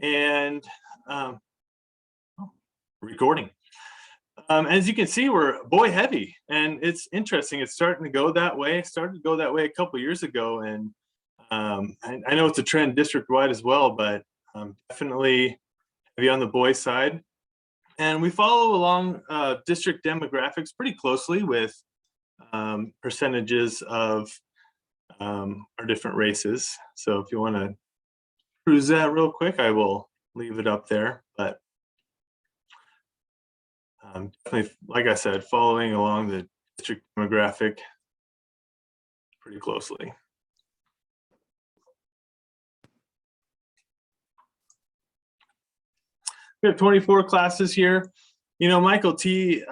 And recording. As you can see, we're boy heavy, and it's interesting. It's starting to go that way. It started to go that way a couple years ago, and I know it's a trend district-wide as well, but definitely heavy on the boy side. And we follow along district demographics pretty closely with percentages of our different races. So if you want to cruise that real quick, I will leave it up there. But definitely, like I said, following along the district demographic pretty closely. We have 24 classes here. You know, Michael T.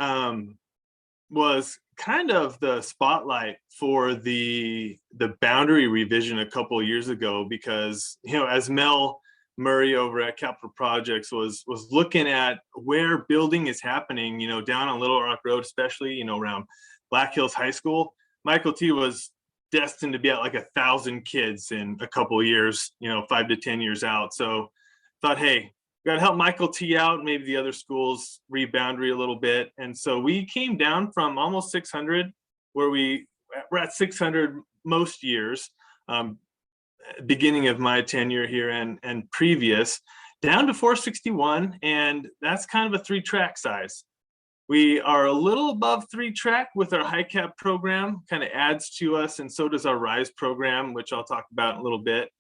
Was kind of the spotlight for the boundary revision a couple of years ago, because, you know, as Mel Murray over at Capital Projects was looking at where building is happening, you know, down on Little Rock Road, especially, you know, around Black Hills High School, Michael T. was destined to be at like 1,000 kids in a couple of years, you know, 5 to 10 years out. So thought, hey, got to help Michael T. out, maybe the other schools reboundary a little bit. And so we came down from almost 600, where we're at 600 most years, beginning of my tenure here and previous, down to 461. And that's kind of a 3-track size. We are a little above 3-track with our high cap program, kind of adds to us, and so does our RISE program, which I'll talk about in a little bit.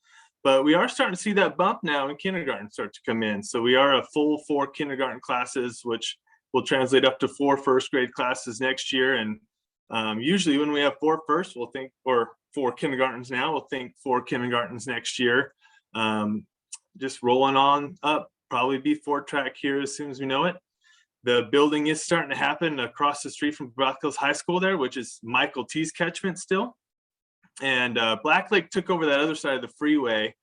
But we are starting to see that bump now in kindergarten start to come in. So we are a full 4 kindergarten classes, which will translate up to 4 first grade classes next year. And usually when we have 4 first, we'll think, or 4 kindergartens now, we'll think 4 kindergartens next year. Just rolling on up, probably be 4-track here as soon as we know it. The building is starting to happen across the street from Black Hills High School there, which is Michael T.'s catchment still. And Black Lake took over that other side of the freeway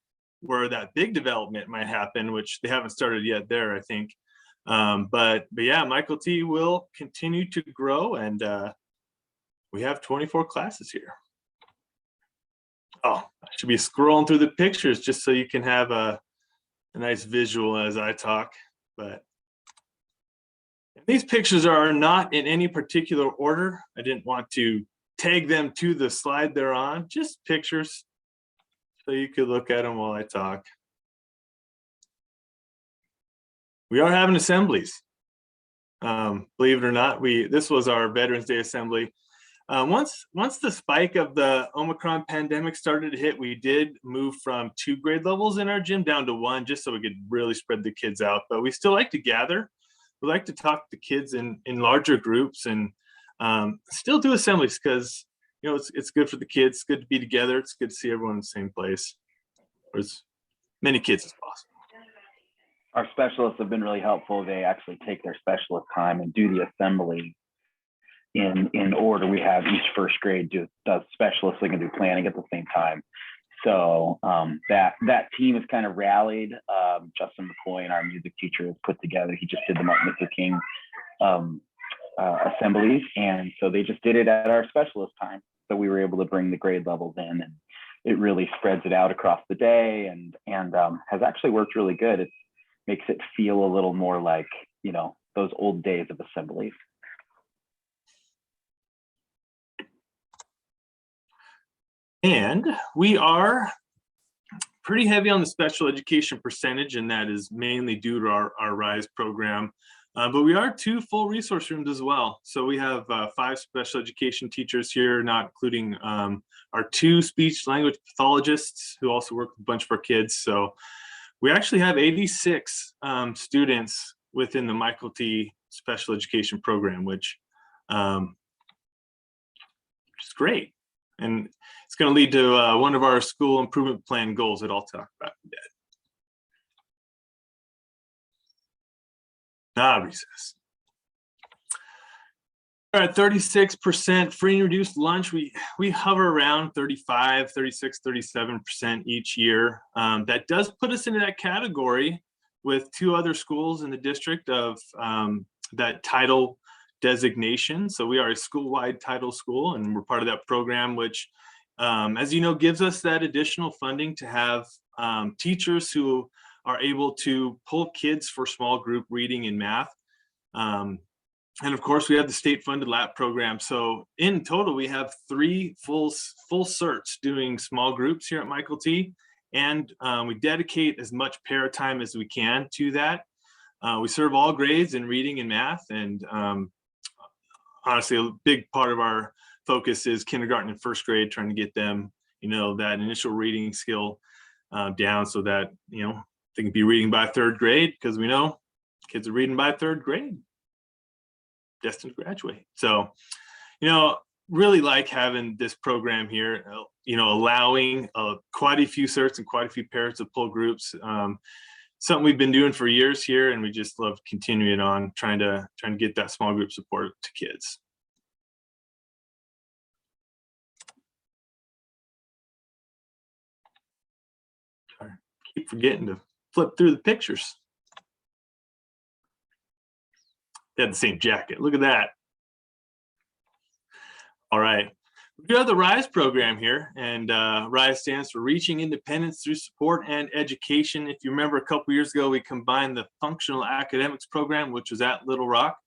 where that big development might happen, which they haven't started yet there, I think. But yeah, Michael T. will continue to grow, and we have 24 classes here. Oh, I should be scrolling through the pictures just so you can have a nice visual as I talk. But these pictures are not in any particular order. I didn't want to tag them to the slide they're on, just pictures, so you could look at them while I talk. We are having assemblies. Believe it or not, this was our Veterans Day assembly. Once the spike of the Omicron pandemic started to hit, we did move from 2 grade levels in our gym down to 1, just so we could really spread the kids out. But we still like to gather. We like to talk to kids in larger groups, and still do assemblies, because, you know, it's good for the kids. It's good to be together. It's good to see everyone in the same place, or as many kids as possible. Our specialists have been really helpful. They actually take their specialist time and do the assembly in order. We have each first grade does specialists. They can do planning at the same time. So that team has kind of rallied. Justin McCoy, our music teacher, has put together. He just did the Martin Luther King assemblies, and so they just did it at our specialist time. So we were able to bring the grade levels in, and it really spreads it out across the day, and has actually worked really good. It makes it feel a little more like, you know, those old days of assemblies. And we are pretty heavy on the special education percentage, and that is mainly due to our RISE program. But we are 2 full resource rooms as well. So we have 5 special education teachers here, not including our 2 speech language pathologists who also work with a bunch of our kids. So we actually have 86 students within the Michael T. special education program, which is great. And it's going to lead to one of our school improvement plan goals that I'll talk about in a bit. Recess. All right, 36% free and reduced lunch. We hover around 35, 36, 37% each year. That does put us into that category with 2 other schools in the district of that title designation. So we are a school-wide title school, and we're part of that program, which, as you know, gives us that additional funding to have teachers who are able to pull kids for small group reading and math. And of course, we have the state-funded LAP program. So in total, we have 3 full certs doing small groups here at Michael T. And we dedicate as much para time as we can to that. We serve all grades in reading and math. And honestly, a big part of our focus is kindergarten and first grade, trying to get them, that initial reading skill down so that, they can be reading by 3rd grade, because we know kids are reading by 3rd grade, destined to graduate. So, really like having this program here, allowing quite a few certs and quite a few parents to pull groups. Something we've been doing for years here, and we just love continuing on trying to get that small group support to kids. I keep forgetting to flip through the pictures. They had the same jacket. Look at that. All right. We do have the RISE program here, and RISE stands for Reaching Independence Through Support and Education. If you remember, a couple years ago, we combined the Functional Academics program, which was at Little Rock,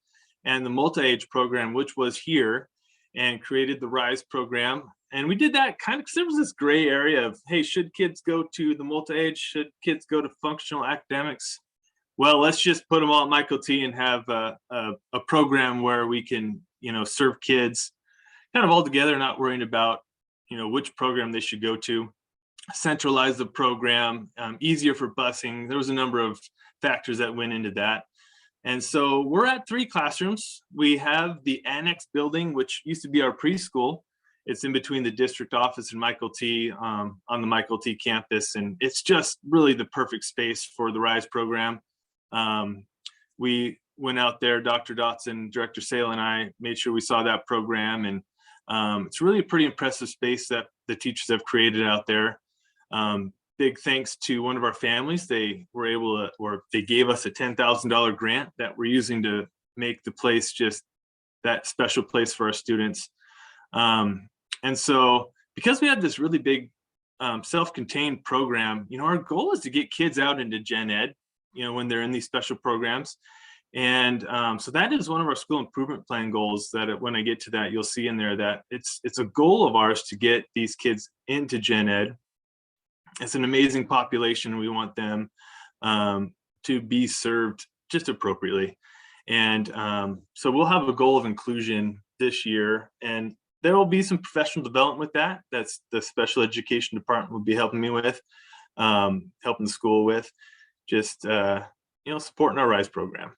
and the Multi-Age program, which was here, and created the RISE program. And we did that kind of because there was this gray area of, hey, should kids go to the multi-age? Should kids go to functional academics? Well, let's just put them all at Michael T and have a program where we can, serve kids kind of all together, not worrying about, which program they should go to. Centralize the program, easier for busing. There was a number of factors that went into that. And so we're at 3 classrooms. We have the annex building, which used to be our preschool. It's in between the district office and Michael T on the Michael T campus. And it's just really the perfect space for the RISE program. We went out there, Dr. Dotson, Director Sale, and I made sure we saw that program. And it's really a pretty impressive space that the teachers have created out there. Big thanks to one of our families. They were able to, or they gave us a $10,000 grant that we're using to make the place just that special place for our students. And so because we have this really big self-contained program, our goal is to get kids out into gen ed, when they're in these special programs. And so that is one of our school improvement plan goals, that when I get to that, you'll see in there that it's a goal of ours to get these kids into gen ed. It's an amazing population. We want them to be served just appropriately. And so we'll have a goal of inclusion this year, and there will be some professional development with that. That's the special education department will be helping me with, helping the school with, just supporting our RISE program.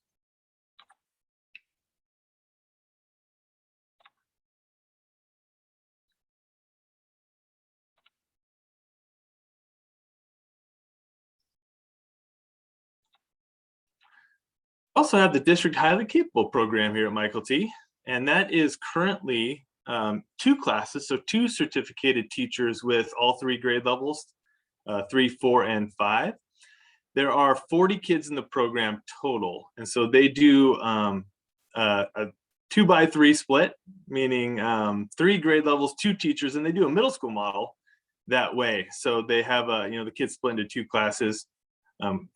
Also have the district highly capable program here at Michael T, and that is currently 2 classes, so 2 certificated teachers with all 3 grade levels, 3, 4, and 5. There are 40 kids in the program total, and so they do a 2-by-3 split, meaning 3 grade levels, 2 teachers, and they do a middle school model that way. So they have the kids split into 2 classes,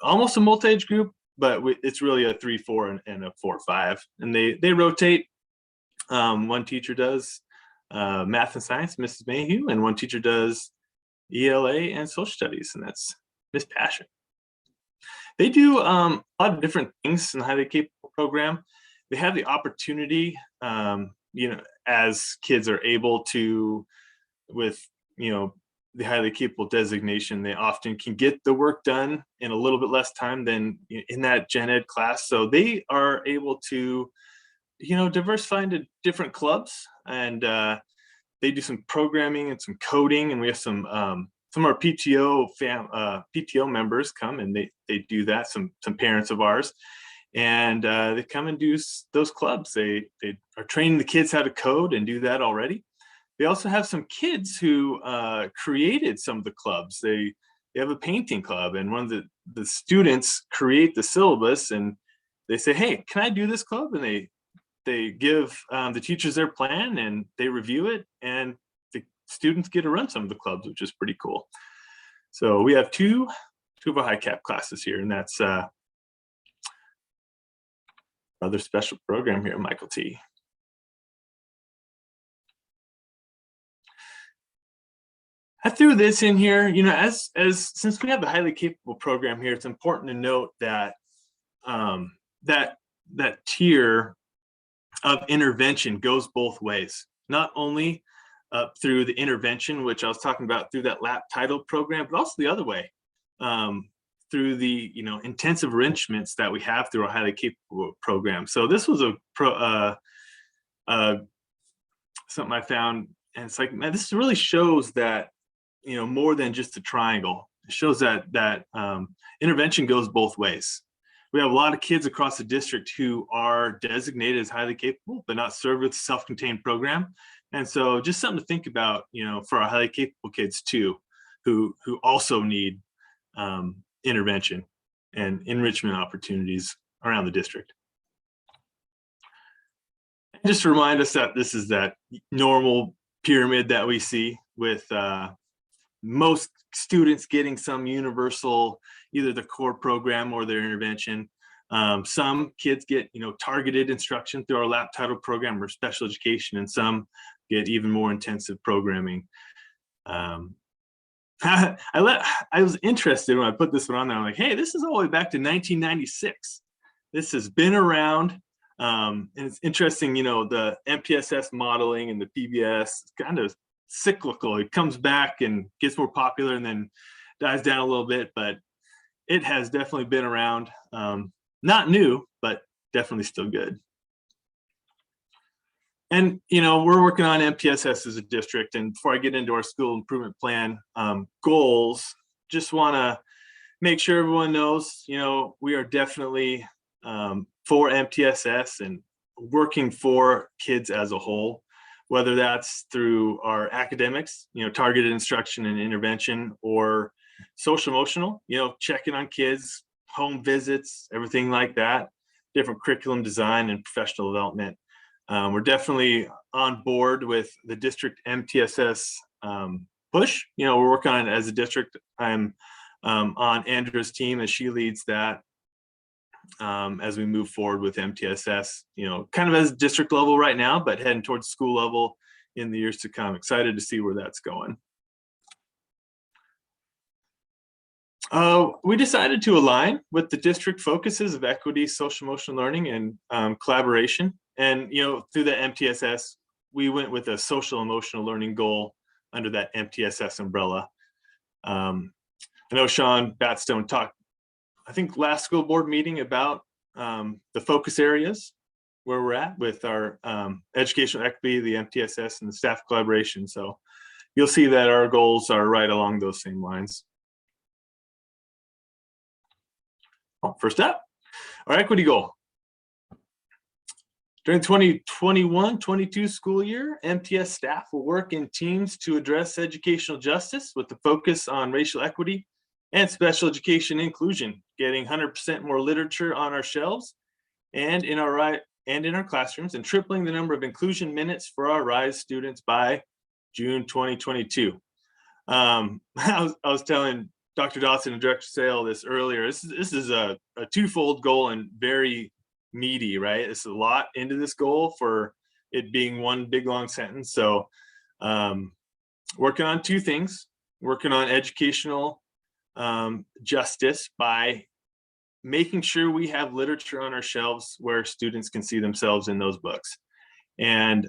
almost a multi-age group, but it's really a 3, 4, and a 4, 5, and they rotate. One teacher does math and science, Mrs. Mayhew, and one teacher does ELA and social studies, and that's Miss Passion. They do a lot of different things in the highly capable program. They have the opportunity, as kids are able to, with the highly capable designation, they often can get the work done in a little bit less time than in that gen ed class. So they are able to, diversify into different clubs, and they do some programming and some coding, and we have some of our PTO members come and they do that. Some parents of ours, and they come and do those clubs. They are training the kids how to code and do that already. They also have some kids who created some of the clubs. They have a painting club, and one of the students create the syllabus, and they say, hey, can I do this club? And they give the teachers their plan, and they review it, and the students get to run some of the clubs, which is pretty cool. So we have two of our high cap classes here, and that's another special program here, Michael T. I threw this in here, you know, as since we have the highly capable program here, it's important to note that that tier of intervention goes both ways. Not only through the intervention, which I was talking about through that LAP title program, but also the other way, through the, you know, intensive enrichments that we have through our highly capable program. So this was something I found, and it's like, man, this really shows that, you know, more than just a triangle. It shows that intervention goes both ways. We have a lot of kids across the district who are designated as highly capable, but not served with a self-contained program. And so just something to think about, you know, for our highly capable kids too, who also need intervention and enrichment opportunities around the district. And just to remind us that this is that normal pyramid that we see with most students getting some universal, either the core program or their intervention. Some kids get, you know, targeted instruction through our LAP title program or special education, and some get even more intensive programming. I was interested when I put this one on there. I'm like, hey, this is all the way back to 1996. This has been around. And it's interesting, you know, the MPSS modeling and the PBS kind of cyclical. It comes back and gets more popular and then dies down a little bit, but it has definitely been around. Not new, but definitely still good. And, you know, we're working on MPSS as a district. And before I get into our school improvement plan goals, just want to make sure everyone knows, you know, we are definitely for MTSS and working for kids as a whole, whether that's through our academics, you know, targeted instruction and intervention, or social emotional, you know, checking on kids, home visits, everything like that, different curriculum design and professional development. We're definitely on board with the district MTSS push. You know, we're working on it as a district. I'm on Andra's team as she leads that as we move forward with MTSS, you know, kind of as district level right now, but heading towards school level in the years to come. Excited to see where that's going. We decided to align with the district focuses of equity, social emotional learning, and collaboration. And, you know, through the MTSS, we went with a social emotional learning goal under that MTSS umbrella. I know Sean Batstone talked, I think, last school board meeting about the focus areas where we're at with our educational equity, the MTSS, and the staff collaboration. So you'll see that our goals are right along those same lines. First up, our equity goal. During 2021-22 school year, MTS staff will work in teams to address educational justice with the focus on racial equity and special education inclusion, getting 100% more literature on our shelves and in our classrooms, and tripling the number of inclusion minutes for our RISE students by June 2022. I was telling Dr. Dawson and Director Sale this earlier. This is a twofold goal and very meaty, right? It's a lot into this goal for it being one big long sentence. So working on two things, working on educational justice by making sure we have literature on our shelves where students can see themselves in those books, and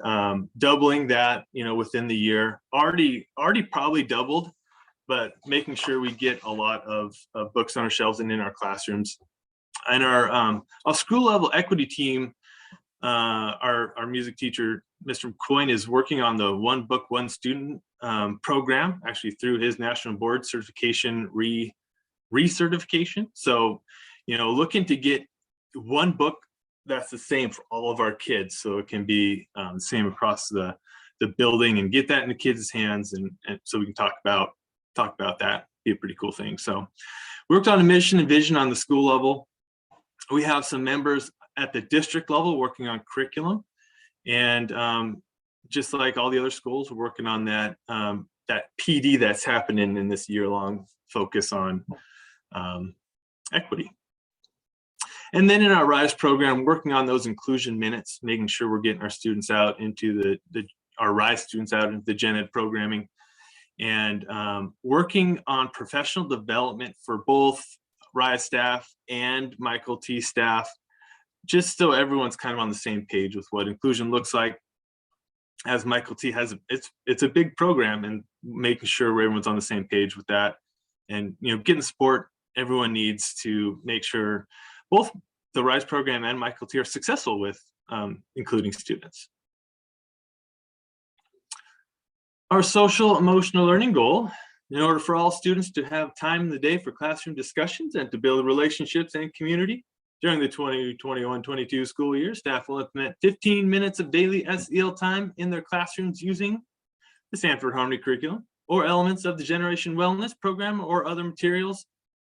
doubling that, you know, within the year. Already probably doubled, but making sure we get a lot of books on our shelves and in our classrooms. And our school level equity team, our music teacher, Mr. McCoyne, is working on the One Book, One Student program, actually through his national board certification recertification. So, you know, looking to get one book that's the same for all of our kids, so it can be the same across the building, and get that in the kids' hands, and so we can talk about that. Be a pretty cool thing. So we worked on a mission and vision on the school level. We have some members at the district level working on curriculum, and just like all the other schools, we're working on that PD that's happening in this year-long focus on equity. And then in our RISE program, working on those inclusion minutes, making sure we're getting our students out into our RISE students out into the gen ed programming, and working on professional development for both RISE staff and Michael T staff, just so everyone's kind of on the same page with what inclusion looks like. As Michael T has, it's a big program, and making sure everyone's on the same page with that, and getting support everyone needs to make sure both the RISE program and Michael T are successful with including students. Our social emotional learning goal: in order for all students to have time in the day for classroom discussions and to build relationships and community during the 2021-22 school year, staff will implement 15 minutes of daily SEL time in their classrooms using the Sanford Harmony curriculum or elements of the Generation Wellness program or other materials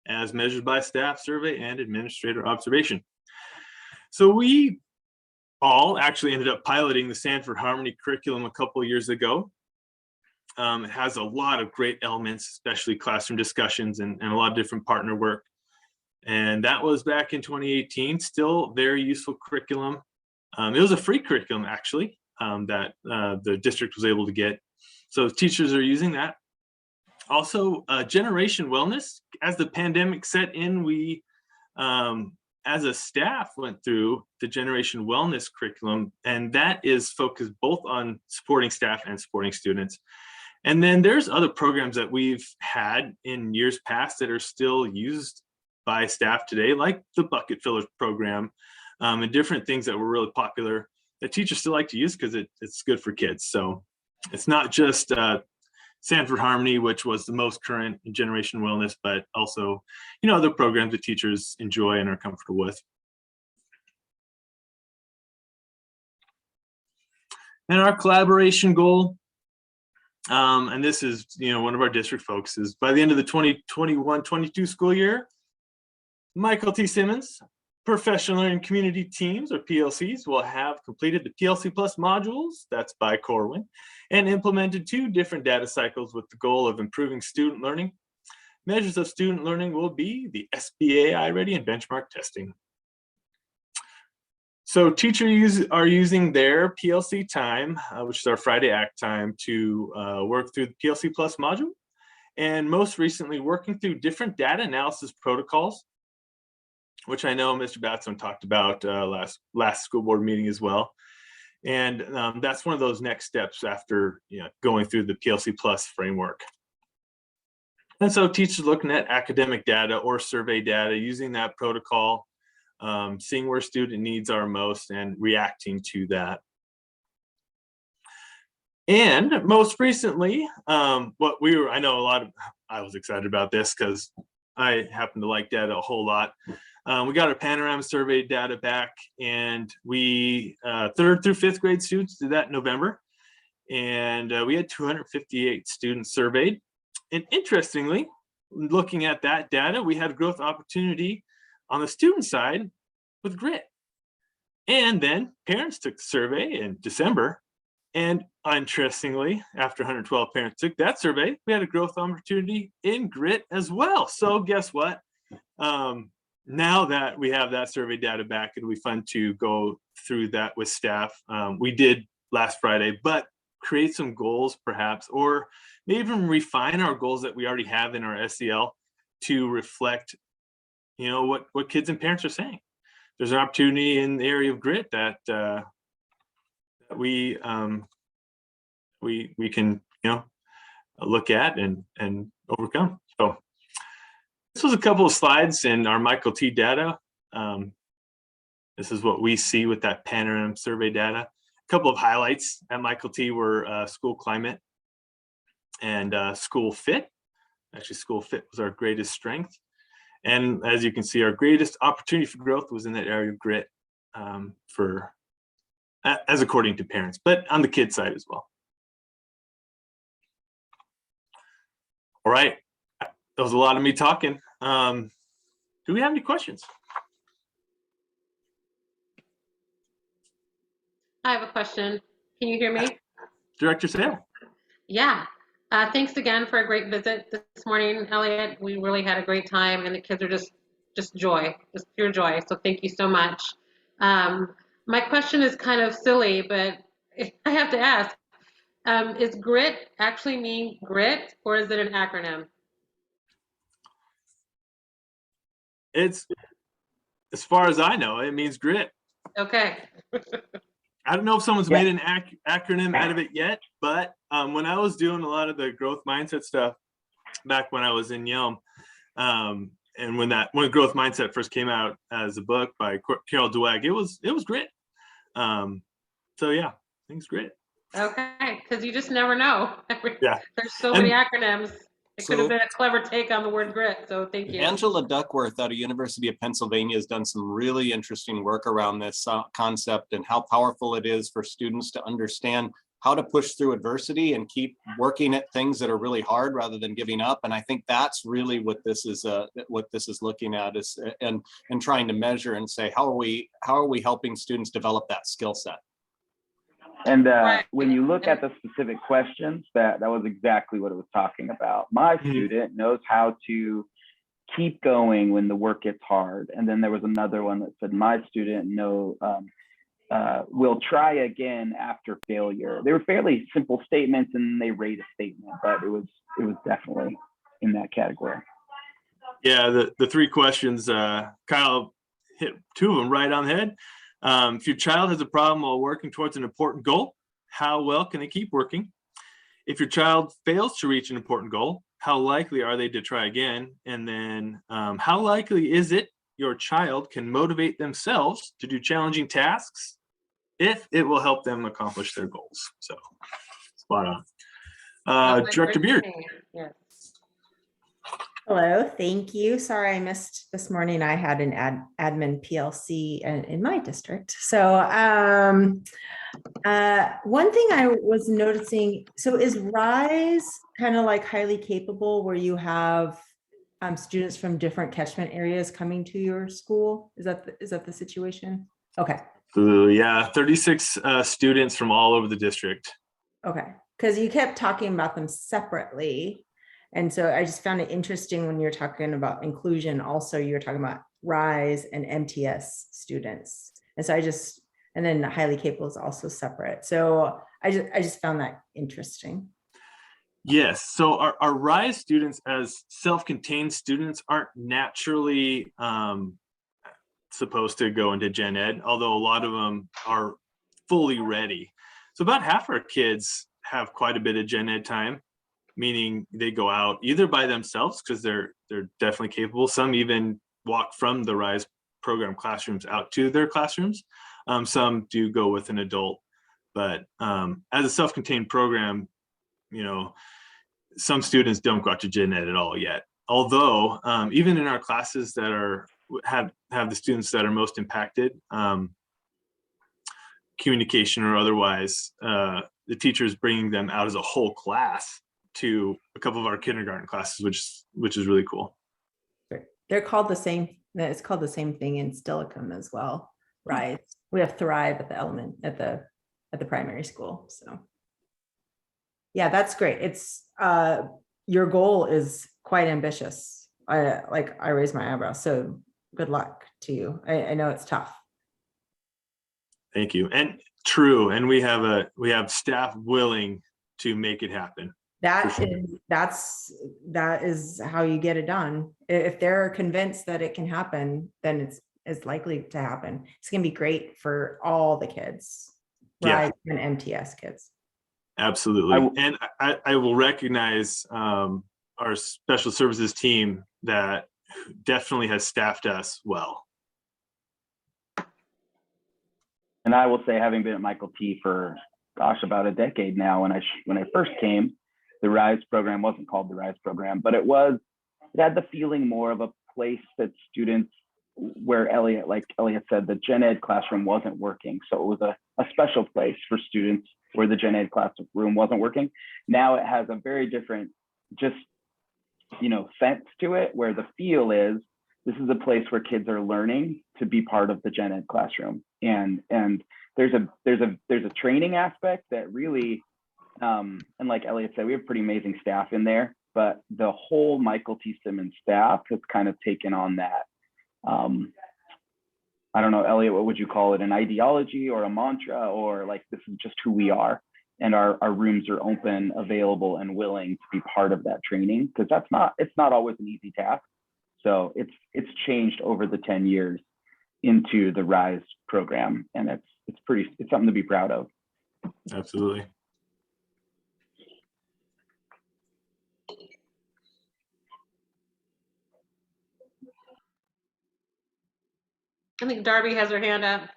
as measured by staff survey and administrator observation. So we all actually ended up piloting the Sanford Harmony curriculum a couple of years ago. It has a lot of great elements, especially classroom discussions and a lot of different partner work. And that was back in 2018, still very useful curriculum. It was a free curriculum, actually, that the district was able to get. So teachers are using that. Also, Generation Wellness, as the pandemic set in, we, as a staff, went through the Generation Wellness curriculum, and that is focused both on supporting staff and supporting students. And then there's other programs that we've had in years past that are still used by staff today, like the bucket fillers program, and different things that were really popular that teachers still like to use because it's good for kids. So it's not just Sanford Harmony, which was the most current in Generation Wellness, but also, other programs that teachers enjoy and are comfortable with. And our collaboration goal, and this is, one of our district focuses, by the end of the 2021-22 school year, Michael T. Simmons Professional Learning Community Teams, or PLCs, will have completed the PLC Plus modules, that's by Corwin, and implemented 2 different data cycles with the goal of improving student learning. Measures of student learning will be the SBA iReady and benchmark testing. So teachers are using their PLC time, which is our Friday Act time, to work through the PLC Plus module, and most recently working through different data analysis protocols, which I know Mr. Batson talked about last school board meeting as well. And that's one of those next steps after going through the PLC Plus framework. And so teachers looking at academic data or survey data, using that protocol, seeing where student needs are most and reacting to that. And most recently, I was excited about this because I happen to like data a whole lot. We got our Panorama survey data back, and we 3rd through 5th grade students did that in November, and we had 258 students surveyed. And interestingly, looking at that data, we had a growth opportunity on the student side with grit. And then parents took the survey in December, and interestingly, after 112 parents took that survey, we had a growth opportunity in grit as well. So guess what? Now that we have that survey data back, it'll be fun to go through that with staff. We did last Friday, but create some goals perhaps, or maybe even refine our goals that we already have in our SEL to reflect, what kids and parents are saying. There's an opportunity in the area of grit that we can, look at and overcome. So this was a couple of slides in our Michael T data. This is what we see with that Panorama survey data. A couple of highlights at Michael T were school climate and school fit. Actually, school fit was our greatest strength. And as you can see, our greatest opportunity for growth was in that area of grit, as according to parents, but on the kid side as well. All right, that was a lot of me talking. Do we have any questions? I have a question. Can you hear me? Director Sam. Yeah. Thanks again for a great visit this morning, Elliot. We really had a great time, and the kids are just joy, just pure joy. So thank you so much. My question is kind of silly, but I have to ask, is GRIT actually mean grit, or is it an acronym? It's, as far as I know, it means grit. Okay. I don't know if someone's Yeah. made an acronym out of it yet, but when I was doing a lot of the growth mindset stuff back when I was in Yelm, and when growth mindset first came out as a book by Carol Dweck, it was grit. So yeah, I think it's grit. Okay, because you just never know. Yeah. There's so many acronyms. It could have been a clever take on the word grit, so thank you. Angela Duckworth out of University of Pennsylvania has done some really interesting work around this concept and how powerful it is for students to understand how to push through adversity and keep working at things that are really hard rather than giving up. And I think that's really what this is looking at, is and trying to measure and say, how are we helping students develop that skill set? And Right. when you look at the specific questions, that was exactly what it was talking about. My student knows how to keep going when the work gets hard. And then there was another one that said, my student will try again after failure. They were fairly simple statements, and they rate a statement, but it was definitely in that category. Yeah, the three questions, Kyle hit two of them right on the head. If your child has a problem while working towards an important goal, how well can they keep working? If your child fails to reach an important goal, how likely are they to try again? And then how likely is it your child can motivate themselves to do challenging tasks if it will help them accomplish their goals? So spot on. Director Beard. Yes. Hello, thank you. Sorry I missed this morning. I had an admin PLC in my district. So one thing I was noticing, so is RISE kind of like highly capable, where you have students from different catchment areas coming to your school? Is that the situation? Okay. Yeah, 36 students from all over the district. Okay, because you kept talking about them separately. And so I just found it interesting when you're talking about inclusion. Also, you're talking about RISE and MTS students. And so and then highly capable is also separate. So I just found that interesting. Yes, so our RISE students as self-contained students aren't naturally supposed to go into gen ed, although a lot of them are fully ready. So about half our kids have quite a bit of gen ed time, meaning they go out either by themselves because they're definitely capable. Some even walk from the RISE program classrooms out to their classrooms. Some do go with an adult, but as a self-contained program, some students don't go out to gen ed at all yet. Although even in our classes that have the students that are most impacted, communication or otherwise, the teachers bringing them out as a whole class to a couple of our kindergarten classes, which is really cool. They're called the same. It's called the same thing in Stillicum as well. RISE. We have Thrive at the primary school. So yeah, that's great. It's your goal is quite ambitious. I raise my eyebrows. So good luck to you. I know it's tough. Thank you. And true. And we have staff willing to make it happen. That is how you get it done. If they're convinced that it can happen, then it's likely to happen. It's gonna be great for all the kids, right? And MTS kids. Absolutely. And I will recognize our special services team that definitely has staffed us well. And I will say, having been at Michael T for about a decade now, when I first came, the RISE program wasn't called the RISE program, but it had the feeling more of a place that students, where like Elliot said, the gen ed classroom wasn't working. So it was a special place for students where the gen ed classroom wasn't working. Now it has a very different sense to it, where the feel is, this is a place where kids are learning to be part of the gen ed classroom. And there's a training aspect that really And like Elliot said, we have pretty amazing staff in there, but the whole Michael T. Simmons staff has kind of taken on that. I don't know, Elliot, what would you call it? An ideology or a mantra, or like, this is just who we are. And our rooms are open, available, and willing to be part of that training, because it's not always an easy task. So it's changed over the 10 years into the RISE program, and it's something to be proud of. Absolutely. I think Darby has her hand up.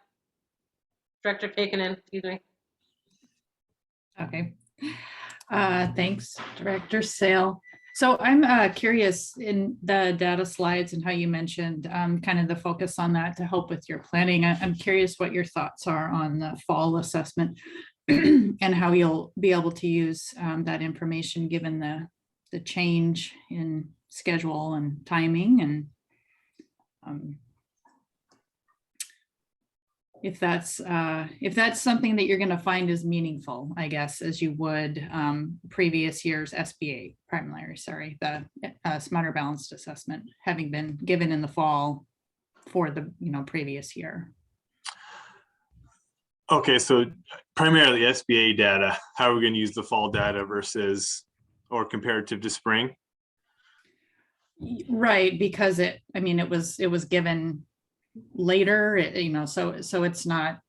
Director Kaikanen, excuse me. Okay. Thanks, Director Sale. So I'm curious in the data slides and how you mentioned kind of the focus on that to help with your planning. I'm curious what your thoughts are on the fall assessment and how you'll be able to use that information given the change in schedule and timing, and if that's something that you're going to find is meaningful, I guess, as you would previous years SBA primary, the Smarter Balanced Assessment having been given in the fall for the previous year. Okay, so primarily SBA data, how are we going to use the fall data versus or comparative to spring? Right, because it was given later, so it's not.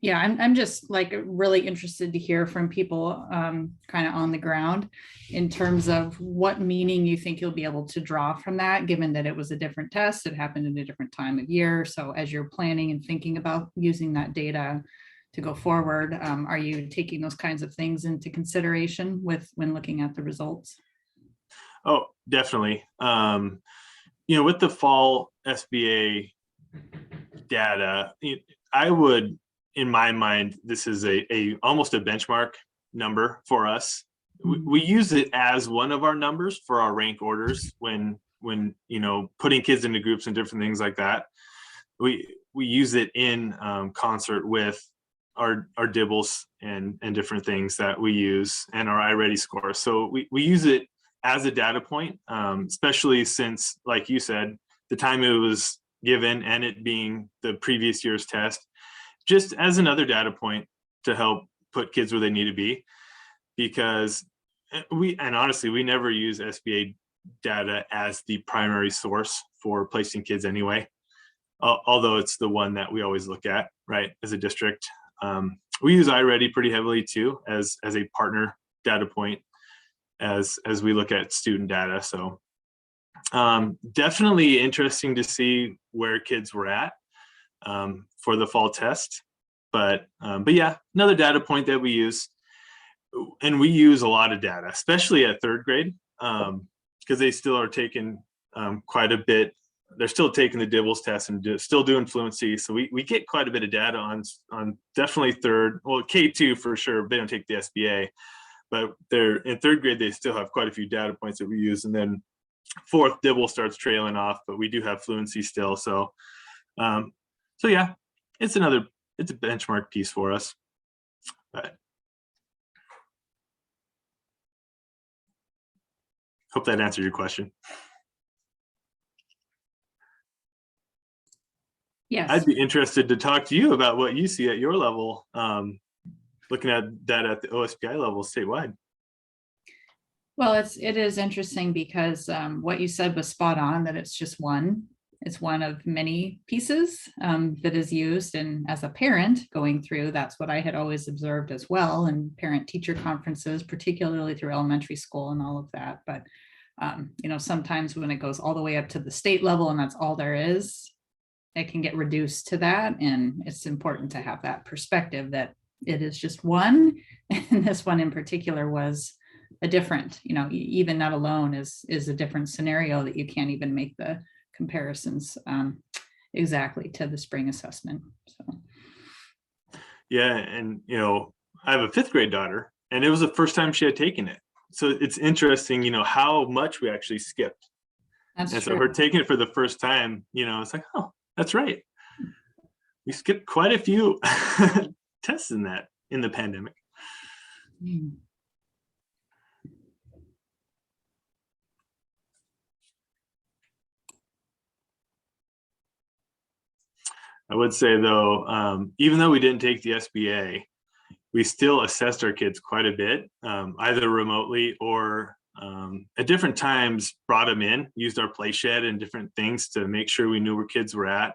Yeah, I'm just like really interested to hear from people kind of on the ground in terms of what meaning you think you'll be able to draw from that, given that it was a different test, it happened in a different time of year. So as you're planning and thinking about using that data to go forward, are you taking those kinds of things into consideration when looking at the results? Oh, definitely. With the fall SBA data, I would, in my mind, this is almost a benchmark number for us. We use it as one of our numbers for our rank orders when putting kids into groups and different things like that. We use it in concert with our DIBELS and different things that we use, and our iReady score. So we use it as a data point, especially since, like you said, the time it was given and it being the previous year's test, just as another data point to help put kids where they need to be. Because honestly, we never use SBA data as the primary source for placing kids anyway, although it's the one that we always look at, right, as a district. We use iReady pretty heavily too as a partner data point as we look at student data. So definitely interesting to see where kids were at for the fall test. But yeah, another data point that we use, and we use a lot of data, especially at third grade, because they still are taking quite a bit. They're still taking the DIBELS test and still doing fluency. So we get quite a bit of data on definitely third, well, K2 for sure. They don't take the SBA, but they're in third grade. They still have quite a few data points that we use. And then fourth, DIBELS starts trailing off, but we do have fluency still. So yeah, it's a benchmark piece for us. But hope that answered your question. Yes. I'd be interested to talk to you about what you see at your level, looking at data at the OSPI level statewide. Well, it is interesting because what you said was spot on, that it's just one. It's one of many pieces that is used. And as a parent going through, that's what I had always observed as well in parent-teacher conferences, particularly through elementary school and all of that. But, sometimes when it goes all the way up to the state level and that's all there is, it can get reduced to that. And it's important to have that perspective that it is just one. And this one in particular was a different, even that alone is a different scenario that you can't even make the comparisons exactly to the spring assessment. So yeah, and I have a fifth grade daughter, and it was the first time she had taken it. So it's interesting, how much we actually skipped. that's And true. so her taking it for the first time, it's like, oh, that's right. We skipped quite a few tests in the pandemic. I would say though, even though we didn't take the SBA, we still assessed our kids quite a bit, either remotely or at different times brought them in, used our play shed and different things to make sure we knew where kids were at.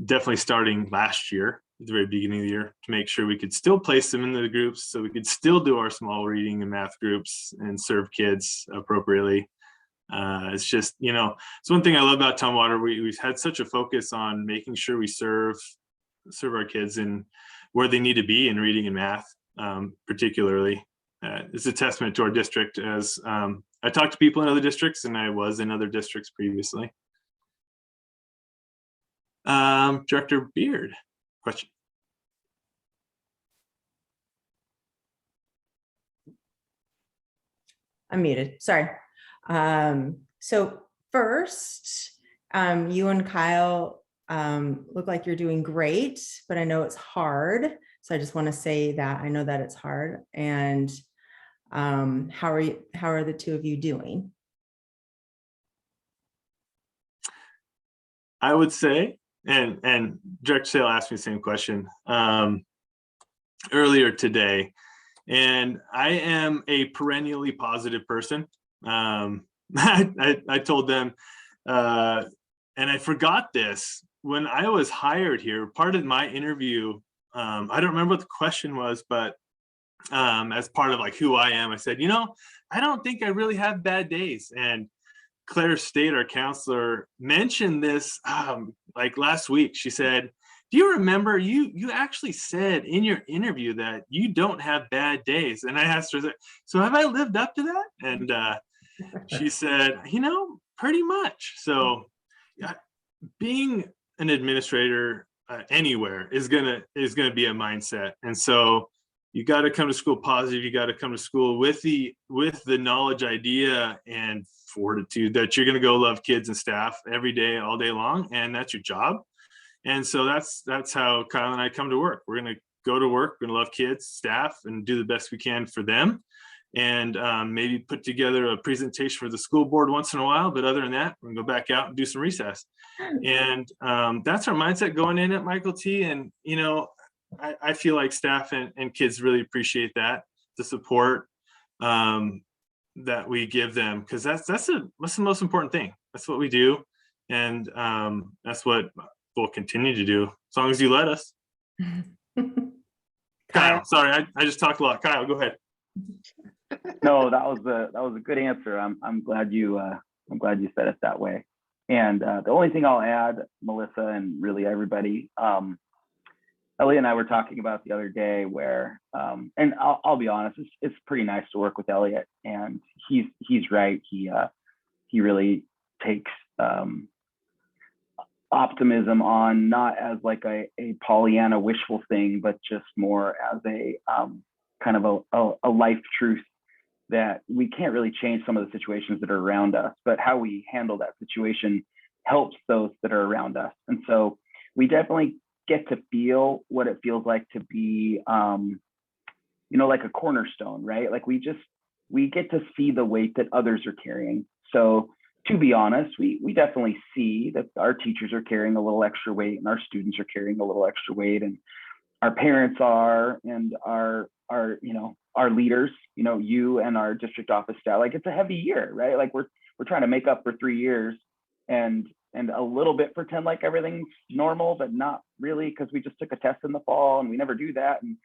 Definitely starting last year, at the very beginning of the year, to make sure we could still place them into the groups so we could still do our small reading and math groups and serve kids appropriately. It's just, it's one thing I love about Tumwater. We've had such a focus on making sure we serve our kids in where they need to be in reading and math, particularly. It's a testament to our district, as I talked to people in other districts and I was in other districts previously. Director Beard, question. I'm muted, sorry. So first, you and Kyle look like you're doing great, but I know it's hard. So I just want to say that I know that it's hard. And how are the two of you doing? I would say, and Director Sale asked me the same question earlier today, and I am a perennially positive person. I told them, and I forgot this, when I was hired here, part of my interview, I don't remember what the question was, but as part of like who I am, I said, I don't think I really have bad days. And Claire State, our counselor, mentioned this like last week. She said, do you remember you actually said in your interview that you don't have bad days? And I asked her, so have I lived up to that? And she said, pretty much. So being an administrator anywhere is gonna be a mindset. And so you got to come to school positive. You got to come to school with the knowledge, idea, and fortitude that you're going to go love kids and staff every day, all day long, and that's your job. And so that's how Kyle and I come to work. We're going to go to work, we're going to love kids, staff, and do the best we can for them. And maybe put together a presentation for the school board once in a while. But other than that, we're going to go back out and do some recess. And that's our mindset going in at Michael T. And, I feel like staff and kids really appreciate that, the support that we give them, because that's the most important thing. That's what we do, and that's what we'll continue to do as long as you let us. Kyle, sorry, I just talked a lot. Kyle, go ahead. No, that was a good answer. I'm glad you said it that way. And the only thing I'll add, Melissa, and really everybody, Elliot and I were talking about the other day where, and I'll be honest, it's pretty nice to work with Elliot, and he's right. He really takes optimism on, not as like a Pollyanna wishful thing, but just more as a kind of a life truth that we can't really change some of the situations that are around us, but how we handle that situation helps those that are around us. And so we definitely get to feel what it feels like to be, like a cornerstone, right? Like we get to see the weight that others are carrying. So to be honest, we definitely see that our teachers are carrying a little extra weight, and our students are carrying a little extra weight, and our parents are, and our leaders, you and our district office staff. Like, it's a heavy year, right? Like we're trying to make up for 3 years and a little bit pretend like everything's normal, but not really, because we just took a test in the fall and we never do that. And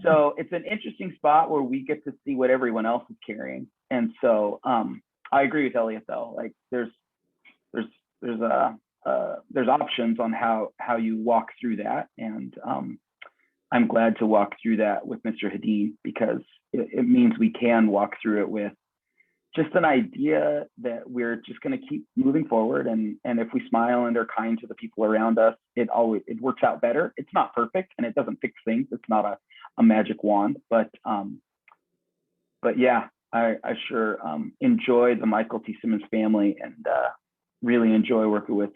so it's an interesting spot where we get to see what everyone else is carrying. And so I agree with Elliot though. Like there's options on how you walk through that. And I'm glad to walk through that with Mr. Hadeen, because it means we can walk through it with just an idea that we're just going to keep moving forward. And if we smile and are kind to the people around us, it works out better. It's not perfect and it doesn't fix things. It's not a magic wand, but yeah, I sure enjoy the Michael T. Simmons family, and really enjoy working with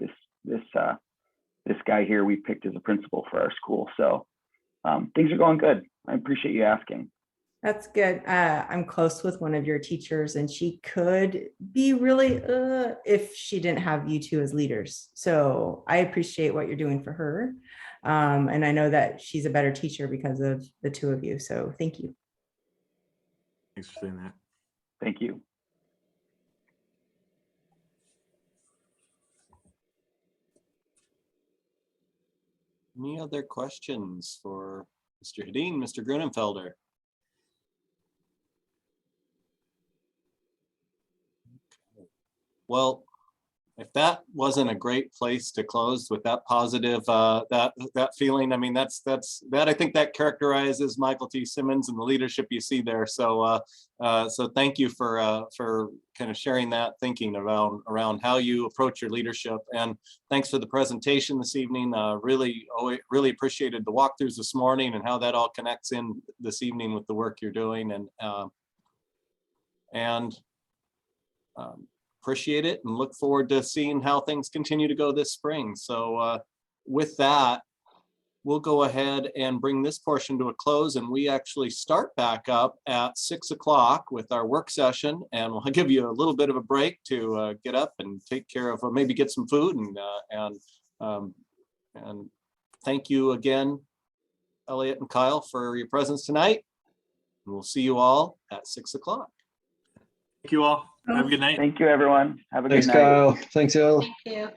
this guy here we picked as a principal for our school. So things are going good. I appreciate you asking. That's good. I'm close with one of your teachers, and she could be really if she didn't have you two as leaders. So I appreciate what you're doing for her. And I know that she's a better teacher because of the two of you. So thank you. Thanks for saying that. Thank you. Any other questions for Mr. Hedin, Mr. Grunenfelder? Well, if that wasn't a great place to close with that positive, that feeling, I mean, that I think that characterizes Michael T. Simmons and the leadership you see there. So, so thank you for kind of sharing that thinking around how you approach your leadership. And thanks for the presentation this evening. Really appreciated the walkthroughs this morning and how that all connects in this evening with the work you're doing. And appreciate it and look forward to seeing how things continue to go this spring. So with that, we'll go ahead and bring this portion to a close, and we actually start back up at 6 o'clock with our work session, and we'll give you a little bit of a break to get up and take care of, or maybe get some food, and thank you again, Elliot and Kyle, for your presence tonight. And we'll see you all at 6 o'clock. Thank you all. Have a good night. Thank you, everyone. Have a Thanks, good night. Kyle. Thanks, Elle. Thank you.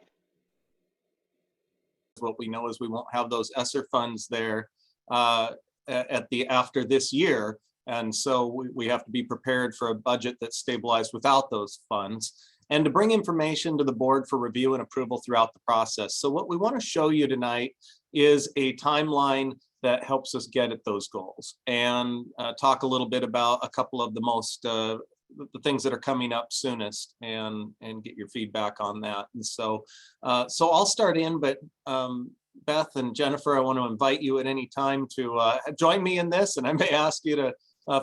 What we know is we won't have those ESSER funds there after this year. And so we have to be prepared for a budget that's stabilized without those funds, and to bring information to the board for review and approval throughout the process. So what we want to show you tonight is a timeline that helps us get at those goals, and talk a little bit about a couple of the most the things that are coming up soonest, and get your feedback on that. And so so I'll start in, but Beth and Jennifer, I want to invite you at any time to join me in this, and I may ask you to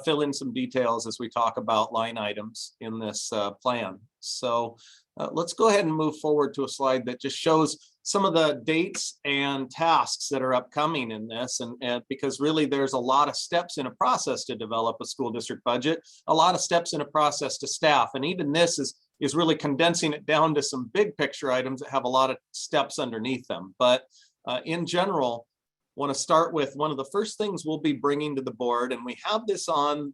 fill in some details as we talk about line items in this plan. So let's go ahead and move forward to a slide that just shows some of the dates and tasks that are upcoming in this, and because really there's a lot of steps in a process to develop a school district budget, a lot of steps in a process to staff, and even this is really condensing it down to some big picture items that have a lot of steps underneath them. But in general, want to start with one of the first things we'll be bringing to the board, and we have this on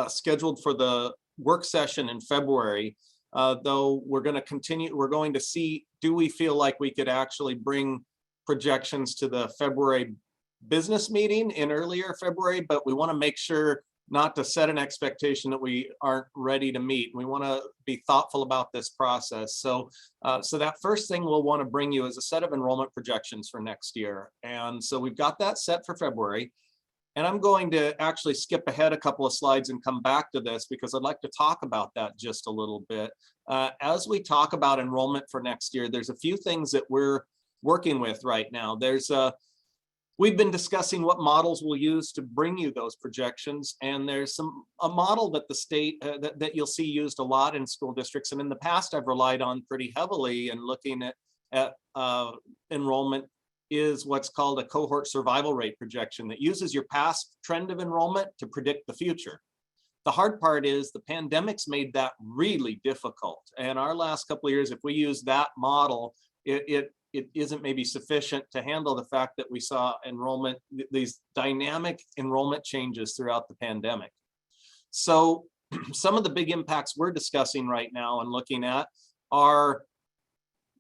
scheduled for the work session in February. Though we're going to continue, we're going to see, do we feel like we could actually bring projections to the February business meeting in earlier February, but we want to make sure not to set an expectation that we aren't ready to meet. We want to be thoughtful about this process. So, so that first thing we'll want to bring you is a set of enrollment projections for next year. And so we've got that set for February. And I'm going to actually skip ahead a couple of slides and come back to this because I'd like to talk about that just a little bit. As we talk about enrollment for next year, there's a few things that we're working with right now. We've been discussing what models we'll use to bring you those projections, and there's a model that the state that you'll see used a lot in school districts, and in the past I've relied on pretty heavily in looking at enrollment, is what's called a cohort survival rate projection that uses your past trend of enrollment to predict the future. The hard part is the pandemic's made that really difficult, and our last couple of years, if we use that model, it isn't maybe sufficient to handle the fact that we saw enrollment, these dynamic enrollment changes throughout the pandemic. So some of the big impacts we're discussing right now and looking at are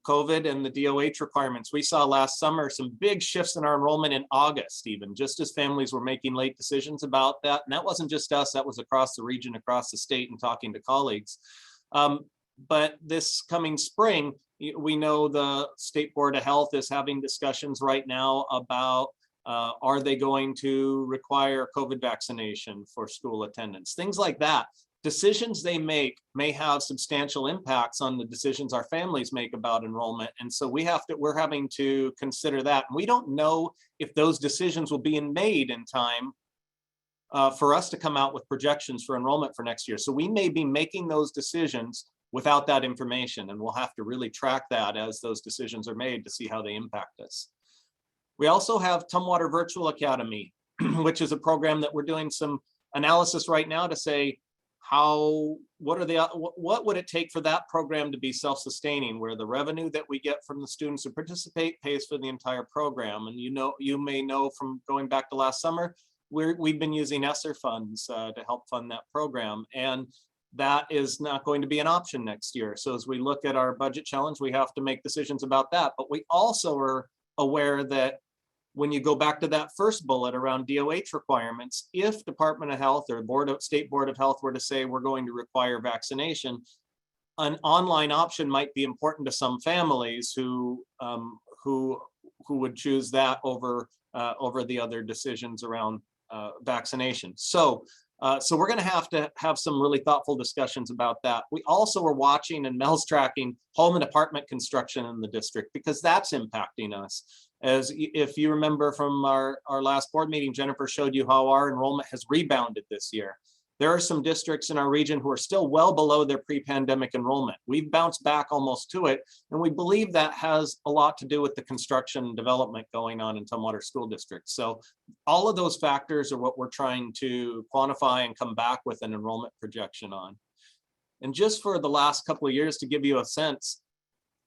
COVID and the DOH requirements. We saw last summer some big shifts in our enrollment in August, even just as families were making late decisions about that. And that wasn't just us, that was across the region, across the state, and talking to colleagues. But this coming spring, we know the State Board of Health is having discussions right now about are they going to require COVID vaccination for school attendance, things like that. Decisions they make may have substantial impacts on the decisions our families make about enrollment. And so we're having to consider that. And we don't know if those decisions will be made in time for us to come out with projections for enrollment for next year. So we may be making those decisions without that information, and we'll have to really track that as those decisions are made to see how they impact us. We also have Tumwater Virtual Academy, which is a program that we're doing some analysis right now to say what would it take for that program to be self-sustaining, where the revenue that we get from the students who participate pays for the entire program. And you may know from going back to last summer, we've been using ESSER funds to help fund that program, and that is not going to be an option next year. So as we look at our budget challenge, we have to make decisions about that. But we also are aware that when you go back to that first bullet around DOH requirements, if Department of Health or State Board of Health were to say we're going to require vaccination, an online option might be important to some families who would choose that over the other decisions around vaccination. So we're going to have some really thoughtful discussions about that. We also are watching, and Mel's tracking, home and apartment construction in the district, because that's impacting us. As if you remember from our last board meeting, Jennifer showed you how our enrollment has rebounded this year. There are some districts in our region who are still well below their pre-pandemic enrollment. We've bounced back almost to it, and we believe that has a lot to do with the construction and development going on in Tumwater School District. So all of those factors are what we're trying to quantify and come back with an enrollment projection on. And just for the last couple of years, to give you a sense,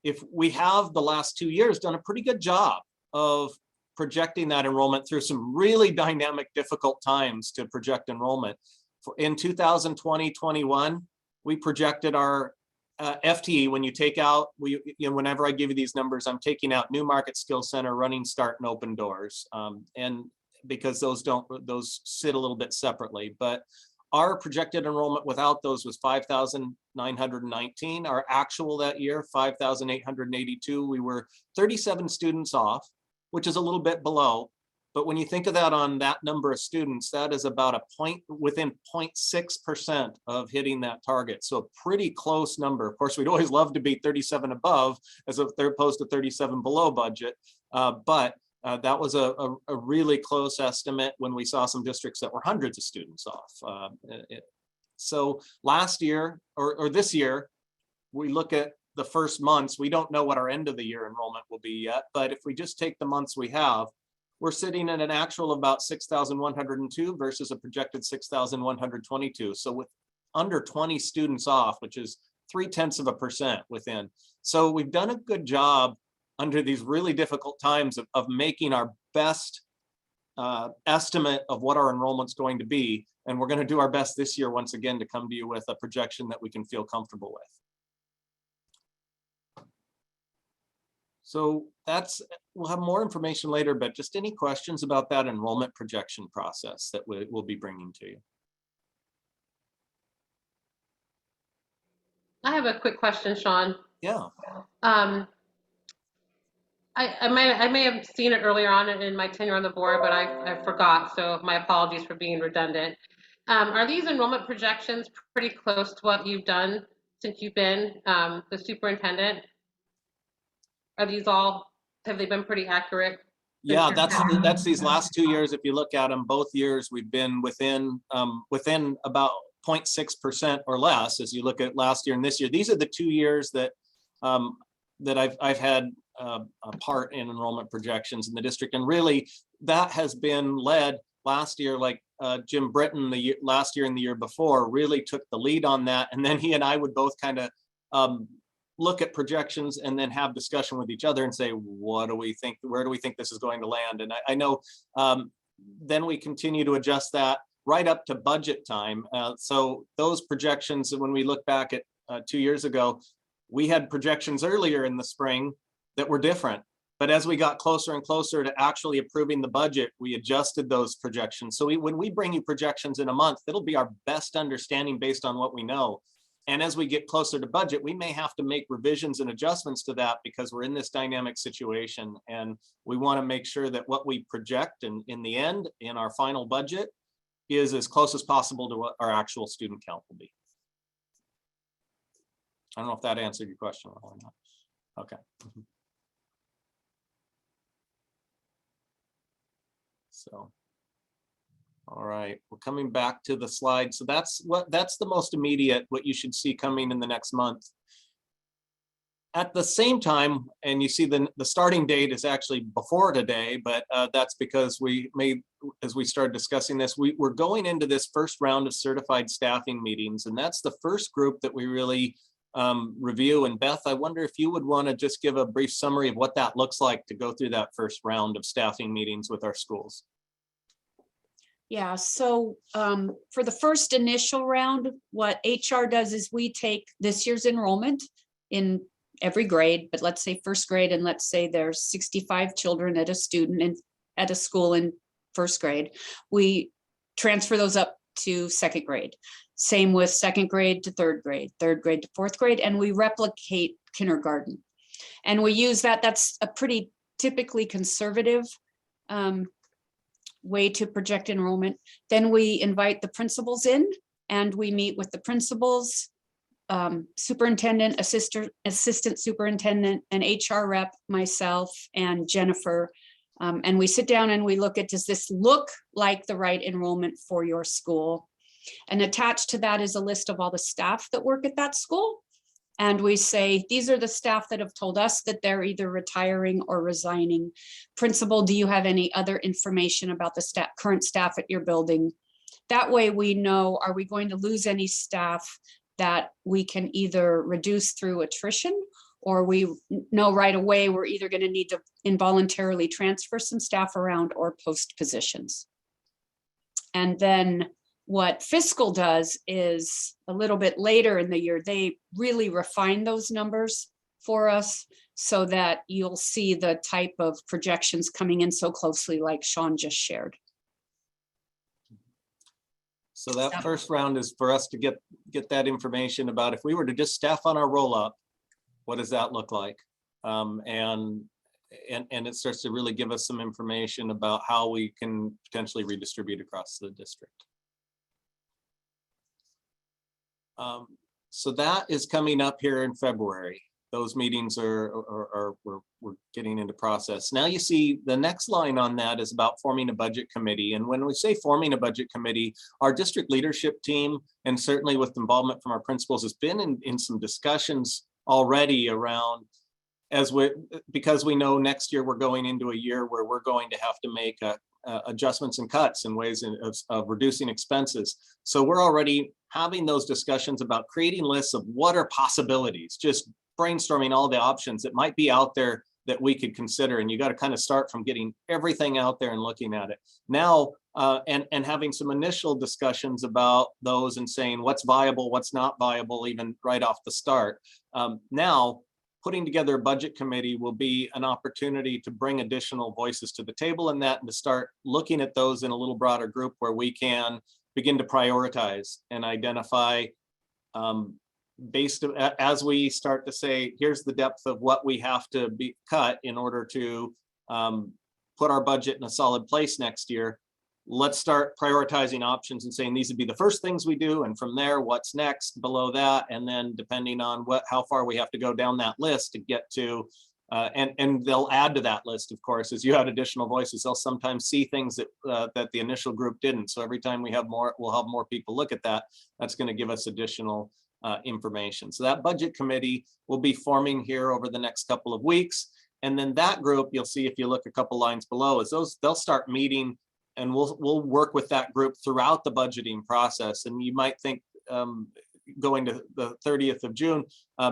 if we have the last 2 years done a pretty good job of projecting that enrollment through some really dynamic, difficult times to project enrollment. In 2020-21, we projected our FTE. When you take out, whenever I give you these numbers, I'm taking out New Market Skills Center, Running Start, and Open Doors, and because those sit a little bit separately. But our projected enrollment without those was 5,919. Our actual that year, 5,882. We were 37 students off, which is a little bit below. But when you think of that on that number of students, that is about within 0.6% of hitting that target. So a pretty close number. Of course, we'd always love to be 37 above as opposed to 37 below budget. But that was a really close estimate when we saw some districts that were hundreds of students off. So last year or this year, we look at the first months. We don't know what our end of the year enrollment will be yet, but if we just take the months we have, we're sitting at an actual of about 6,102 versus a projected 6,122. So with under 20 students off, which is 0.3% within. So we've done a good job under these really difficult times of making our best estimate of what our enrollment's going to be. And we're going to do our best this year, once again, to come to you with a projection that we can feel comfortable with. So we'll have more information later, but just any questions about that enrollment projection process that we'll be bringing to you. I have a quick question, Sean. Yeah. I may have seen it earlier on in my tenure on the board, but I forgot. So my apologies for being redundant. Are these enrollment projections pretty close to what you've done since you've been the superintendent? Are these all, have they been pretty accurate? Yeah, that's these last 2 years. If you look at them, both years we've been within about 0.6% or less. As you look at last year and this year, these are the 2 years that I've had a part in enrollment projections in the district, and really that has been led last year, like Jim Britton last year and the year before really took the lead on that, and then he and I would both kind of look at projections and then have discussion with each other and say, what do we think? Where do we think this is going to land? And I know then we continue to adjust that right up to budget time. So those projections, when we look back at 2 years ago, we had projections earlier in the spring that were different. But as we got closer and closer to actually approving the budget, we adjusted those projections. So when we bring you projections in a month, it'll be our best understanding based on what we know. And as we get closer to budget, we may have to make revisions and adjustments to that because we're in this dynamic situation. And we want to make sure that what we project in the end, in our final budget, is as close as possible to what our actual student count will be. I don't know if that answered your question or not. Okay. So. All right, we're coming back to the slide. So that's the most immediate, what you should see coming in the next month. At the same time, and you see the starting date is actually before today, but that's because as we started discussing this, we're going into this first round of certified staffing meetings, and that's the first group that we really review. And Beth, I wonder if you would want to just give a brief summary of what that looks like to go through that first round of staffing meetings with our schools. Yeah, so for the first initial round, what HR does is we take this year's enrollment in every grade, but let's say first grade, and let's say there's 65 children at a student and at a school in first grade. We transfer those up to second grade. Same with second grade to third grade to fourth grade, and we replicate kindergarten. And we use that, that's a pretty typically conservative way to project enrollment. Then we invite the principals in and we meet with the principals, superintendent, assistant superintendent, an HR rep, myself and Jennifer. And we sit down and we look at, does this look like the right enrollment for your school? And attached to that is a list of all the staff that work at that school. And we say, these are the staff that have told us that they're either retiring or resigning. Principal, do you have any other information about the current staff at your building? That way we know, are we going to lose any staff that we can either reduce through attrition, or we know right away we're either going to need to involuntarily transfer some staff around or post positions. And then what fiscal does is a little bit later in the year, they really refine those numbers for us so that you'll see the type of projections coming in so closely like Sean just shared. So that first round is for us to get that information about if we were to just staff on our roll up, what does that look like? And it starts to really give us some information about how we can potentially redistribute across the district. So that is coming up here in February. Those meetings we're getting into process. Now you see the next line on that is about forming a budget committee. And when we say forming a budget committee, our district leadership team, and certainly with involvement from our principals, has been in some discussions already around, because we know next year we're going into a year where we're going to have to make adjustments and cuts in ways of reducing expenses. So we're already having those discussions about creating lists of what are possibilities, just brainstorming all the options that might be out there that we could consider. And you got to kind of start from getting everything out there and looking at it now, and having some initial discussions about those and saying what's viable, what's not viable, even right off the start. Now, putting together a budget committee will be an opportunity to bring additional voices to the table in that, and to start looking at those in a little broader group where we can begin to prioritize and identify based as we start to say, here's the depth of what we have to be cut in order to put our budget in a solid place next year. Let's start prioritizing options and saying these would be the first things we do, and from there, what's next below that, and then depending on how far we have to go down that list to get to, and they'll add to that list, of course, as you add additional voices. They'll sometimes see things that that the initial group didn't. So every time we have more, we'll have more people look at that. That's going to give us additional information. So that budget committee will be forming here over the next couple of weeks, and then that group, you'll see if you look a couple lines below, is they'll start meeting. And we'll work with that group throughout the budgeting process. And you might think going to the 30th of June,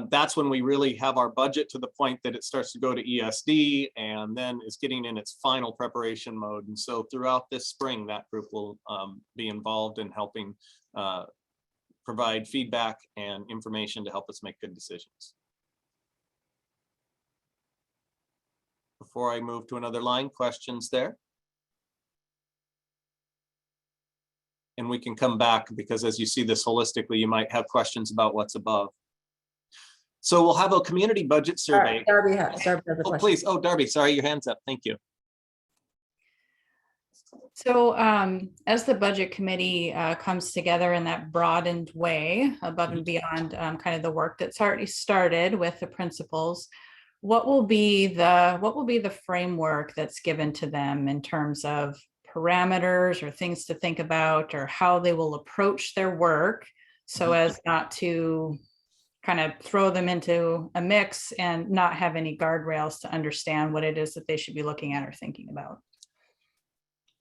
that's when we really have our budget to the point that it starts to go to ESD and then is getting in its final preparation mode. And so throughout this spring, that group will be involved in helping provide feedback and information to help us make good decisions. Before I move to another line, questions there? And we can come back, because as you see this holistically, you might have questions about what's above. So we'll have a community budget survey. Darby has a Oh, question. please. Oh, Darby, sorry, your hand's up. Thank you. So as the budget committee comes together in that broadened way, above and beyond kind of the work that's already started with the principals, what will be the framework that's given to them in terms of parameters or things to think about, or how they will approach their work so as not to kind of throw them into a mix and not have any guardrails to understand what it is that they should be looking at or thinking about?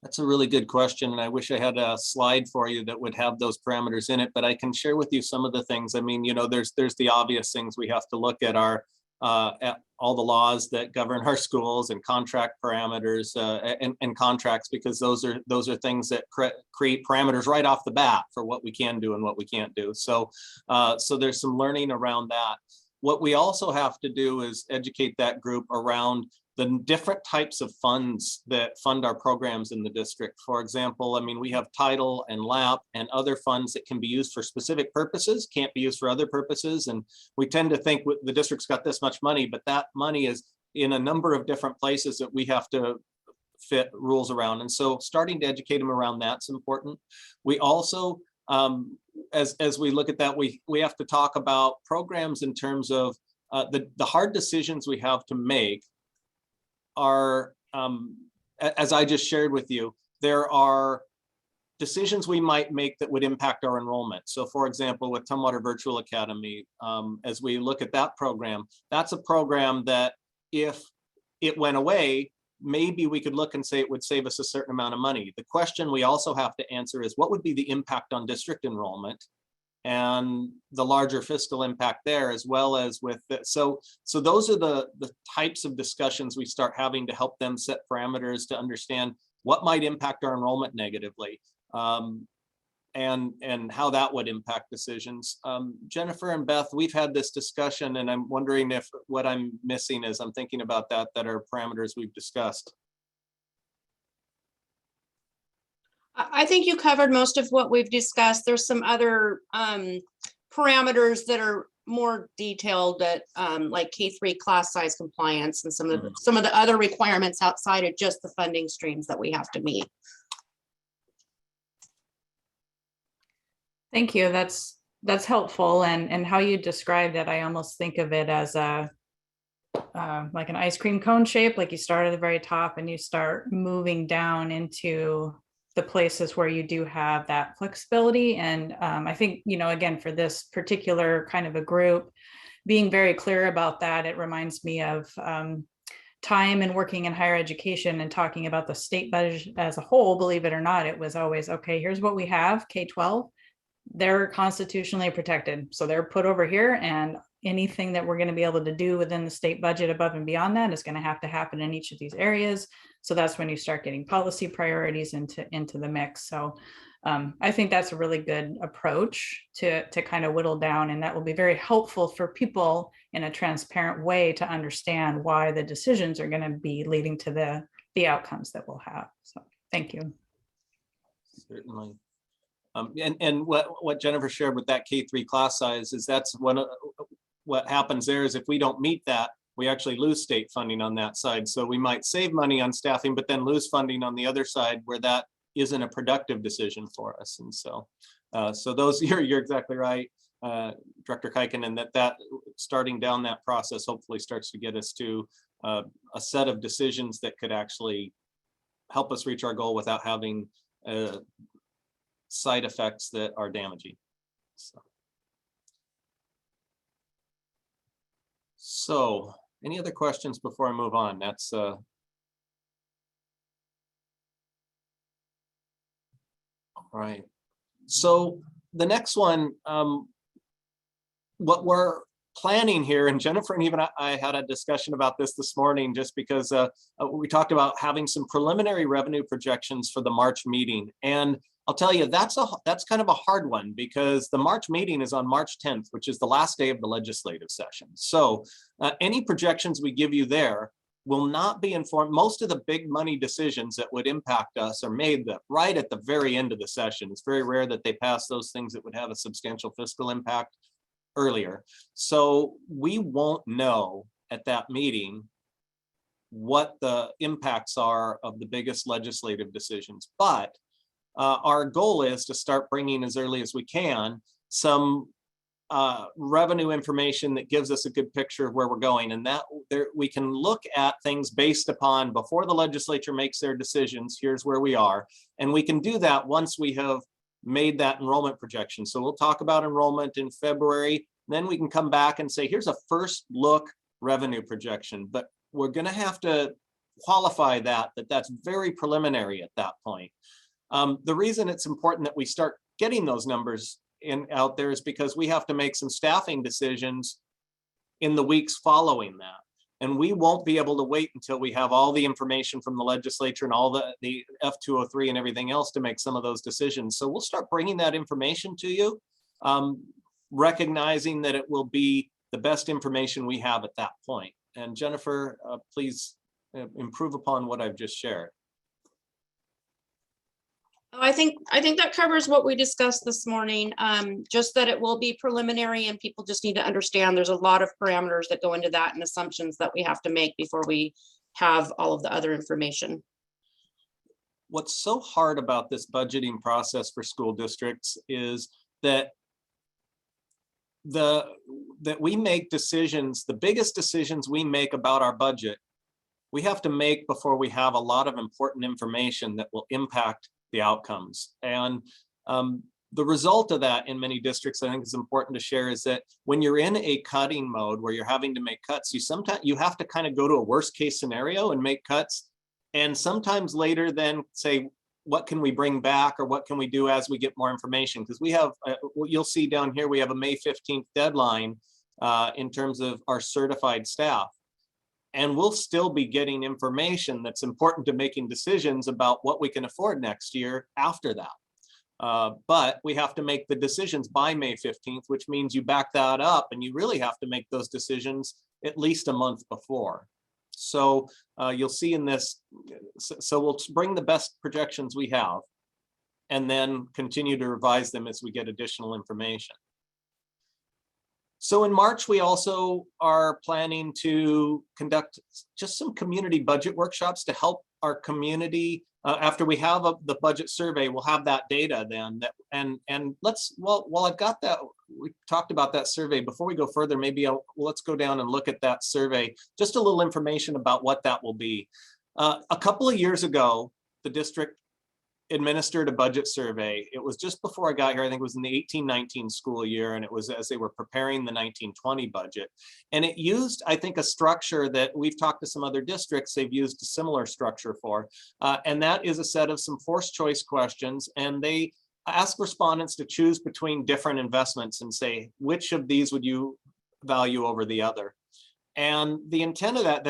That's a really good question, and I wish I had a slide for you that would have those parameters in it, but I can share with you some of the things. I mean, you know, there's the obvious things. We have to look at our at all the laws that govern our schools and contract parameters and contracts, because those are things that create parameters right off the bat for what we can do and what we can't do. So so there's some learning around that. What we also have to do is educate that group around the different types of funds that fund our programs in the district. For example, I mean, we have title and LAP and other funds that can be used for specific purposes, can't be used for other purposes. And we tend to think the district's got this much money, but that money is in a number of different places that we have to fit rules around. And so starting to educate them around that's important. We also, as we look at that, we have to talk about programs in terms of the hard decisions we have to make are, as I just shared with you, there are decisions we might make that would impact our enrollment. So for example, with Tumwater Virtual Academy, as we look at that program, that's a program that if it went away, maybe we could look and say it would save us a certain amount of money. The question we also have to answer is what would be the impact on district enrollment and the larger fiscal impact there, as well as with the, so those are the types of discussions we start having to help them set parameters to understand what might impact our enrollment negatively, and how that would impact decisions. Jennifer and Beth, we've had this discussion, and I'm wondering if what I'm missing is I'm thinking about that are parameters we've discussed. I think you covered most of what we've discussed. There's some other parameters that are more detailed, that like K-3 class size compliance and some of the other requirements outside of just the funding streams that we have to meet. Thank you. That's helpful. And how you described it, I almost think of it as a like an ice cream cone shape. Like you start at the very top and you start moving down into the places where you do have that flexibility. And I think, you know, again, for this particular kind of a group, being very clear about that, it reminds me of time and working in higher education and talking about the state budget as a whole. Believe it or not, it was always, okay, here's what we have, K-12, they're constitutionally protected. So they're put over here, and anything that we're going to be able to do within the state budget above and beyond that is going to have to happen in each of these areas. So that's when you start getting policy priorities into the mix. So I think that's a really good approach to kind of whittle down, and that will be very helpful for people in a transparent way to understand why the decisions are going to be leading to the outcomes that we'll have. So thank you. Certainly. And what Jennifer shared with that K-3 class size is that's one of what happens there is if we don't meet that, we actually lose state funding on that side. So we might save money on staffing, but then lose funding on the other side where that isn't a productive decision for us. And so, so those, you're exactly right, Director Kuiken, and that starting down that process hopefully starts to get us to a set of decisions that could actually help us reach our goal without having side effects that are damaging. So any other questions before I move on? That's all right. So the next one, what we're planning here, and Jennifer and even I had a discussion about this morning, just because we talked about having some preliminary revenue projections for the March meeting. And I'll tell you, that's kind of a hard one, because the March meeting is on March 10th, which is the last day of the legislative session. So any projections we give you there will not be informed. Most of the big money decisions that would impact us are made right at the very end of the session. It's very rare that they pass those things that would have a substantial fiscal impact earlier. So we won't know at that meeting what the impacts are of the biggest legislative decisions. But our goal is to start bringing as early as we can some revenue information that gives us a good picture of where we're going, and that we can look at things based upon before the legislature makes their decisions. Here's where we are, and we can do that once we have made that enrollment projection. So we'll talk about enrollment in February. Then we can come back and say, here's a first look revenue projection, but we're going to have to qualify that that's very preliminary at that point. The reason it's important that we start getting those numbers out there is because we have to make some staffing decisions in the weeks following that. And we won't be able to wait until we have all the information from the legislature and all the F203 and everything else to make some of those decisions. So we'll start bringing that information to you, recognizing that it will be the best information we have at that point. And Jennifer, please improve upon what I've just shared. I think that covers what we discussed this morning. Just that it will be preliminary and people just need to understand there's a lot of parameters that go into that and assumptions that we have to make before we have all of the other information. What's so hard about this budgeting process for school districts is that we make decisions, the biggest decisions we make about our budget, we have to make before we have a lot of important information that will impact the outcomes. And the result of that in many districts, I think is important to share, is that when you're in a cutting mode where you're having to make cuts, you have to kind of go to a worst case scenario and make cuts. And sometimes later then say, what can we bring back or what can we do as we get more information? Because we have, you'll see down here, we have a May 15th deadline in terms of our certified staff. And we'll still be getting information that's important to making decisions about what we can afford next year after that. But we have to make the decisions by May 15th, which means you back that up and you really have to make those decisions at least a month before. So you'll see in this, so we'll bring the best projections we have and then continue to revise them as we get additional information. So in March, we also are planning to conduct just some community budget workshops to help our community. After we have the budget survey, we'll have that data then. And while I've got that, we talked about that survey. Before we go further, maybe let's go down and look at that survey. Just a little information about what that will be. A couple of years ago, the district administered a budget survey. It was just before I got here. I think it was in the 18-19 school year, and it was as they were preparing the 19-20 budget. And it used, I think, a structure that we've talked to some other districts, they've used a similar structure for, and that is a set of some forced choice questions, and they ask respondents to choose between different investments and say, which of these would you value over the other? And the intent of that,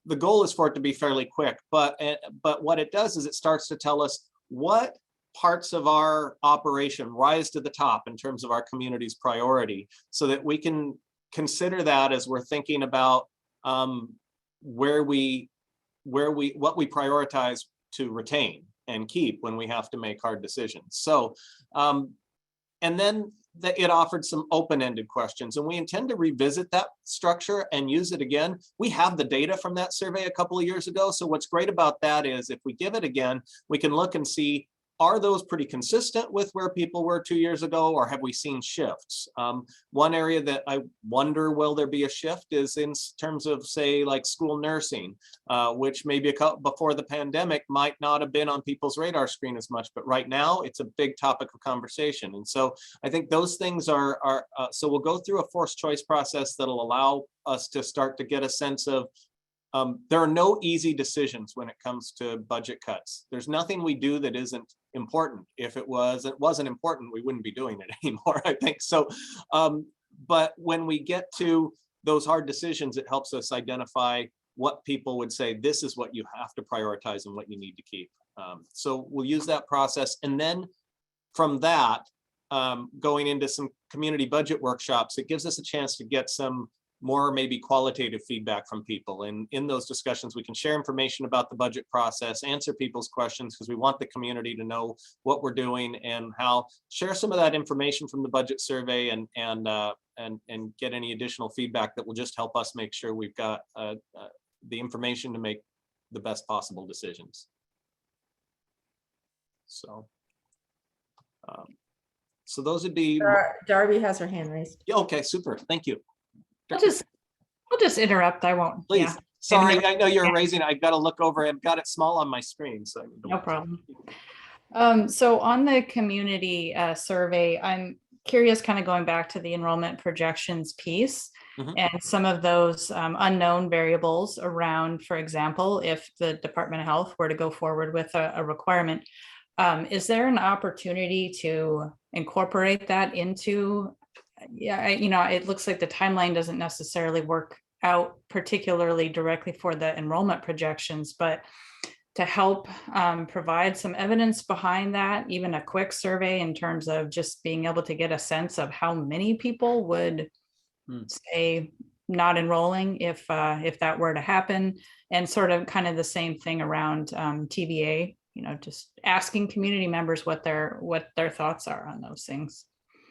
the goal is for it to be fairly quick, but what it does is it starts to tell us what parts of our operation rise to the top in terms of our community's priority, so that we can consider that as we're thinking about what we prioritize to retain and keep when we have to make hard decisions. So, and then it offered some open-ended questions, and we intend to revisit that structure and use it again. We have the data from that survey a couple of years ago. So what's great about that is if we give it again, we can look and see, are those pretty consistent with where people were 2 years ago, or have we seen shifts? One area that I wonder, will there be a shift, is in terms of, say, like school nursing, which maybe before the pandemic might not have been on people's radar screen as much, but right now it's a big topic of conversation. And so I think those things are so we'll go through a forced choice process that'll allow us to start to get a sense of, there are no easy decisions when it comes to budget cuts. There's nothing we do that isn't important. If it wasn't important, we wouldn't be doing it anymore, I think. So, but when we get to those hard decisions, it helps us identify what people would say, this is what you have to prioritize and what you need to keep. So we'll use that process. And then from that, going into some community budget workshops, it gives us a chance to get some more maybe qualitative feedback from people. And in those discussions, we can share information about the budget process, answer people's questions, because we want the community to know what we're doing and how, share some of that information from the budget survey and get any additional feedback that will just help us make sure we've got the information to make the best possible decisions. So, so those would be. Darby has her hand raised. Okay, super. Thank you. I'll just interrupt. I won't. Please. Yeah. Sorry, I know you're raising it. I've got to look over. I've got it small on my screen. So no problem. So on the community survey, I'm curious, kind of going back to the enrollment projections piece Mhm. and some of those unknown variables around, for example, if the Department of Health were to go forward with a requirement, is there an opportunity to incorporate that into, it looks like the timeline doesn't necessarily work out particularly directly for the enrollment projections, but to help provide some evidence behind that, even a quick survey in terms of just being able to get a sense of how many people would say not enrolling if that were to happen, and sort of kind of the same thing around TVA, just asking community members what their thoughts are on those things.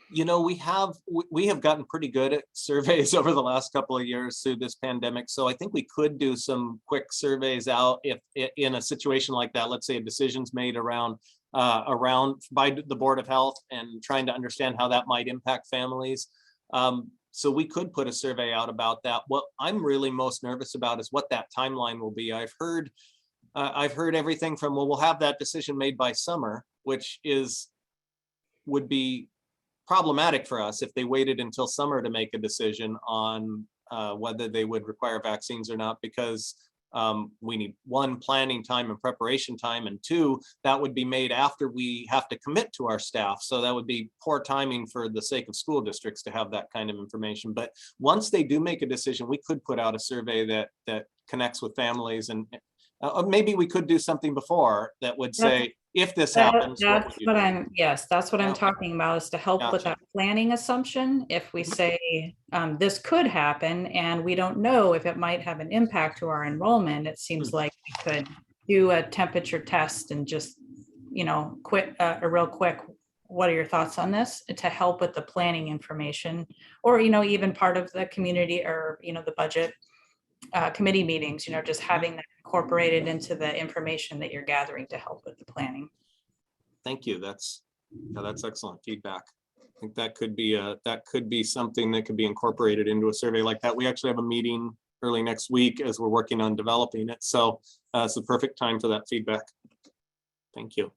We have gotten pretty good at surveys over the last couple of years through this pandemic. So I think we could do some quick surveys out if in a situation like that. Let's say a decision's made around by the Board of Health and trying to understand how that might impact families. So we could put a survey out about that. What I'm really most nervous about is what that timeline will be. I've heard everything from, well, we'll have that decision made by summer, which would be problematic for us if they waited until summer to make a decision on whether they would require vaccines or not, because we need, one, planning time and preparation time, and two, that would be made after we have to commit to our staff. So that would be poor timing for the sake of school districts to have that kind of information. But once they do make a decision, we could put out a survey that connects with families, and maybe we could do something before that would say, if this happens, that's what I'm Yeah. talking about, is to help with Gotcha. that planning assumption. If we say this could happen and we don't know if it might have an impact to our enrollment, it seems like we could do a temperature test and just, a real quick, what are your thoughts on this, to help with the planning information, or, even part of the community, or, the budget committee meetings, just having that incorporated into the information that you're gathering to help with the planning. Thank you. That's excellent feedback. I think that could be something that could be incorporated into a survey like that. We actually have a meeting early next week as we're working on developing it. So it's the perfect time for that feedback. Thank you.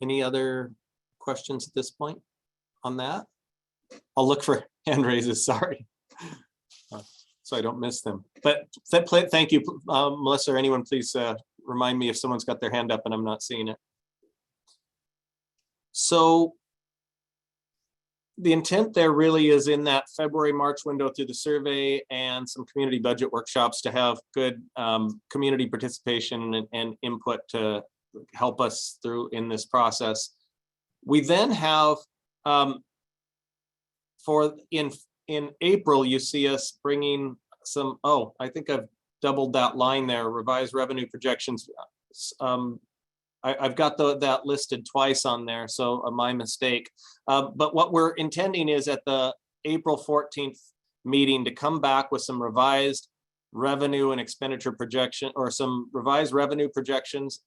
Any other questions at this point on that? I'll look for hand raises, sorry. So I don't miss them. But thank you, Melissa, or anyone, please remind me if someone's got their hand up and I'm not seeing it. So the intent there really is in that February, March window through the survey and some community budget workshops to have good community participation and input to help us through in this process. We then have, in April, you see us bringing some, I think I've doubled that line there, revised revenue projections. I've got that listed twice on there, so my mistake. But what we're intending is at the April 14th meeting to come back with some revised revenue and expenditure projection, or some revised revenue projections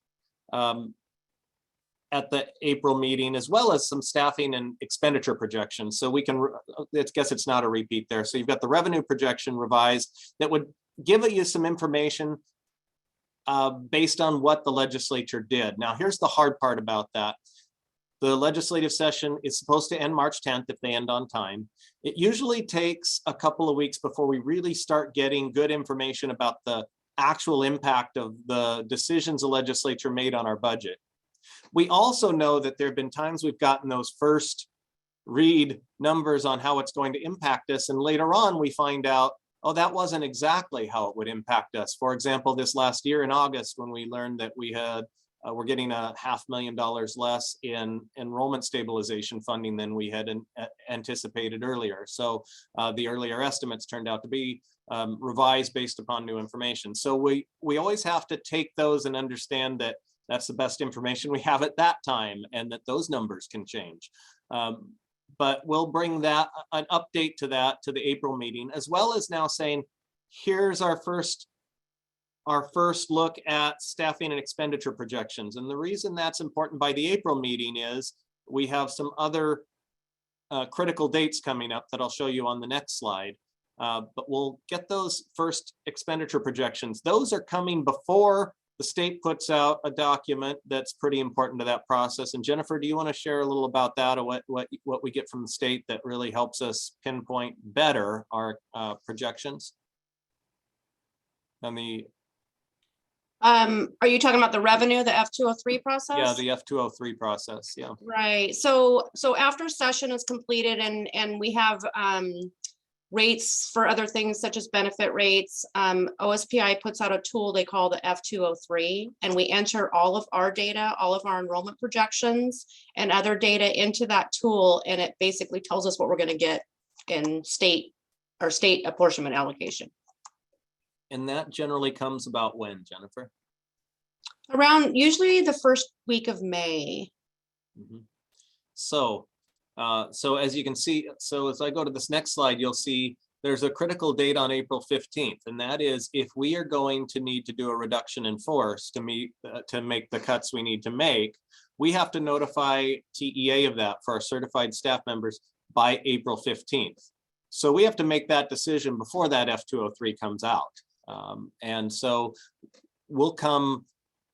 at the April meeting, as well as some staffing and expenditure projections. So we can, I guess it's not a repeat there. So you've got the revenue projection revised that would give you some information based on what the legislature did. Now, here's the hard part about that. The legislative session is supposed to end March 10th if they end on time. It usually takes a couple of weeks before we really start getting good information about the actual impact of the decisions the legislature made on our budget. We also know that there have been times we've gotten those first read numbers on how it's going to impact us, and later on we find out, oh, that wasn't exactly how it would impact us. For example, this last year in August, when we learned that we're getting $500,000 less in enrollment stabilization funding than we had anticipated earlier. So the earlier estimates turned out to be revised based upon new information. So we always have to take those and understand that that's the best information we have at that time, and that those numbers can change. But we'll bring an update to the April meeting, as well as now saying, here's our first look at staffing and expenditure projections. And the reason that's important by the April meeting is we have some other critical dates coming up that I'll show you on the next slide. But we'll get those first expenditure projections. Those are coming before the state puts out a document that's pretty important to that process. And Jennifer, do you want to share a little about that, or what we get from the state that really helps us pinpoint better our projections? On the Are you talking about the revenue, the F203 process? yeah, the F203 process, yeah. Right. So after session is completed and we have rates for other things such as benefit rates, OSPI puts out a tool they call the F203, and we enter all of our data, all of our enrollment projections and other data into that tool, and it basically tells us what we're going to get in state apportionment allocation. And that generally comes about when, Jennifer? Around usually the first week of May. Mm-hmm. So as you can see, so as I go to this next slide, you'll see there's a critical date on April 15th, and that is if we are going to need to do a reduction in force to make the cuts we need to make, we have to notify TEA of that for our certified staff members by April 15th. So we have to make that decision before that F203 comes out. And so we'll come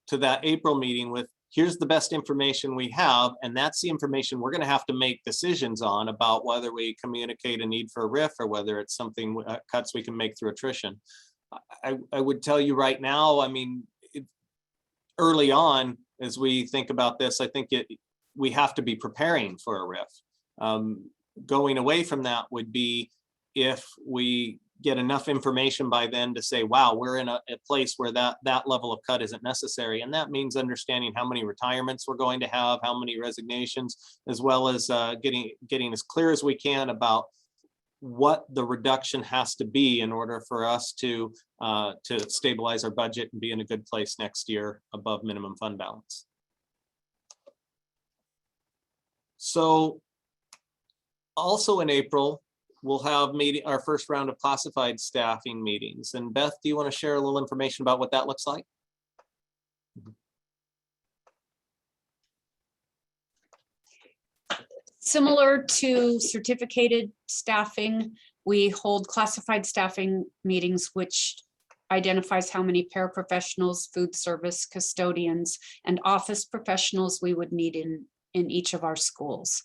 to that April meeting with, here's the best information we have, and that's the information we're going to have to make decisions on about whether we communicate a need for a RIF or whether it's something cuts we can make through attrition. I would tell you right now, I mean, early on, as we think about this, I think we have to be preparing for a RIF. Going away from that would be if we get enough information by then to say, wow, we're in a place where that level of cut isn't necessary. And that means understanding how many retirements we're going to have, how many resignations, as well as getting as clear as we can about what the reduction has to be in order for us to stabilize our budget and be in a good place next year above minimum fund balance. So also in April, we'll have our first round of classified staffing meetings. And Beth, do you want to share a little information about what that looks like? Similar to certificated staffing, we hold classified staffing meetings, which identifies how many paraprofessionals, food service, custodians, and office professionals we would need in each of our schools.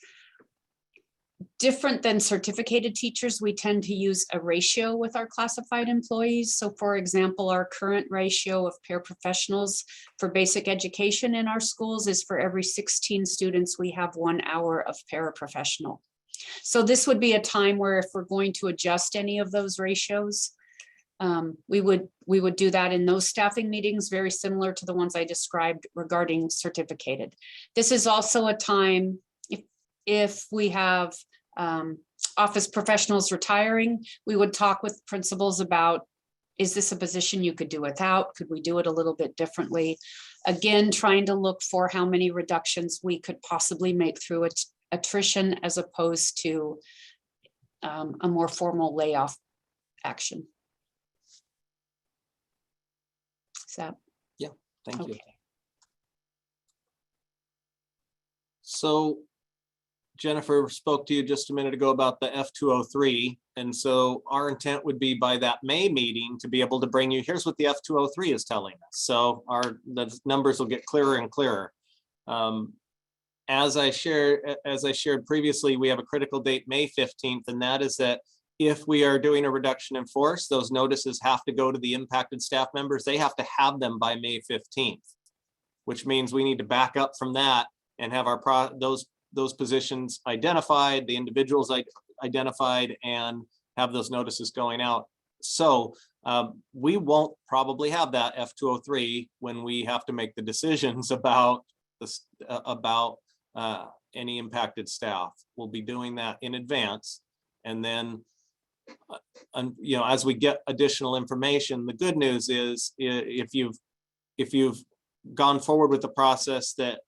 Different than certificated teachers, we tend to use a ratio with our classified employees. So for example, our current ratio of paraprofessionals for basic education in our schools is for every 16 students, we have 1 hour of paraprofessional. So this would be a time where if we're going to adjust any of those ratios, we would do that in those staffing meetings, very similar to the ones I described regarding certificated. This is also a time if we have office professionals retiring, we would talk with principals about, is this a position you could do without? Could we do it a little bit differently? Again, trying to look for how many reductions we could possibly make through attrition as opposed to a more formal layoff action. Is that? Yeah, thank you. Okay. So Jennifer spoke to you just a minute ago about the F203. And so our intent would be by that May meeting to be able to bring you, here's what the F203 is telling us. So the numbers will get clearer and clearer. As I shared previously, we have a critical date, May 15th, and that is that if we are doing a reduction in force, those notices have to go to the impacted staff members. They have to have them by May 15th, which means we need to back up from that and have our those positions identified, the individuals identified, and have those notices going out. So we won't probably have that F203 when we have to make the decisions about this, any impacted staff. We'll be doing that in advance, and then as we get additional information, the good news is if you've gone forward with the process that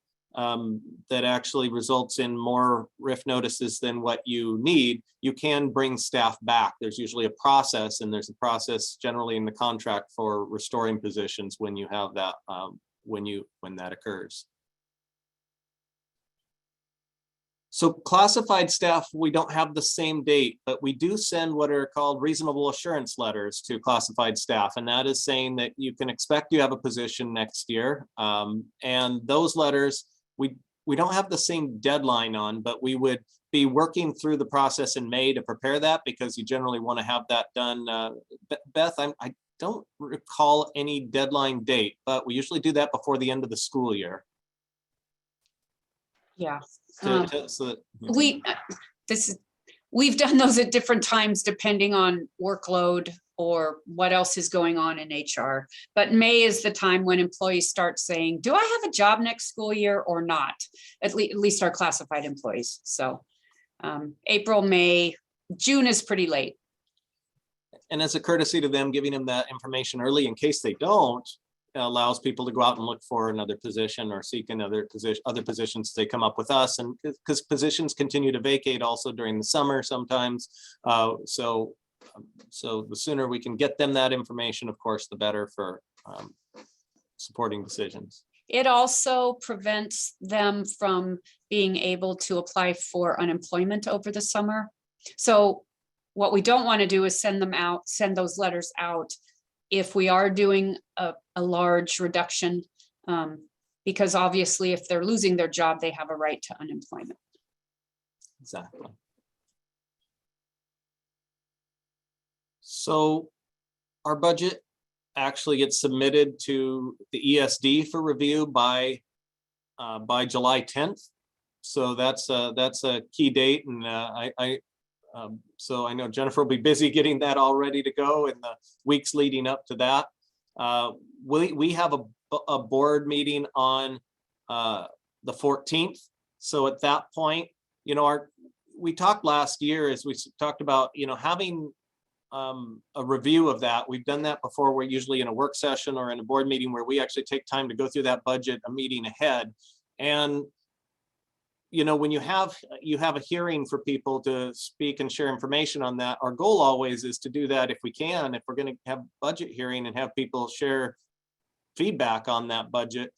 actually results in more RIF notices than what you need, you can bring staff back. There's usually a process, and there's a process generally in the contract for restoring positions when you have that, when that occurs. So classified staff, we don't have the same date, but we do send what are called reasonable assurance letters to classified staff. And that is saying that you can expect you have a position next year. And those letters, we don't have the same deadline on, but we would be working through the process in May to prepare that, because you generally want to have that done. Beth, I don't recall any deadline date, but we usually do that before the end of the school year. Yeah. We've done those at different times depending on workload or what else is going on in HR. But May is the time when employees start saying, do I have a job next school year or not? At least our classified employees. So April, May, June is pretty late. And as a courtesy to them, giving them that information early in case they don't, allows people to go out and look for another position or seek another position, other positions they come up with us. And because positions continue to vacate also during the summer sometimes. So the sooner we can get them that information, of course, the better for supporting decisions. It also prevents them from being able to apply for unemployment over the summer. So what we don't want to do is send those letters out if we are doing a large reduction, because obviously if they're losing their job, they have a right to unemployment. Exactly. So our budget actually gets submitted to the ESD for review by July 10th. So that's a key date, and so I know Jennifer will be busy getting that all ready to go in the weeks leading up to that. We have a board meeting on the 14th. So at that point, we talked last year, as we talked about, having a review of that. We've done that before. We're usually in a work session or in a board meeting where we actually take time to go through that budget a meeting ahead. And when you have a hearing for people to speak and share information on that, our goal always is to do that if we can. If we're going to have budget hearing and have people share feedback on that budget,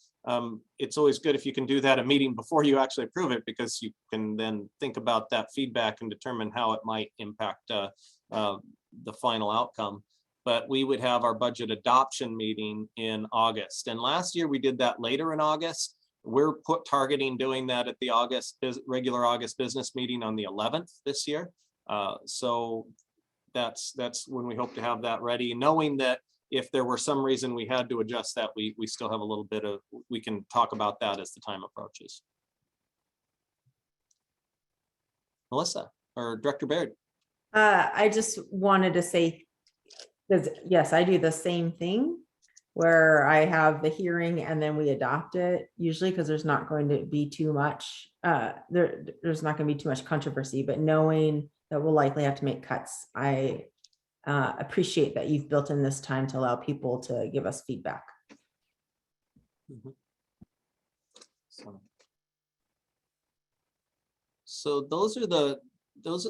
it's always good if you can do that a meeting before you actually approve it, because you can then think about that feedback and determine how it might impact the final outcome. But we would have our budget adoption meeting in August. And last year we did that later in August. We're targeting doing that at the regular August business meeting on the 11th this year. So that's when we hope to have that ready, knowing that if there were some reason we had to adjust that, we still have a little bit of, we can talk about that as the time approaches. Melissa or Director Baird. I just wanted to say, because yes, I do the same thing where I have the hearing and then we adopt it usually, because there's not going to be too much, there's not going to be too much controversy, but knowing that we'll likely have to make cuts, I appreciate that you've built in this time to allow people to give us feedback. Mm-hmm. So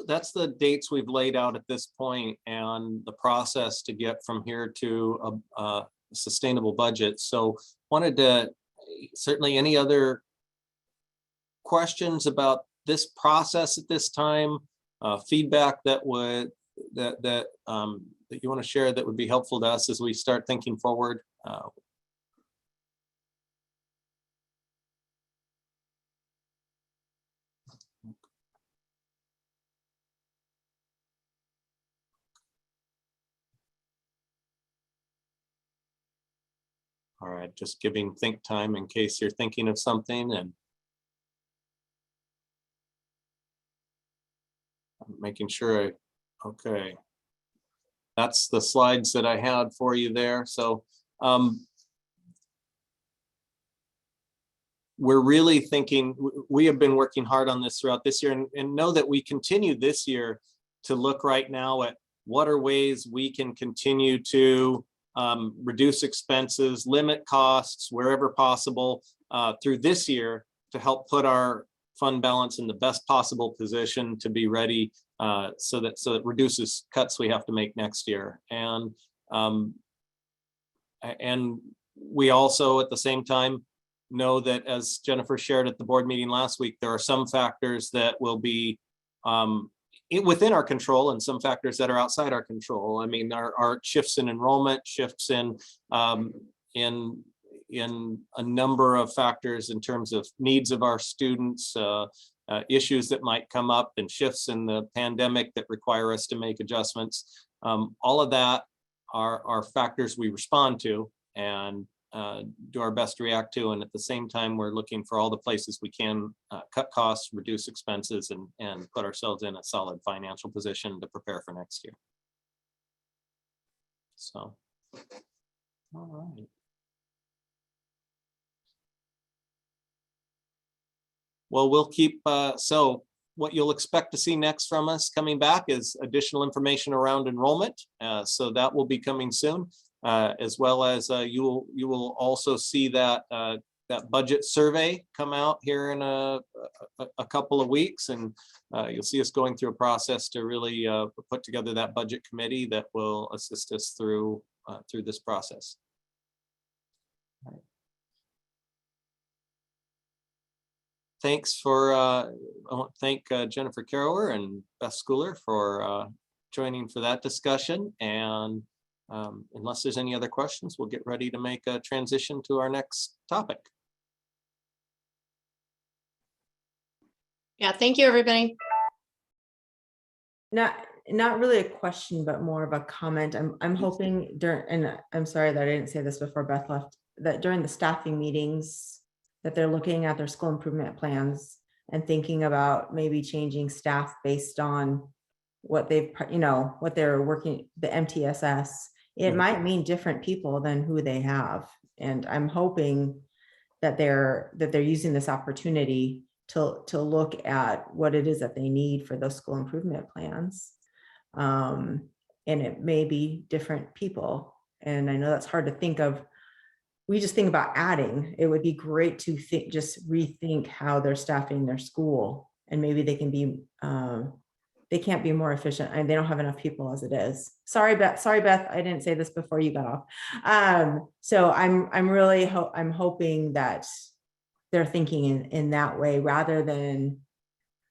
that's the dates we've laid out at this point, and the process to get from here to a sustainable budget. So wanted to, certainly any other questions about this process at this time, feedback that you want to share that would be helpful to us as we start thinking forward. All right, just giving think time in case you're thinking of something, and making sure okay. That's the slides that I had for you there. So we're really thinking, we have been working hard on this throughout this year, and know that we continue this year to look right now at what are ways we can continue to reduce expenses, limit costs wherever possible through this year to help put our fund balance in the best possible position to be ready so that it reduces cuts we have to make next year. And we also at the same time know that, as Jennifer shared at the board meeting last week, there are some factors that will be within our control and some factors that are outside our control. I mean, our shifts in enrollment, shifts in a number of factors in terms of needs of our students, issues that might come up, and shifts in the pandemic that require us to make adjustments. All of that are factors we respond to and do our best to react to. And at the same time, we're looking for all the places we can cut costs, reduce expenses, and put ourselves in a solid financial position to prepare for next year. So, all right. Well, we'll keep, so what you'll expect to see next from us coming back is additional information around enrollment. So that will be coming soon, as well as you will also see that that budget survey come out here in a couple of weeks, and you'll see us going through a process to really put together that budget committee that will assist us through this process. All right. Thanks for, I want to thank Jennifer Carrower and Beth Schooler for joining for that discussion. And unless there's any other questions, we'll get ready to make a transition to our next topic. Yeah, thank you, everybody. Not really a question, but more of a comment. I'm hoping during, and I'm sorry that I didn't say this before Beth left, that during the staffing meetings that they're looking at their school improvement plans and thinking about maybe changing staff based on what they've, what they're working, the MTSS. It might mean different people than who they have. And I'm hoping that they're using this opportunity to look at what it is that they need for those school improvement plans. And it may be different people. And I know that's hard to think of. We just think about adding. It would be great to just rethink how they're staffing their school, and maybe they can be, they can't be more efficient, and they don't have enough people as it is. Sorry, Beth. I didn't say this before you got off. So I'm hoping that they're thinking in that way, rather than,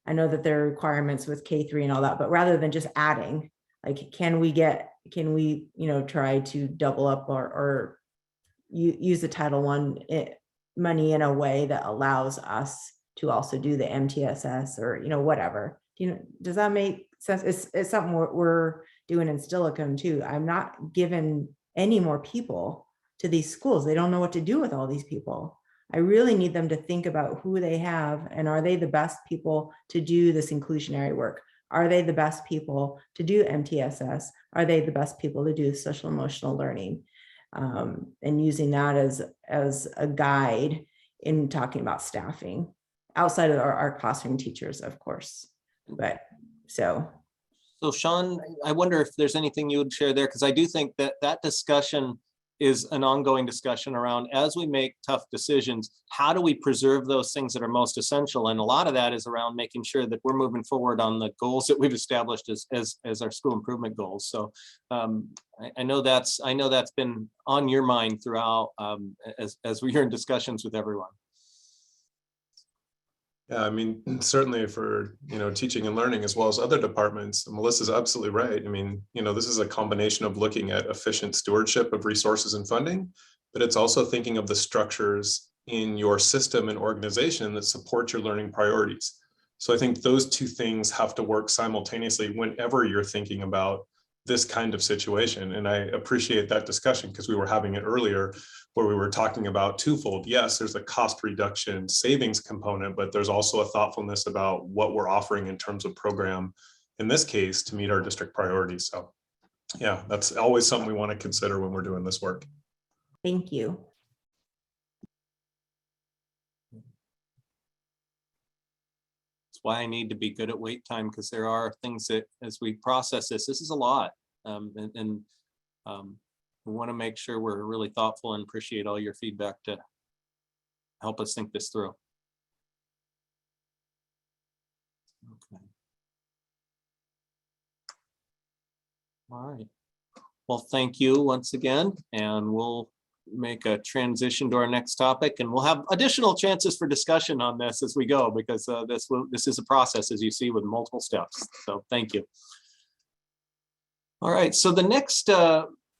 I know that there are requirements with K3 and all that, but rather than just adding, like, can we try to double up or use the Title I money in a way that allows us to also do the MTSS or, whatever. Does that make sense? It's something we're doing in Steilacoom too. I'm not giving any more people to these schools. They don't know what to do with all these people. I really need them to think about who they have, and are they the best people to do this inclusionary work? Are they the best people to do MTSS? Are they the best people to do social emotional learning? And using that as a guide in talking about staffing outside of our classroom teachers, of course. But so Sean, I wonder if there's anything you would share there, because I do think that discussion is an ongoing discussion around, as we make tough decisions, how do we preserve those things that are most essential? And a lot of that is around making sure that we're moving forward on the goals that we've established as our school improvement goals. So I know that's been on your mind throughout as we're in discussions with everyone. Yeah, I mean, certainly for, teaching and learning, as well as other departments, Melissa's absolutely right. I mean, this is a combination of looking at efficient stewardship of resources and funding, but it's also thinking of the structures in your system and organization that support your learning priorities. So I think those two things have to work simultaneously whenever you're thinking about this kind of situation. And I appreciate that discussion, because we were having it earlier where we were talking about twofold. Yes, there's a cost reduction savings component, but there's also a thoughtfulness about what we're offering in terms of program, in this case, to meet our district priorities. So yeah, that's always something we want to consider when we're doing this work. Thank you. That's why I need to be good at wait time, because there are things that, as we process this is a lot. We want to make sure we're really thoughtful and appreciate all your feedback to help us think this through. Okay. All right. Well, thank you once again, and we'll make a transition to our next topic, and we'll have additional chances for discussion on this as we go, because this is a process, as you see, with multiple steps. So thank you. All right, so the next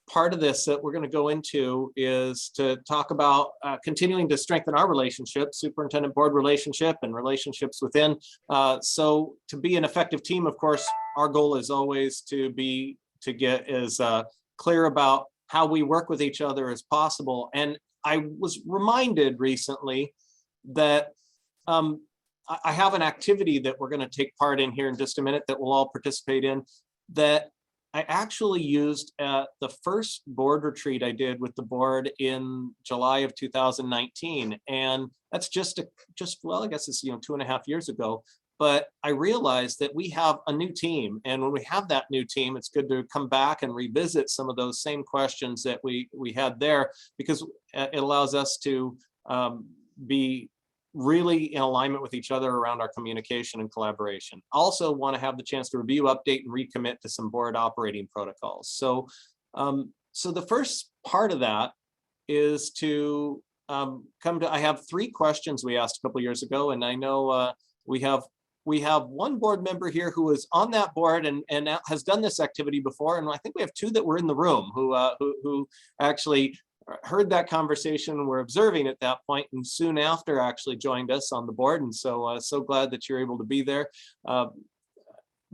part of this that we're going to go into is to talk about continuing to strengthen our relationship, superintendent board relationship, and relationships within. So to be an effective team, of course, our goal is always to get as clear about how we work with each other as possible. And I was reminded recently that I have an activity that we're going to take part in here in just a minute that we'll all participate in, that I actually used at the first board retreat I did with the board in July of 2019. And that's well, I guess it's 2.5 years ago. But I realized that we have a new team. And when we have that new team, it's good to come back and revisit some of those same questions that we had there, because it allows us to be really in alignment with each other around our communication and collaboration. Also want to have the chance to review, update, and recommit to some board operating protocols. So, so the first part of that is to I have 3 questions we asked a couple years ago, and I know we have one board member here who is on that board and has done this activity before, and I think we have 2 that were in the room who actually heard that conversation and were observing at that point, and soon after actually joined us on the board. And so so glad that you're able to be there.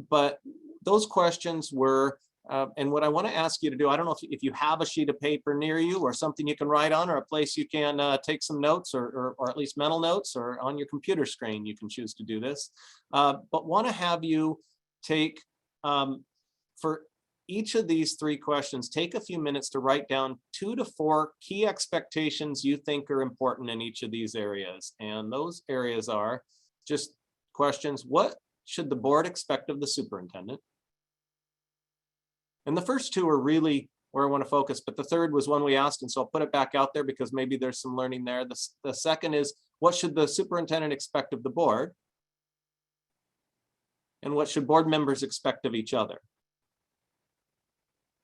But those questions were, and what I want to ask you to do, I don't know if you have a sheet of paper near you or something you can write on, or a place you can take some notes, or at least mental notes, or on your computer screen, you can choose to do this. But want to have you take, for each of these 3 questions, take a few minutes to write down 2 to 4 key expectations you think are important in each of these areas. And those areas are just questions: what should the board expect of the superintendent? And the first 2 are really where I want to focus, but the third was one we asked, and so I'll put it back out there because maybe there's some learning there. The second is, what should the superintendent expect of the board? And what should board members expect of each other?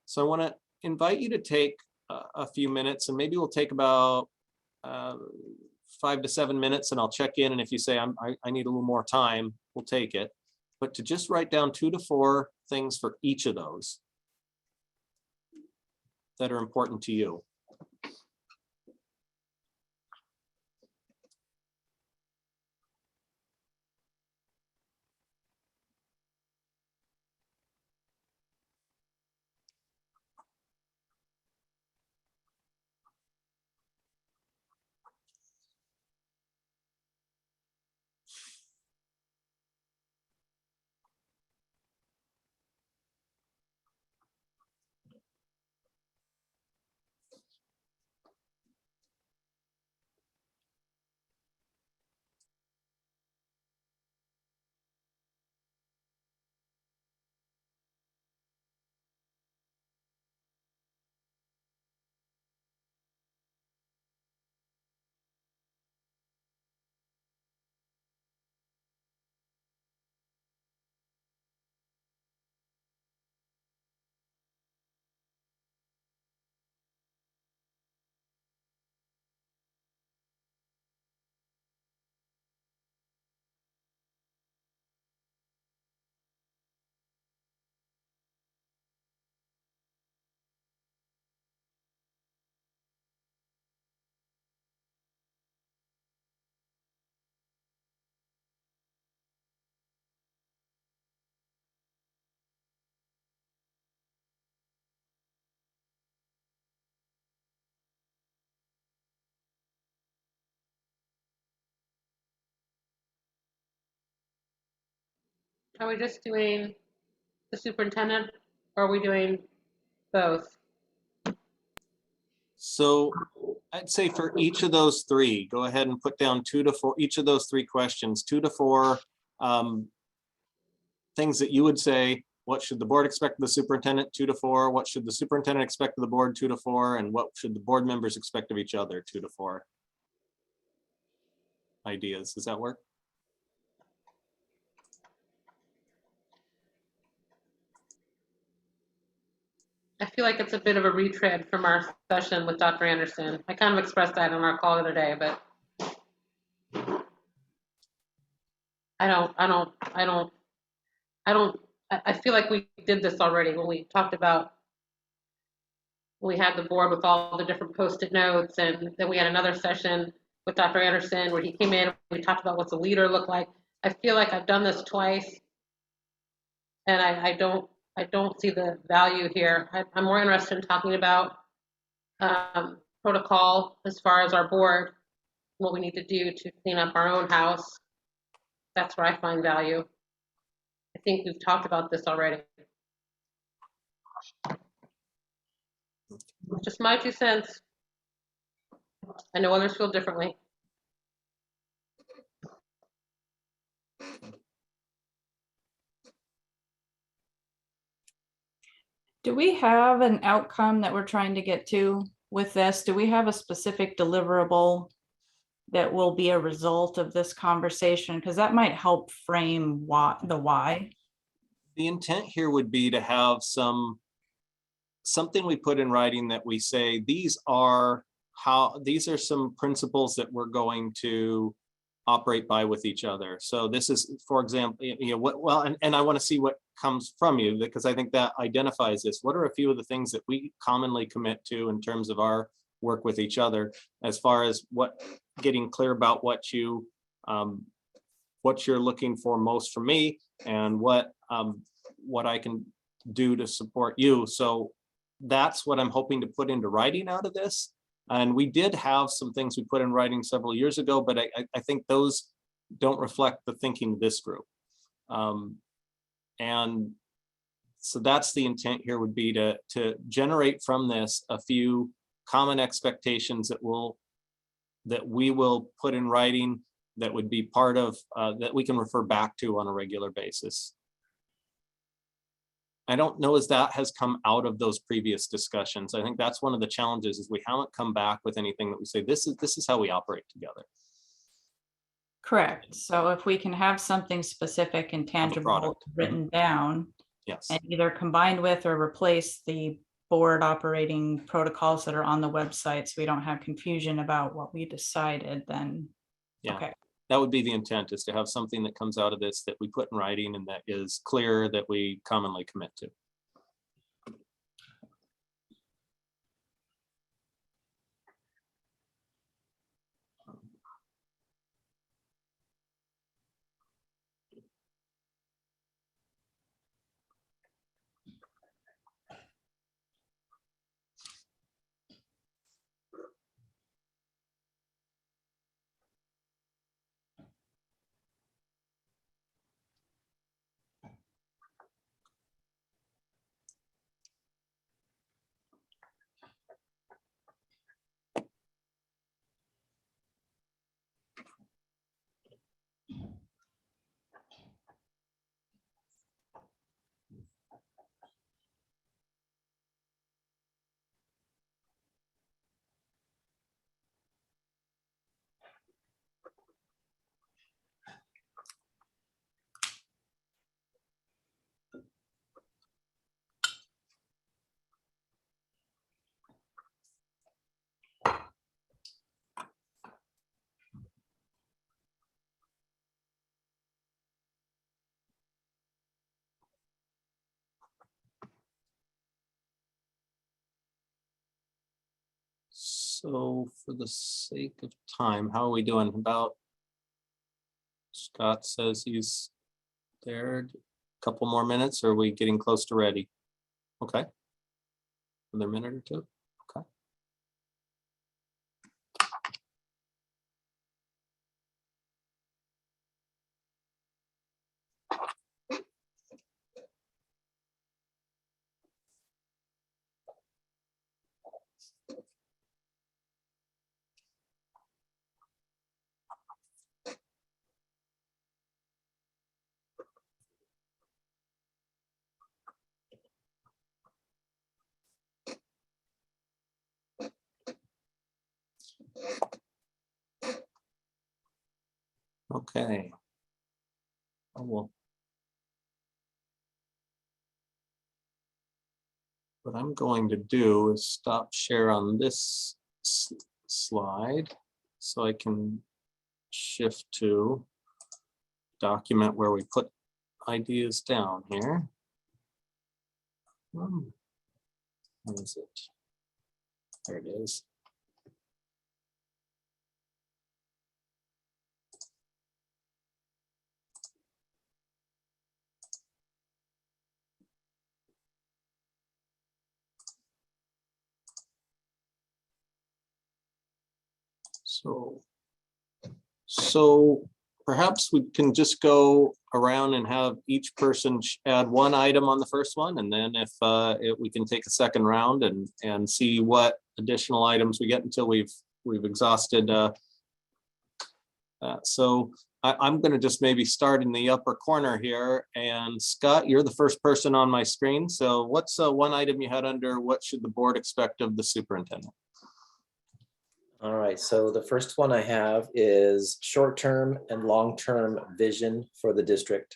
So I want to invite you to take a few minutes, and maybe we'll take about 5 to 7 minutes, and I'll check in. And if you say I need a little more time, we'll take it. But to just write down 2 to 4 things for each of those that are important to you. Are we just doing the superintendent, or are we doing both? So I'd say for each of those 3, go ahead and put down 2 to 4, each of those 3 questions, 2 to 4 things that you would say: what should the board expect of the superintendent? 2 to 4. What should the superintendent expect of the board? 2 to 4. And what should the board members expect of each other? 2 to 4 ideas. Does that work? I feel like it's a bit of a retread from our session with Dr. Anderson. I kind of expressed that on our call the other day, but I feel like we did this already when we talked about, we had the board with all the different post-it notes, and then we had another session with Dr. Anderson where he came in and we talked about what's a leader look like. I feel like I've done this twice, and I don't see the value here. I'm more interested in talking about protocol as far as our board, what we need to do to clean up our own house. That's where I find value. I think we've talked about this already. Just my 2 cents. I know others feel differently. Do we have an outcome that we're trying to get to with this? Do we have a specific deliverable that will be a result of this conversation? Because that might help frame the why. The intent here would be to have something we put in writing that we say, these are some principles that we're going to operate by with each other. So this is, for example, and I want to see what comes from you, because I think that identifies this. What are a few of the things that we commonly commit to in terms of our work with each other, as far as getting clear about what you're looking for most from me, and what I can do to support you. So that's what I'm hoping to put into writing out of this. And we did have some things we put in writing several years ago, but I think those don't reflect the thinking of this group. And so that's the intent here, would be to generate from this a few common expectations that we will put in writing, that would be part of, that we can refer back to on a regular basis. I don't know as that has come out of those previous discussions. I think that's one of the challenges, is we haven't come back with anything that we say, this is how we operate together. Correct. So if we can have something specific and tangible written down, yes, and either combined with or replace the board operating protocols that are on the website, so we don't have confusion about what we decided, then yeah. Okay. That would be the intent, is to have something that comes out of this that we put in writing and that is clear, that we commonly commit to. So for the sake of time, how are we doing? About, Scott says he's there. A couple more minutes, or are we getting close to ready? Okay. Another minute or two. Okay. Okay. Oh, well. what I'm going to do is stop share on this slide so I can shift to document where we put ideas down here. Where is it? There it is. So perhaps we can just go around and have each person add one item on the first one, and then if we can take a second round and see what additional items we get until we've exhausted. So I'm going to just maybe start in the upper corner here. And Scott, you're the first person on my screen. So what's one item you had under what should the board expect of the superintendent? All right, so the first one I have is short-term and long-term vision for the district.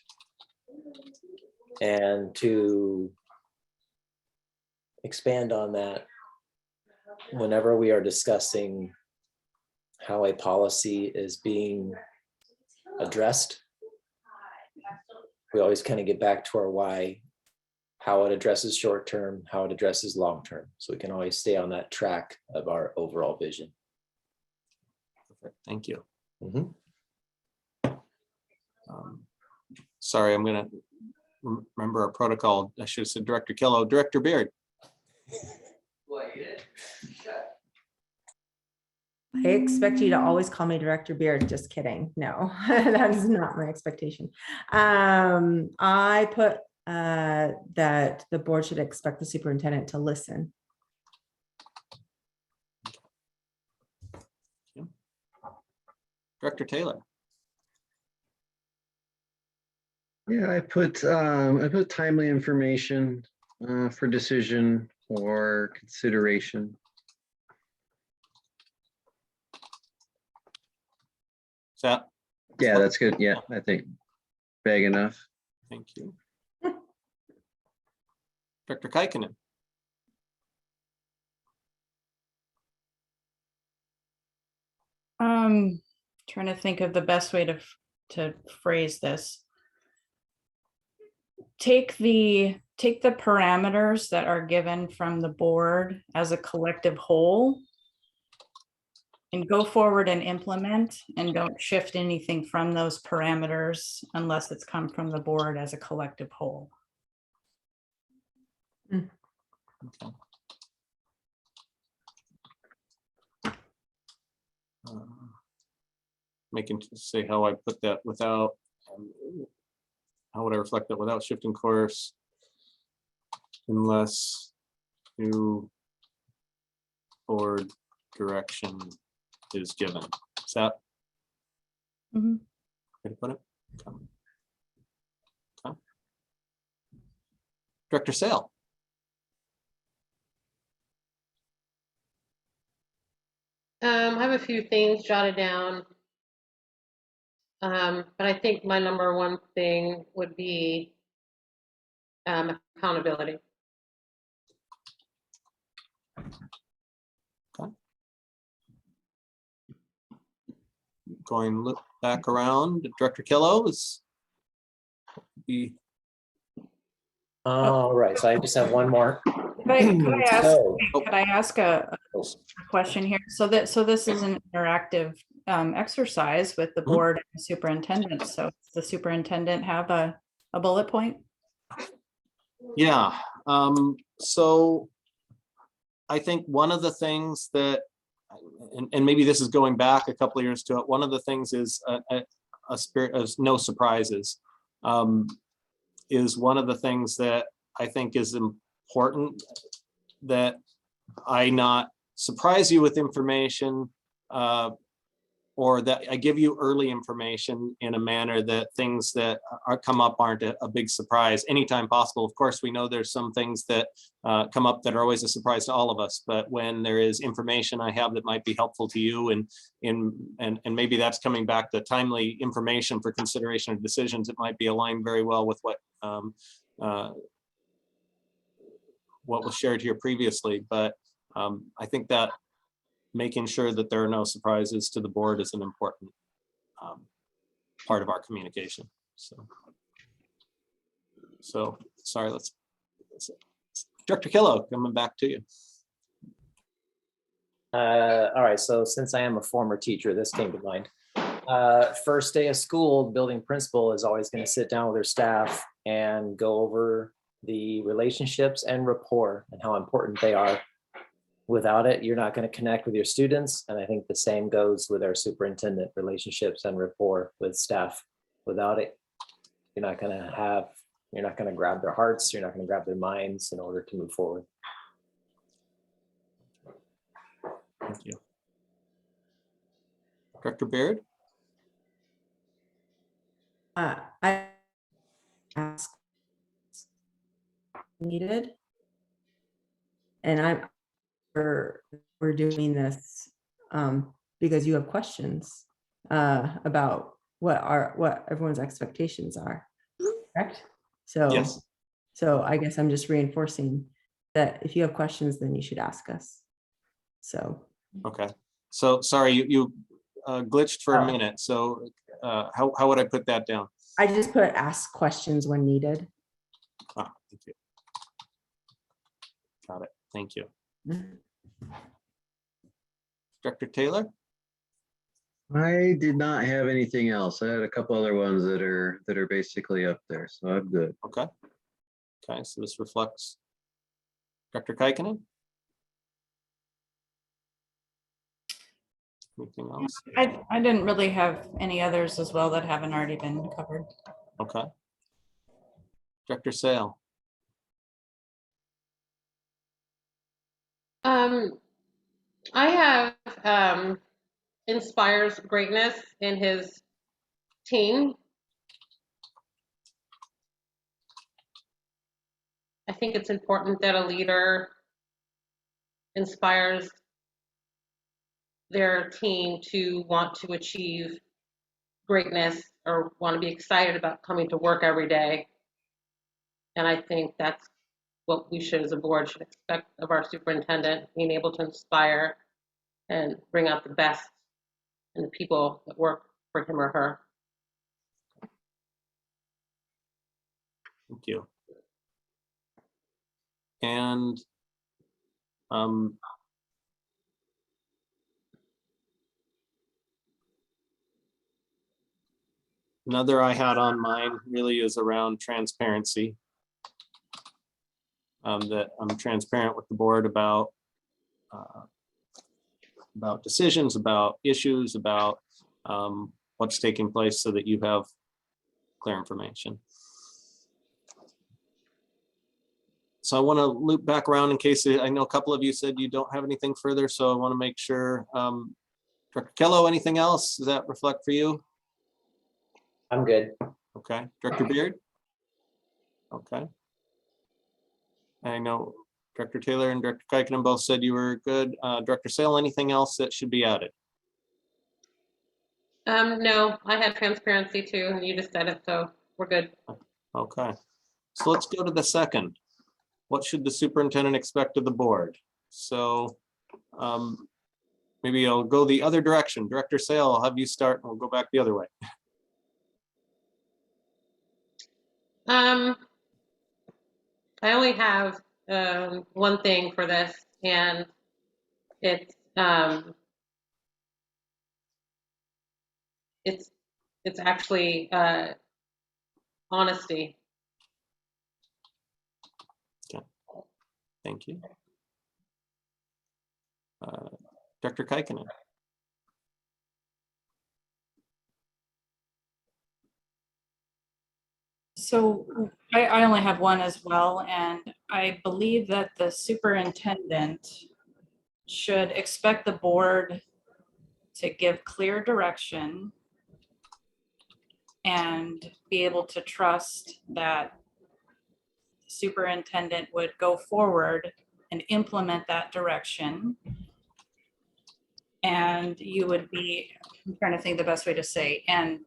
And to expand on that, whenever we are discussing how a policy is being addressed, we always kind of get back to our why, how it addresses short-term, how it addresses long-term. So we can always stay on that track of our overall vision. Thank you. Mm-hmm. Sorry, I'm going to remember our protocol. I should have said Director Killo. Director Beard. I expect you to always call me Director Beard. Just kidding. No, that is not my expectation. I put that the board should expect the superintendent to listen. Director Taylor. Yeah, I put timely information for decision or consideration. Is that? Yeah, that's good. Yeah, I think vague enough. Thank you. Director Kaikkonen. Trying to think of the best way to phrase this. Take the parameters that are given from the board as a collective whole and go forward and implement, and don't shift anything from those parameters unless it's come from the board as a collective whole. Okay. Making to say how I put that without, how would I reflect that without shifting course unless new board direction is given. Is that Mm-hmm. way to put it? Okay. Director Sale. I have a few things jotted down. But I think my number one thing would be accountability. Okay. Going look back around, Director Killo is the. All right, so I just have one more. Could I ask a Oh, question here? So this is an interactive exercise with the board and the superintendent. So does the superintendent have a bullet point? Yeah, so I think one of the things that, and maybe this is going back a couple of years to it, one of the things is a spirit of no surprises, is one of the things that I think is important, that I not surprise you with information, or that I give you early information in a manner that things that come up aren't a big surprise anytime possible. Of course, we know there's some things that come up that are always a surprise to all of us, but when there is information I have that might be helpful to you, and maybe that's coming back to timely information for consideration of decisions, it might be aligned very well with what was shared here previously, but I think that making sure that there are no surprises to the board is an important part of our communication. So sorry, let's Director Killo, coming back to you. All right, so since I am a former teacher, this came to mind. First day of school, building principal is always going to sit down with their staff and go over the relationships and rapport and how important they are. Without it, you're not going to connect with your students. And I think the same goes with our superintendent, relationships and rapport with staff. Without it, you're not going to grab their hearts, you're not going to grab their minds in order to move forward. Thank you. Director Baird? I asked needed. And we're doing this because you have questions about what everyone's expectations are, correct? So, yes. So I guess I'm just reinforcing that if you have questions, then you should ask us. So. Okay. So sorry, you glitched for a minute. So how would I put that down? I just put ask questions when needed. Ah, thank you. Got it. Thank you. Director Taylor? I did not have anything else. I had a couple other ones that are basically up there, so I'm good. Okay. Okay, so this reflects Dr. Kaikkonen? Anything else? I didn't really have any others as well that haven't already been covered. Okay. Director Sale? I have inspires greatness in his team. I think it's important that a leader inspires their team to want to achieve greatness or want to be excited about coming to work every day. And I think that's what we should, as a board, should expect of our superintendent, being able to inspire and bring out the best in the people that work for him or her. Thank you. And another I had on mine really is around transparency. That I'm transparent with the board about decisions, about issues, about what's taking place so that you have clear information. So I want to loop back around in case I know a couple of you said you don't have anything further. So I want to make sure. Dr. Kello, anything else? Does that reflect for you? I'm good. Okay. Director Beard? Okay. I know Director Taylor and Director Kaikkonen both said you were good. Director Sale, anything else that should be added? No, I had transparency too, and you just said it, so we're good. Okay. So let's go to the second. What should the superintendent expect of the board? So maybe I'll go the other direction. Director Sale, I'll have you start and we'll go back the other way. I only have one thing for this, and it's actually honesty. Okay. Thank you. Dr. Kaikkonen. So I only have one as well, and I believe that the superintendent should expect the board to give clear direction and be able to trust that the superintendent would go forward and implement that direction. And you would be, I'm trying to think the best way to say, and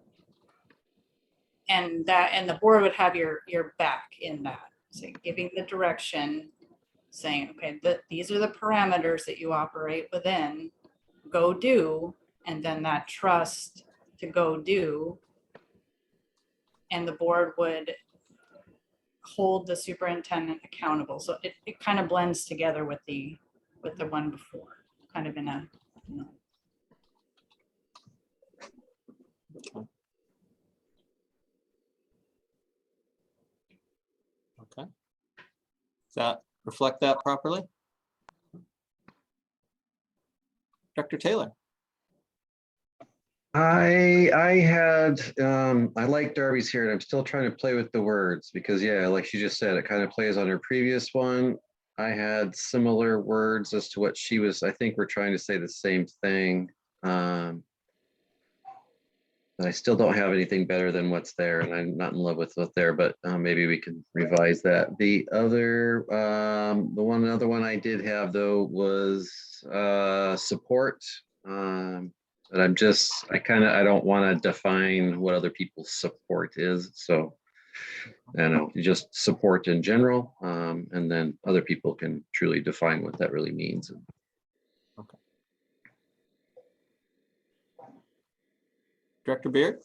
the board would have your back in that. So giving the direction saying, okay, these are the parameters that you operate within, go do, and then that trust to go do. And the board would hold the superintendent accountable. So it kind of blends together with the one before, kind of in a, you know. Okay. Does that reflect that properly? Dr. Taylor. I had I like Darby's here, and I'm still trying to play with the words because yeah, like she just said, it kind of plays on her previous one. I had similar words as to what she was. I think we're trying to say the same thing. But I still don't have anything better than what's there, and I'm not in love with what's there, but maybe we can revise that. The other, another one I did have though was support. But I don't want to define what other people's support is. So, I know, just support in general, and then other people can truly define what that really means. Okay. Director Beard?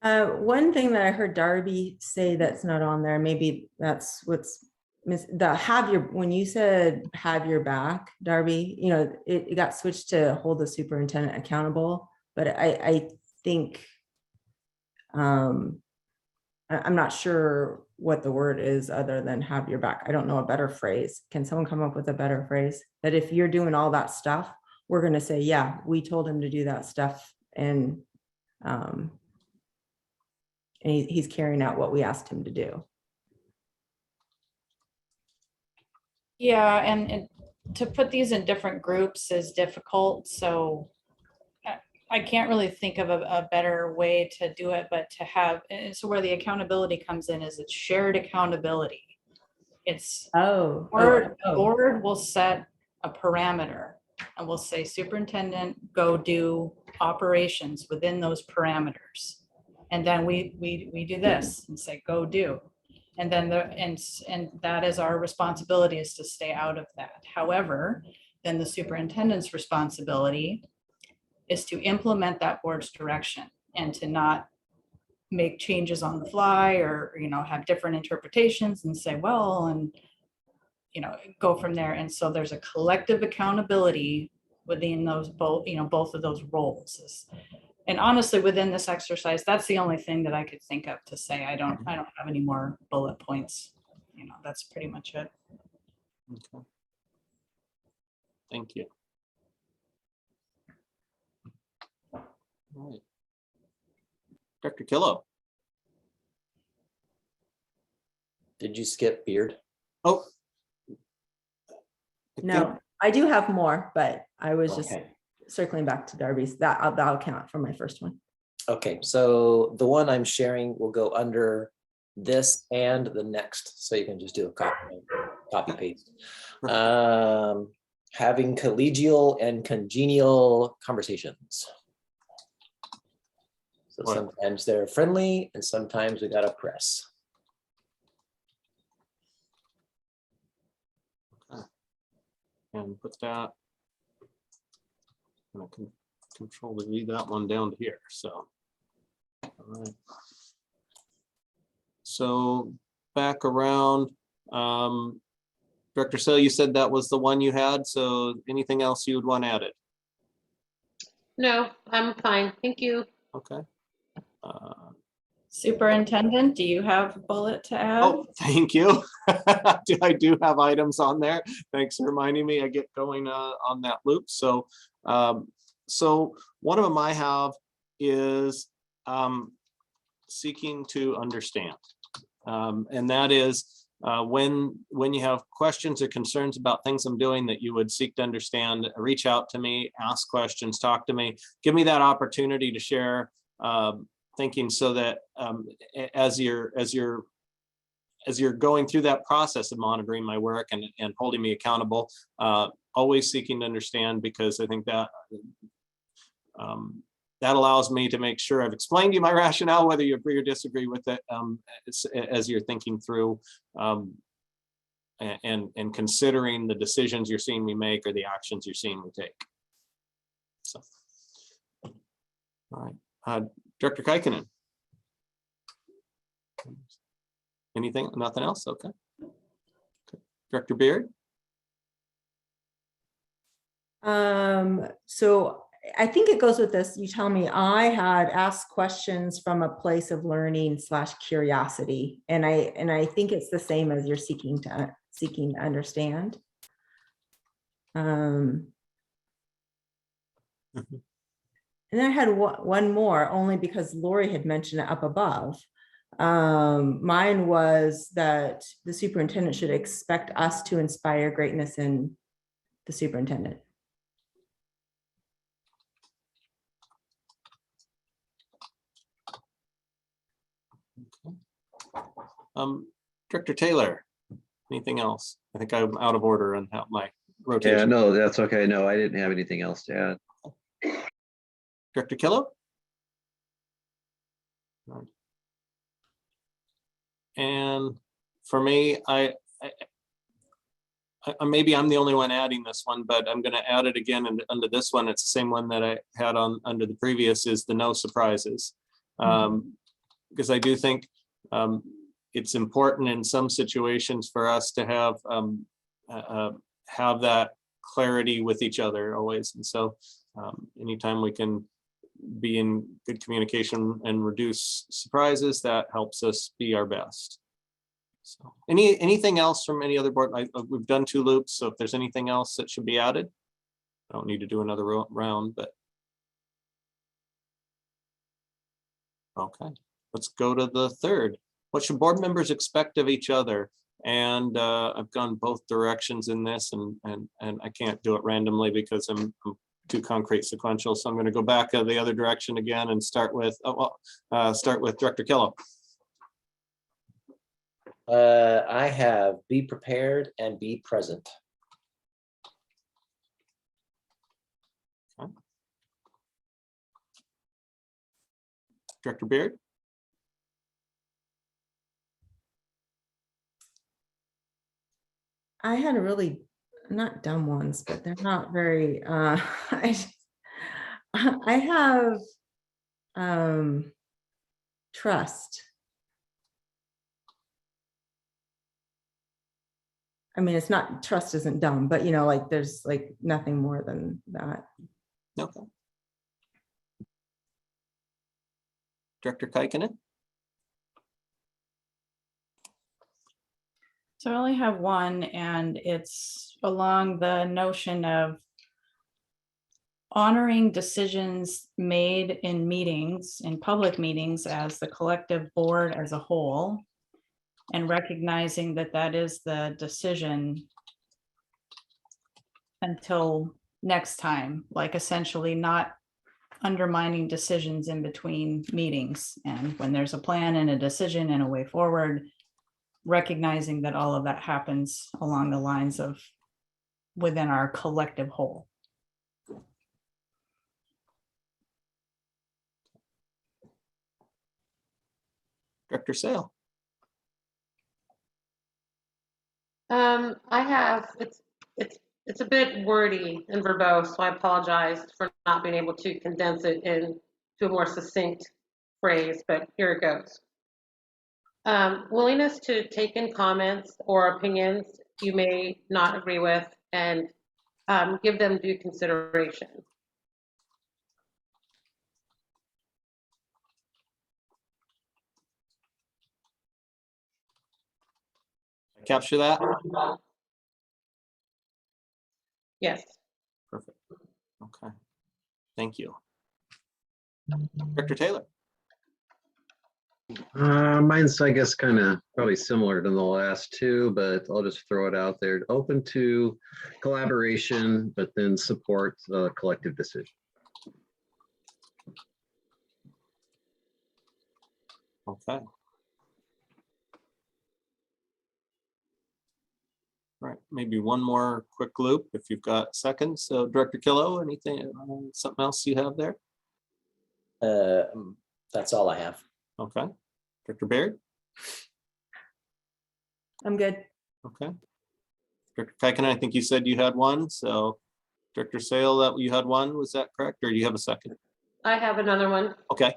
One thing that I heard Darby say that's not on there, maybe that's what's when you said have your back, Darby, you know, it got switched to hold the superintendent accountable, but I think I'm not sure what the word is other than have your back. I don't know a better phrase. Can someone come up with a better phrase? That if you're doing all that stuff, we're going to say, yeah, we told him to do that stuff, and he's carrying out what we asked him to do. Yeah, and to put these in different groups is difficult. So I can't really think of a better way to do it, but to have, so where the accountability comes in is it's shared accountability. It's board will set a parameter and we'll say, superintendent, go do operations within those parameters. And then we do this and say, go do. And then and that is our responsibility, is to stay out of that. However, then the superintendent's responsibility is to implement that board's direction and to not make changes on the fly, or, you know, have different interpretations and say, well, and, you know, go from there. And so there's a collective accountability within those both of those roles. And honestly, within this exercise, that's the only thing that I could think of to say. I don't have any more bullet points. You know, that's pretty much it. Okay. Thank you. All right. Dr. Killo. Did you skip Beard? Oh. No, I do have more, but I was just Okay. circling back to Darby's. That'll count for my first one. Okay, so the one I'm sharing will go under this and the next, so you can just do a copy paste. Having collegial and congenial conversations. So sometimes they're friendly and sometimes we gotta press. Okay. And put that, I can control to read that one down to here. So, all right. So back around, Director Sale, you said that was the one you had. So anything else you would want added? No, I'm fine. Thank you. Okay. Superintendent, do you have a bullet to add? Oh, thank you. I do have items on there. Thanks for reminding me. I get going on that loop. So, so one of them I have is seeking to understand, and that is when you have questions or concerns about things I'm doing that you would seek to understand, reach out to me, ask questions, talk to me, give me that opportunity to share thinking, so that as you're going through that process of monitoring my work and holding me accountable, always seeking to understand, because I think that that allows me to make sure I've explained to you my rationale, whether you agree or disagree with it, as you're thinking through and considering the decisions you're seeing me make or the actions you're seeing me take. So, all right, Director Kaikkonen. Anything? Nothing else? Okay. Director Beard. So I think it goes with this. You tell me. I had asked questions from a place of learning / curiosity, and I think it's the same as you're seeking to understand. And then I had one more, only because Lori had mentioned it up above. Mine was that the superintendent should expect us to inspire greatness in the superintendent. Director Taylor, anything else? I think I'm out of order and how my rotation. Yeah, no, that's okay. No, I didn't have anything else to add. Director Killo? And for me, I maybe I'm the only one adding this one, but I'm going to add it again under this one. It's the same one that I had on under the previous, is the no surprises. Because I do think it's important in some situations for us to have that clarity with each other always. And so anytime we can be in good communication and reduce surprises, that helps us be our best. So anything else from any other board? We've done 2 loops, so if there's anything else that should be added, I don't need to do another round, but okay, let's go to the third. What should board members expect of each other? And I've gone both directions in this, and I can't do it randomly because I'm too concrete sequential. So I'm going to go back the other direction again and start with Director Killo. I have be prepared and be present. Okay. Director Beard. I had a really, not dumb ones, but they're not very, I have trust. I mean, it's not, trust isn't dumb, but like there's like nothing more than that. Okay. Director Kaikkonen. So I only have one, and it's along the notion of honoring decisions made in meetings, in public meetings, as the collective board as a whole, and recognizing that that is the decision until next time, like essentially not undermining decisions in between meetings. And when there's a plan and a decision and a way forward, recognizing that all of that happens along the lines of within our collective whole. Director Sale. I have, it's a bit wordy and verbose, so I apologize for not being able to condense it into a more succinct phrase, but here it goes. Willingness to take in comments or opinions you may not agree with, and give them due consideration. Capture that? Yes. Perfect. Okay. Thank you. Director Taylor. Mine's, I guess, kind of probably similar to the last 2, but I'll just throw it out there. Open to collaboration, but then support the collective decision. Okay. Right, maybe one more quick loop if you've got seconds. So Director Killo, anything, something else you have there? That's all I have. Okay. Director Baird? I'm good. Okay. Director Peckin, I think you said you had one. So Director Sale, that you had one, was that correct? Or do you have a second? I have another one. Okay.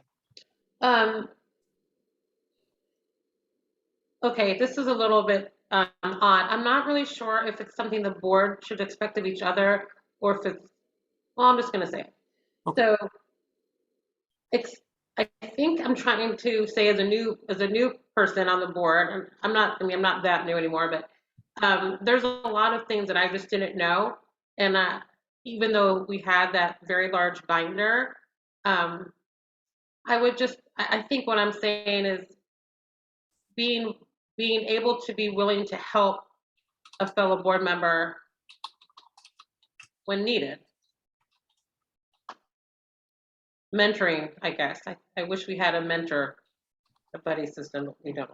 Okay, this is a little bit odd. I'm not really sure if it's something the board should expect of each other, or if it's, well, I'm just gonna say it. Okay. So I think I'm trying to say as a new person on the board, and I'm not that new anymore, but there's a lot of things that I just didn't know. And even though we had that very large binder, I think what I'm saying is being able to be willing to help a fellow board member when needed. Mentoring, I guess. I wish we had a mentor, a buddy system, but we don't.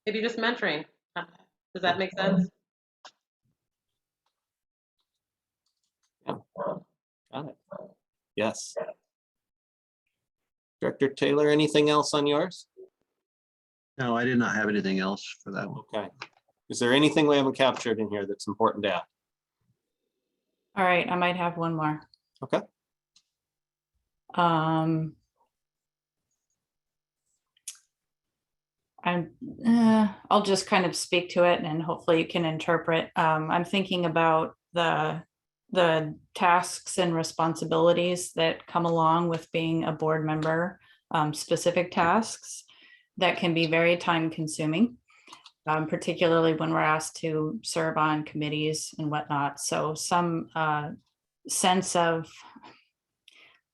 Maybe just mentoring. Does that make sense? Yeah. Got it. Yes. Director Taylor, anything else on yours? No, I did not have anything else for that one. Okay. Is there anything we haven't captured in here that's important to add? All right, I might have one more. Okay. I'll just kind of speak to it and hopefully you can interpret. I'm thinking about the tasks and responsibilities that come along with being a board member, specific tasks that can be very time consuming, particularly when we're asked to serve on committees and whatnot. So some sense of,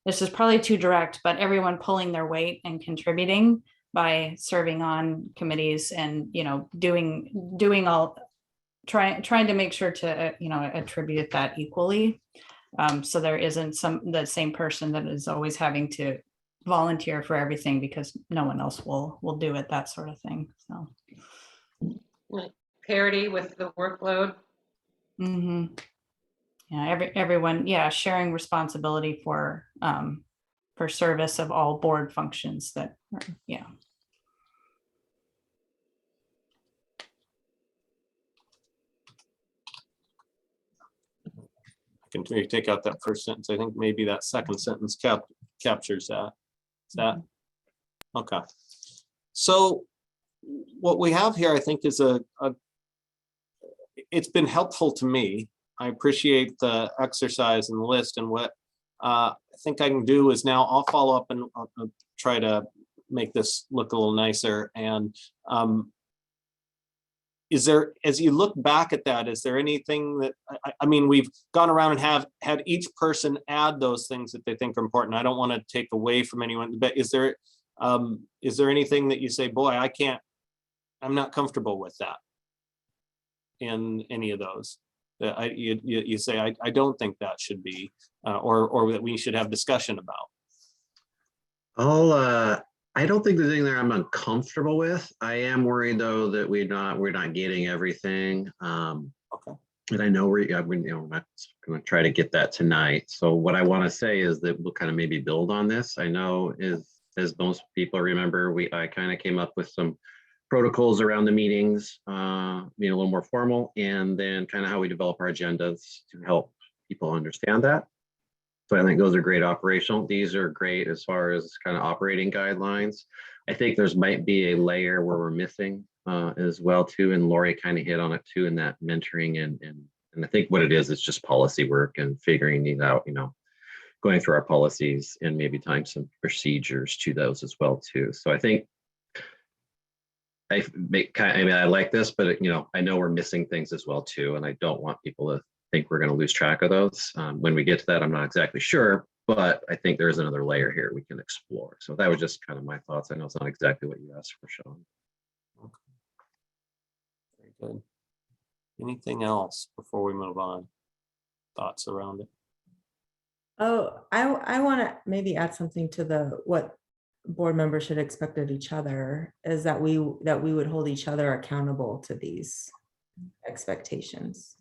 this is probably too direct, but everyone pulling their weight and contributing by serving on committees and, you know, doing all, trying to make sure to, you know, attribute that equally. So there isn't the same person that is always having to volunteer for everything because no one else will do it, that sort of thing. So Like parity with the workload. Mm-hmm. Yeah, everyone, yeah, sharing responsibility for service of all board functions that, yeah. I can maybe take out that first sentence. I think maybe that second sentence captures that. Is that okay? So what we have here, I think, is it's been helpful to me. I appreciate the exercise and the list, and what I think I can do is now I'll follow up and I'll try to make this look a little nicer. And is there, as you look back at that, is there anything that, I mean, we've gone around and have had each person add those things that they think are important. I don't want to take away from anyone, but is there anything that you say, boy, I'm not comfortable with that in any of those? You say, I don't think that should be, or that we should have discussion about. I don't think there's anything there I'm uncomfortable with. I am worried though that we're not getting everything. Okay. And I know we're not going to try to get that tonight. So what I want to say is that we'll kind of maybe build on this. I know as most people remember, I kind of came up with some protocols around the meetings, being a little more formal, and then kind of how we develop our agendas to help people understand that. So I think those are great operational. These are great as far as kind of operating guidelines. I think there's might be a layer where we're missing as well too, and Lori kind of hit on it too in that mentoring and I think what it is just policy work and figuring these out, going through our policies and maybe tying some procedures to those as well too. So I think I like this, but I know we're missing things as well too, and I don't want people to think we're going to lose track of those. When we get to that, I'm not exactly sure, but I think there's another layer here we can explore. So that was just kind of my thoughts. I know it's not exactly what you asked for, Sean. Okay. Very good. Anything else before we move on? Thoughts around it? Oh, I want to maybe add something to what board members should expect of each other is that we would hold each other accountable to these expectations.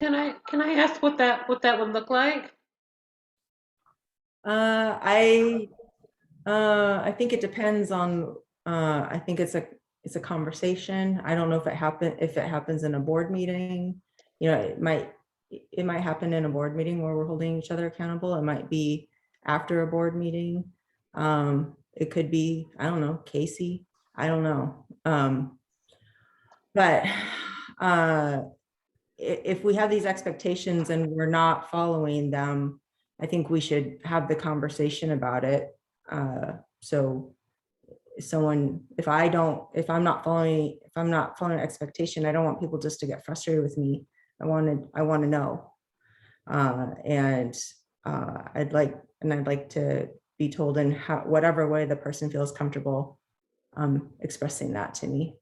Can I ask what that would look like? I think it depends on, I think it's a conversation. I don't know if it happens in a board meeting. You know, it might happen in a board meeting where we're holding each other accountable. It might be after a board meeting. It could be, I don't know, Casey, I don't know. But if we have these expectations and we're not following them, I think we should have the conversation about it. So if I'm not following expectation, I don't want people just to get frustrated with me. I want to know. I'd like to be told in whatever way the person feels comfortable expressing that to me.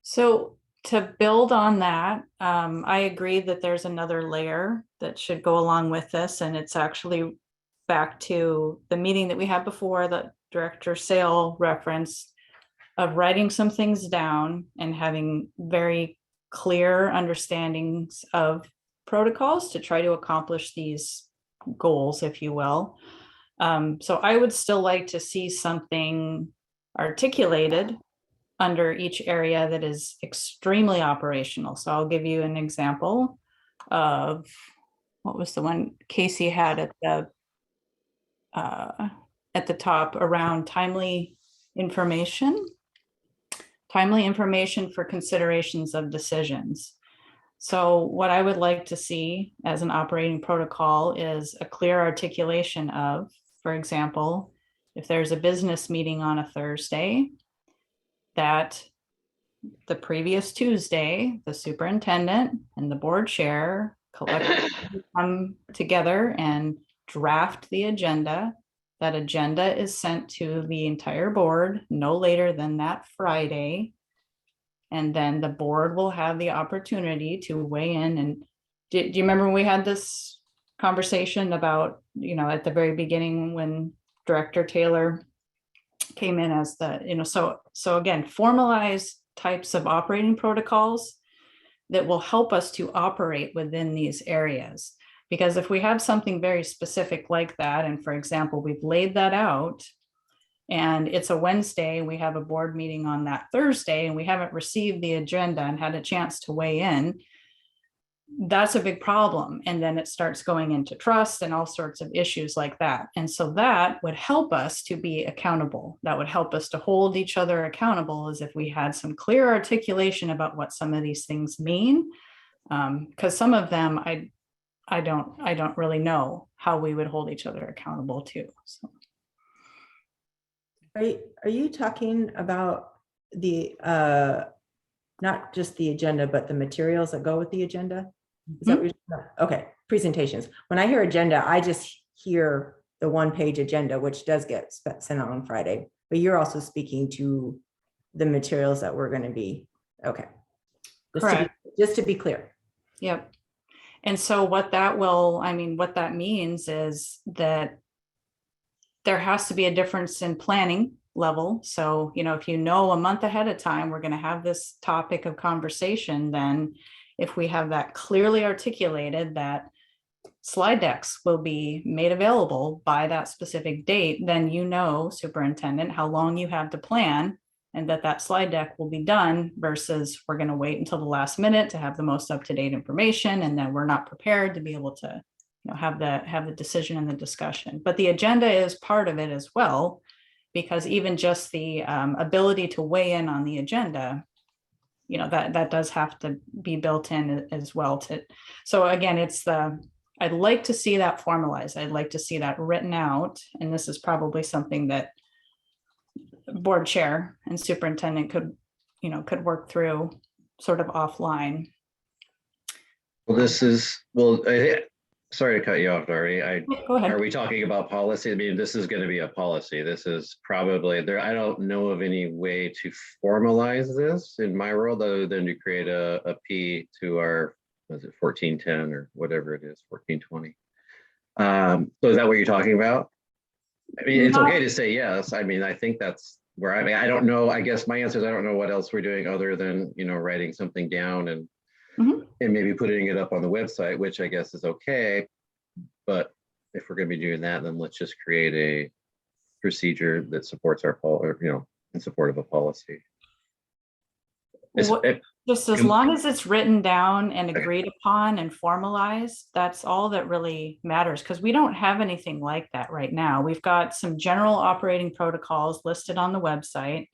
So to build on that, I agree that there's another layer that should go along with this, and it's actually back to the meeting that we had before that Director Sale referenced, of writing some things down and having very clear understandings of protocols to try to accomplish these goals, if you will. So I would still like to see something articulated under each area that is extremely operational. So I'll give you an example of what was the one Casey had at the top around timely information for considerations of decisions. So what I would like to see as an operating protocol is a clear articulation of, for example, if there's a business meeting on a Thursday, that the previous Tuesday, the superintendent and the board chair collectively come together and draft the agenda. That agenda is sent to the entire board no later than that Friday. And then the board will have the opportunity to weigh in. And do you remember when we had this conversation about, you know, at the very beginning when Director Taylor came in as the, you know, so again, formalize types of operating protocols that will help us to operate within these areas. Because if we have something very specific like that, and for example, we've laid that out and it's a Wednesday, we have a board meeting on that Thursday and we haven't received the agenda and had a chance to weigh in, that's a big problem. And then it starts going into trust and all sorts of issues like that. And so that would help us to be accountable. That would help us to hold each other accountable, as if we had some clear articulation about what some of these things mean. Because some of them, I don't really know how we would hold each other accountable to. So. Are you talking about the not just the agenda, but the materials that go with the agenda? Is that what you're, okay, presentations. When I hear agenda, I just hear the one-page agenda, which does get sent out on Friday, but you're also speaking to the materials that we're going to be, okay. Just to be clear. Yep. And so what that will, I mean, what that means is that there has to be a difference in planning level. So, you know, if you know a month ahead of time, we're going to have this topic of conversation, then if we have that clearly articulated, that slide decks will be made available by that specific date, then you know, superintendent, how long you have to plan, and that slide deck will be done, versus we're going to wait until the last minute to have the most up-to-date information, and then we're not prepared to be able to, you know, have the decision and the discussion. But the agenda is part of it as well, because even just the ability to weigh in on the agenda, you know, that does have to be built in as well. So again, I'd like to see that formalized. I'd like to see that written out. And this is probably something that board chair and superintendent could work through sort of offline. Well, sorry to cut you off, Dory. Go ahead. Are we talking about policy? I mean, this is going to be a policy. This is probably there. I don't know of any way to formalize this in my world other than to create a P to our, was it 1410 or whatever it is, 1420. So is that what you're talking about? I mean, it's okay to say yes. I mean, I think that's where I mean, I don't know, I guess my answer is I don't know what else we're doing other than, you know, writing something down and Mhm. and maybe putting it up on the website, which I guess is okay. But if we're going to be doing that, then let's just create a procedure that supports our or, you know, in support of a policy. What- Just as can- long as it's written down and Okay. agreed upon and formalized, that's all that really matters, because we don't have anything like that right now. We've got some general operating protocols listed on the website.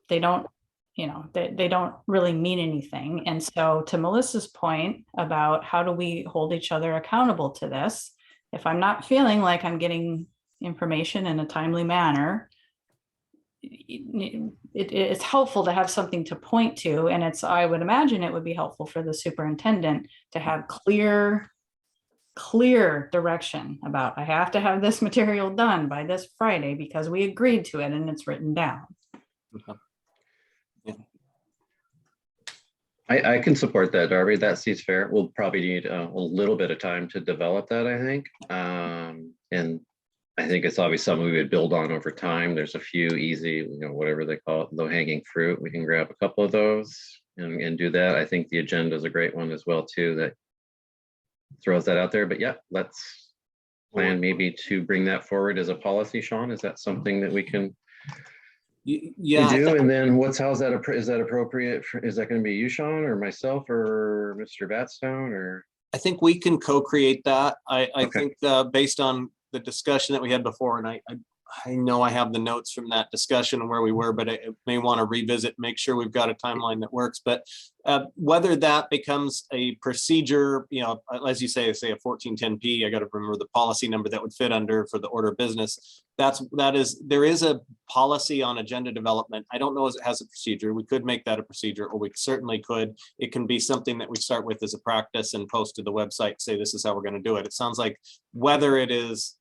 They don't, you know, they don't really mean anything. And so to Melissa's point about how do we hold each other accountable to this, if I'm not feeling like I'm getting information in a timely manner, it's helpful to have something to point to, and I would imagine it would be helpful for the superintendent to have clear direction about, I have to have this material done by this Friday because we agreed to it and it's written down. Yeah. I can support that, Darby. That seems fair. We'll probably need a little bit of time to develop that, I think. And I think it's obviously something we would build on over time. There's a few easy, you know, whatever they call it, low hanging fruit. We can grab a couple of those and do that. I think the agenda is a great one as well, too, that throws that out there. But yeah, let's plan maybe to bring that forward as a policy, Sean. Is that something that we can Yeah, do? And then how's that, is that appropriate? Is that going to be you, Sean, or myself, or Mr. Batstone, or? I think we can co-create that. I Okay. think based on the discussion that we had before, and I know I have the notes from that discussion and where we were, but I may want to revisit, make sure we've got a timeline that works. But whether that becomes a procedure, you know, as you say a 1410P, I got to remember the policy number that would fit under for the order of business. There is a policy on agenda development. I don't know if it has a procedure. We could make that a procedure, or we certainly could. It can be something that we start with as a practice and post to the website, say this is how we're going to do it. It sounds like whether it is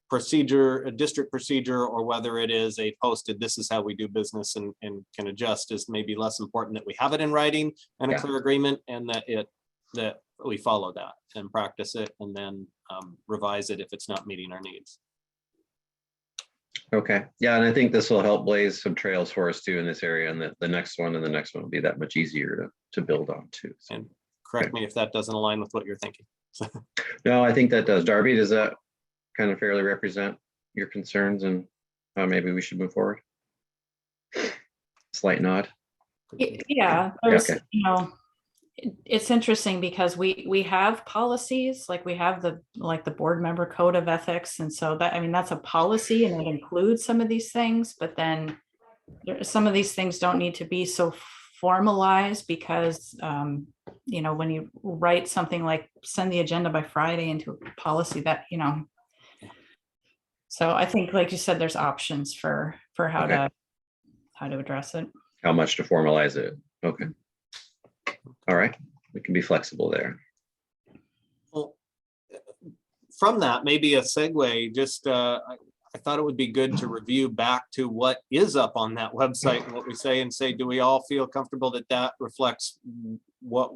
procedure, a district procedure, or whether it is a posted, this is how we do business and can adjust, is maybe less important. That we have it in writing and a clear agreement, and that we follow that and practice it, and then revise it if it's not meeting our needs. Okay, yeah, and I think this will help blaze some trails for us too in this area, and the next one and the next one will be that much easier to build on too. So. And correct me if that doesn't align with what you're thinking. No, I think that does. Darby, does that kind of fairly represent your concerns and how maybe we should move forward? Slight nod. Yeah, there's, you know, it's interesting because we have policies, like we have the board member code of ethics, and so that, I mean, that's a policy and it includes some of these things, but then some of these things don't need to be so formalized because you know, when you write something like send the agenda by Friday into a policy, that, you know, so I think, like you said, there's options for how to address it. How much to formalize it? Okay. All right, we can be flexible there. Well, from that, maybe a segue, just I thought it would be good to review back to what is up on that website and what we say, and say, do we all feel comfortable that that reflects what,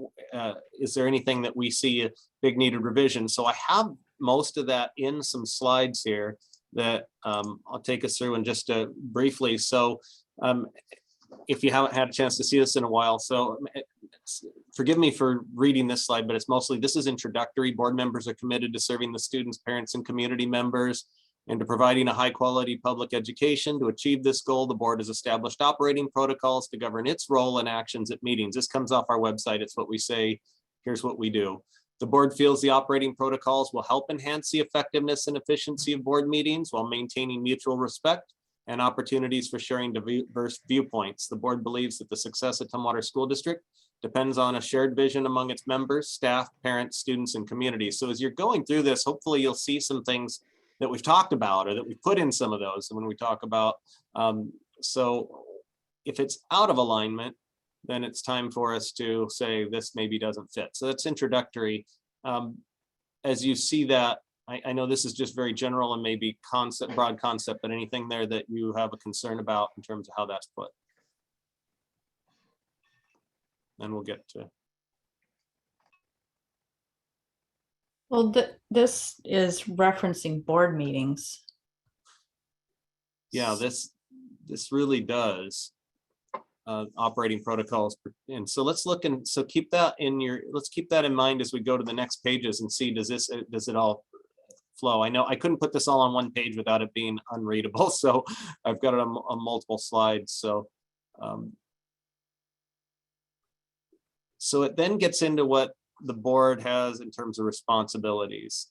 is there anything that we see a big needed revision? So I have most of that in some slides here that I'll take us through, and just briefly. So if you haven't had a chance to see this in a while, so forgive me for reading this slide, but it's mostly, this is introductory. Board members are committed to serving the students, parents, and community members, and to providing a high quality public education. To achieve this goal, the board has established operating protocols to govern its role and actions at meetings. This comes off our website. It's what we say, here's what we do. The board feels the operating protocols will help enhance the effectiveness and efficiency of board meetings while maintaining mutual respect and opportunities for sharing diverse viewpoints. The board believes that the success of Tumwater School District depends on a shared vision among its members, staff, parents, students, and communities. So as you're going through this, hopefully you'll see some things that we've talked about, or that we put in some of those. And when we talk about, so if it's out of alignment, then it's time for us to say this maybe doesn't fit. So that's introductory. As you see that, I know this is just very general and maybe broad concept, but anything there that you have a concern about in terms of how that's put? Then we'll get to. Well, this is referencing board meetings. Yeah, this this really does operating protocols. And so let's look, and so keep that in your, let's keep that in mind as we go to the next pages and see, does it all flow? I know I couldn't put this all on one page without it being unreadable, so I've got it on multiple slides. So so it then gets into what the board has in terms of responsibilities: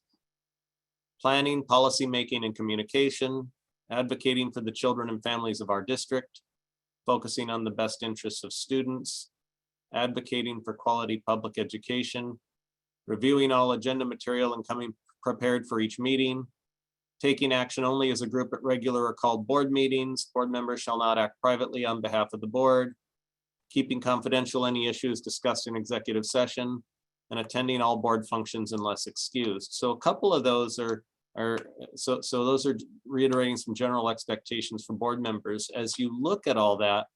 planning, policy making, and communication, advocating for the children and families of our district, focusing on the best interests of students, advocating for quality public education, reviewing all agenda material and coming prepared for each meeting, taking action only as a group at regular or called board meetings. Board members shall not act privately on behalf of the board, keeping confidential any issues discussed in executive session, and attending all board functions unless excused. So a couple of those are so those are reiterating some general expectations for board members. As you look at all that,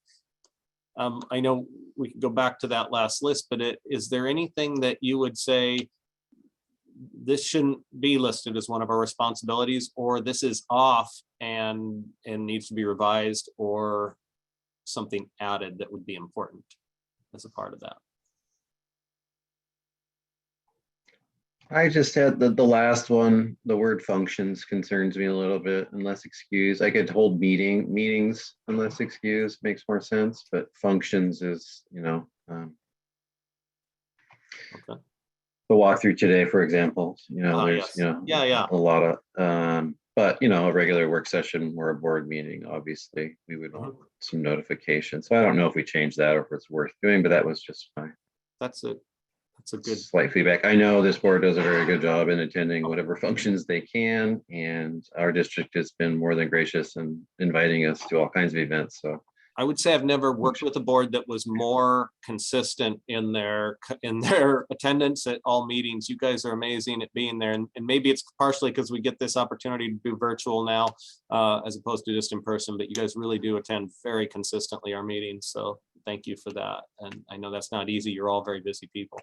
I know we can go back to that last list, but is there anything that you would say this shouldn't be listed as one of our responsibilities, or this is off and needs to be revised, or something added that would be important as a part of that? I just had the last one, the word functions concerns me a little bit, unless excused. I could hold meetings unless excused, makes more sense, but functions is, Okay. the walkthrough today, for example, there's, Yes. Yeah. a lot of, but a regular work session or a board meeting, obviously, we would want some notification. So I don't know if we change that or if it's worth doing, but that was just fine. That's a good Slight feedback. I know this board does a very good job in attending whatever functions they can, and our district has been more than gracious in inviting us to all kinds of events. So I would say I've never worked with a board that was more consistent in their attendance at all meetings. You guys are amazing at being there, and maybe it's partially because we get this opportunity to do virtual now as opposed to just in person, but you guys really do attend very consistently our meetings. So thank you for that. And I know that's not easy. You're all very busy people.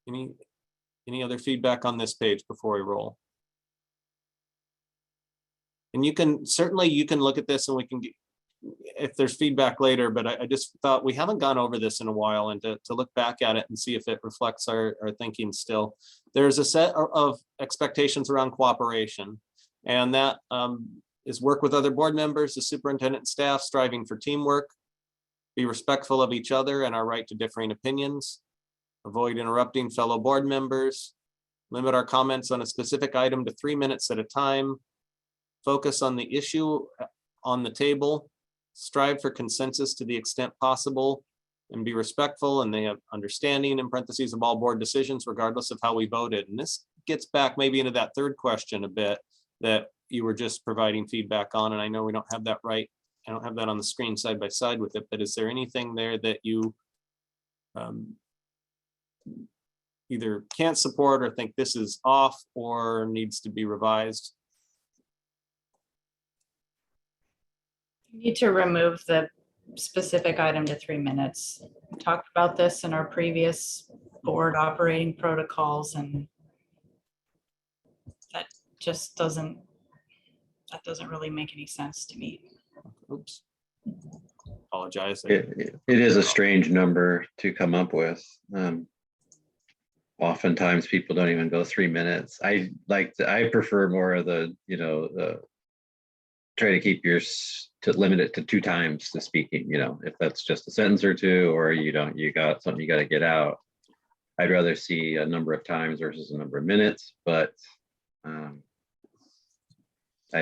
Any other feedback on this page before we roll? And you can look at this and we can get, if there's feedback later, but I just thought we haven't gone over this in a while, and to look back at it and see if it reflects our thinking still. There's a set of expectations around cooperation, and that is work with other board members, the superintendent and staff, striving for teamwork, be respectful of each other and our right to differing opinions, avoid interrupting fellow board members, limit our comments on a specific item to 3 minutes at a time, focus on the issue on the table, strive for consensus to the extent possible, and be respectful and they have understanding, in parentheses, of all board decisions regardless of how we voted. And this gets back maybe into that third question a bit that you were just providing feedback on, and I know we don't have that right. I don't have that on the screen side by side with it, but is there anything there that you either can't support or think this is off or needs to be revised? You need to remove the specific item to 3 minutes. We talked about this in our previous board operating protocols, and that just doesn't really make any sense to me. Oops. Apologize. it is a strange number to come up with. Oftentimes people don't even go 3 minutes. I prefer more of the, try to keep limit it to 2 times to speaking, if that's just a sentence or 2, or you got something you got to get out. I'd rather see a number of times versus a number of minutes, but I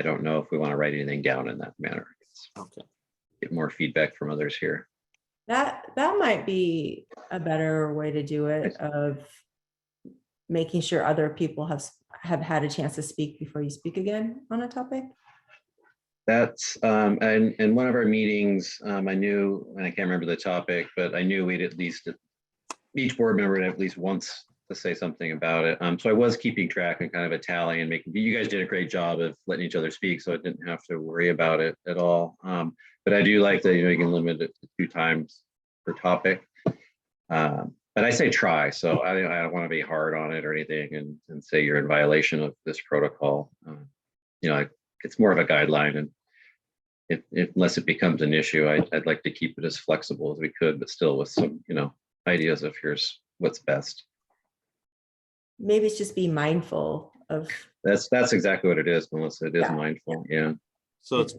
don't know if we want to write anything down in that manner. Okay. Get more feedback from others here. That might be a better way to do it, of making sure other people have had a chance to speak before you speak again on a topic. That's and in one of our meetings, I knew, and I can't remember the topic, but I knew we'd at least, each board member had at least once to say something about it. So I was keeping track and kind of a tally and making, you guys did a great job of letting each other speak, so I didn't have to worry about it at all. But I do like that, you can limit it to 2 times per topic. But I say try, so I don't want to be hard on it or anything and say you're in violation of this protocol. It's more of a guideline, and unless it becomes an issue, I'd like to keep it as flexible as we could, but still with some, ideas of here's what's best. Maybe it's just be mindful of. That's exactly what it is, Melissa. It is Yeah. mindful, yeah. So it's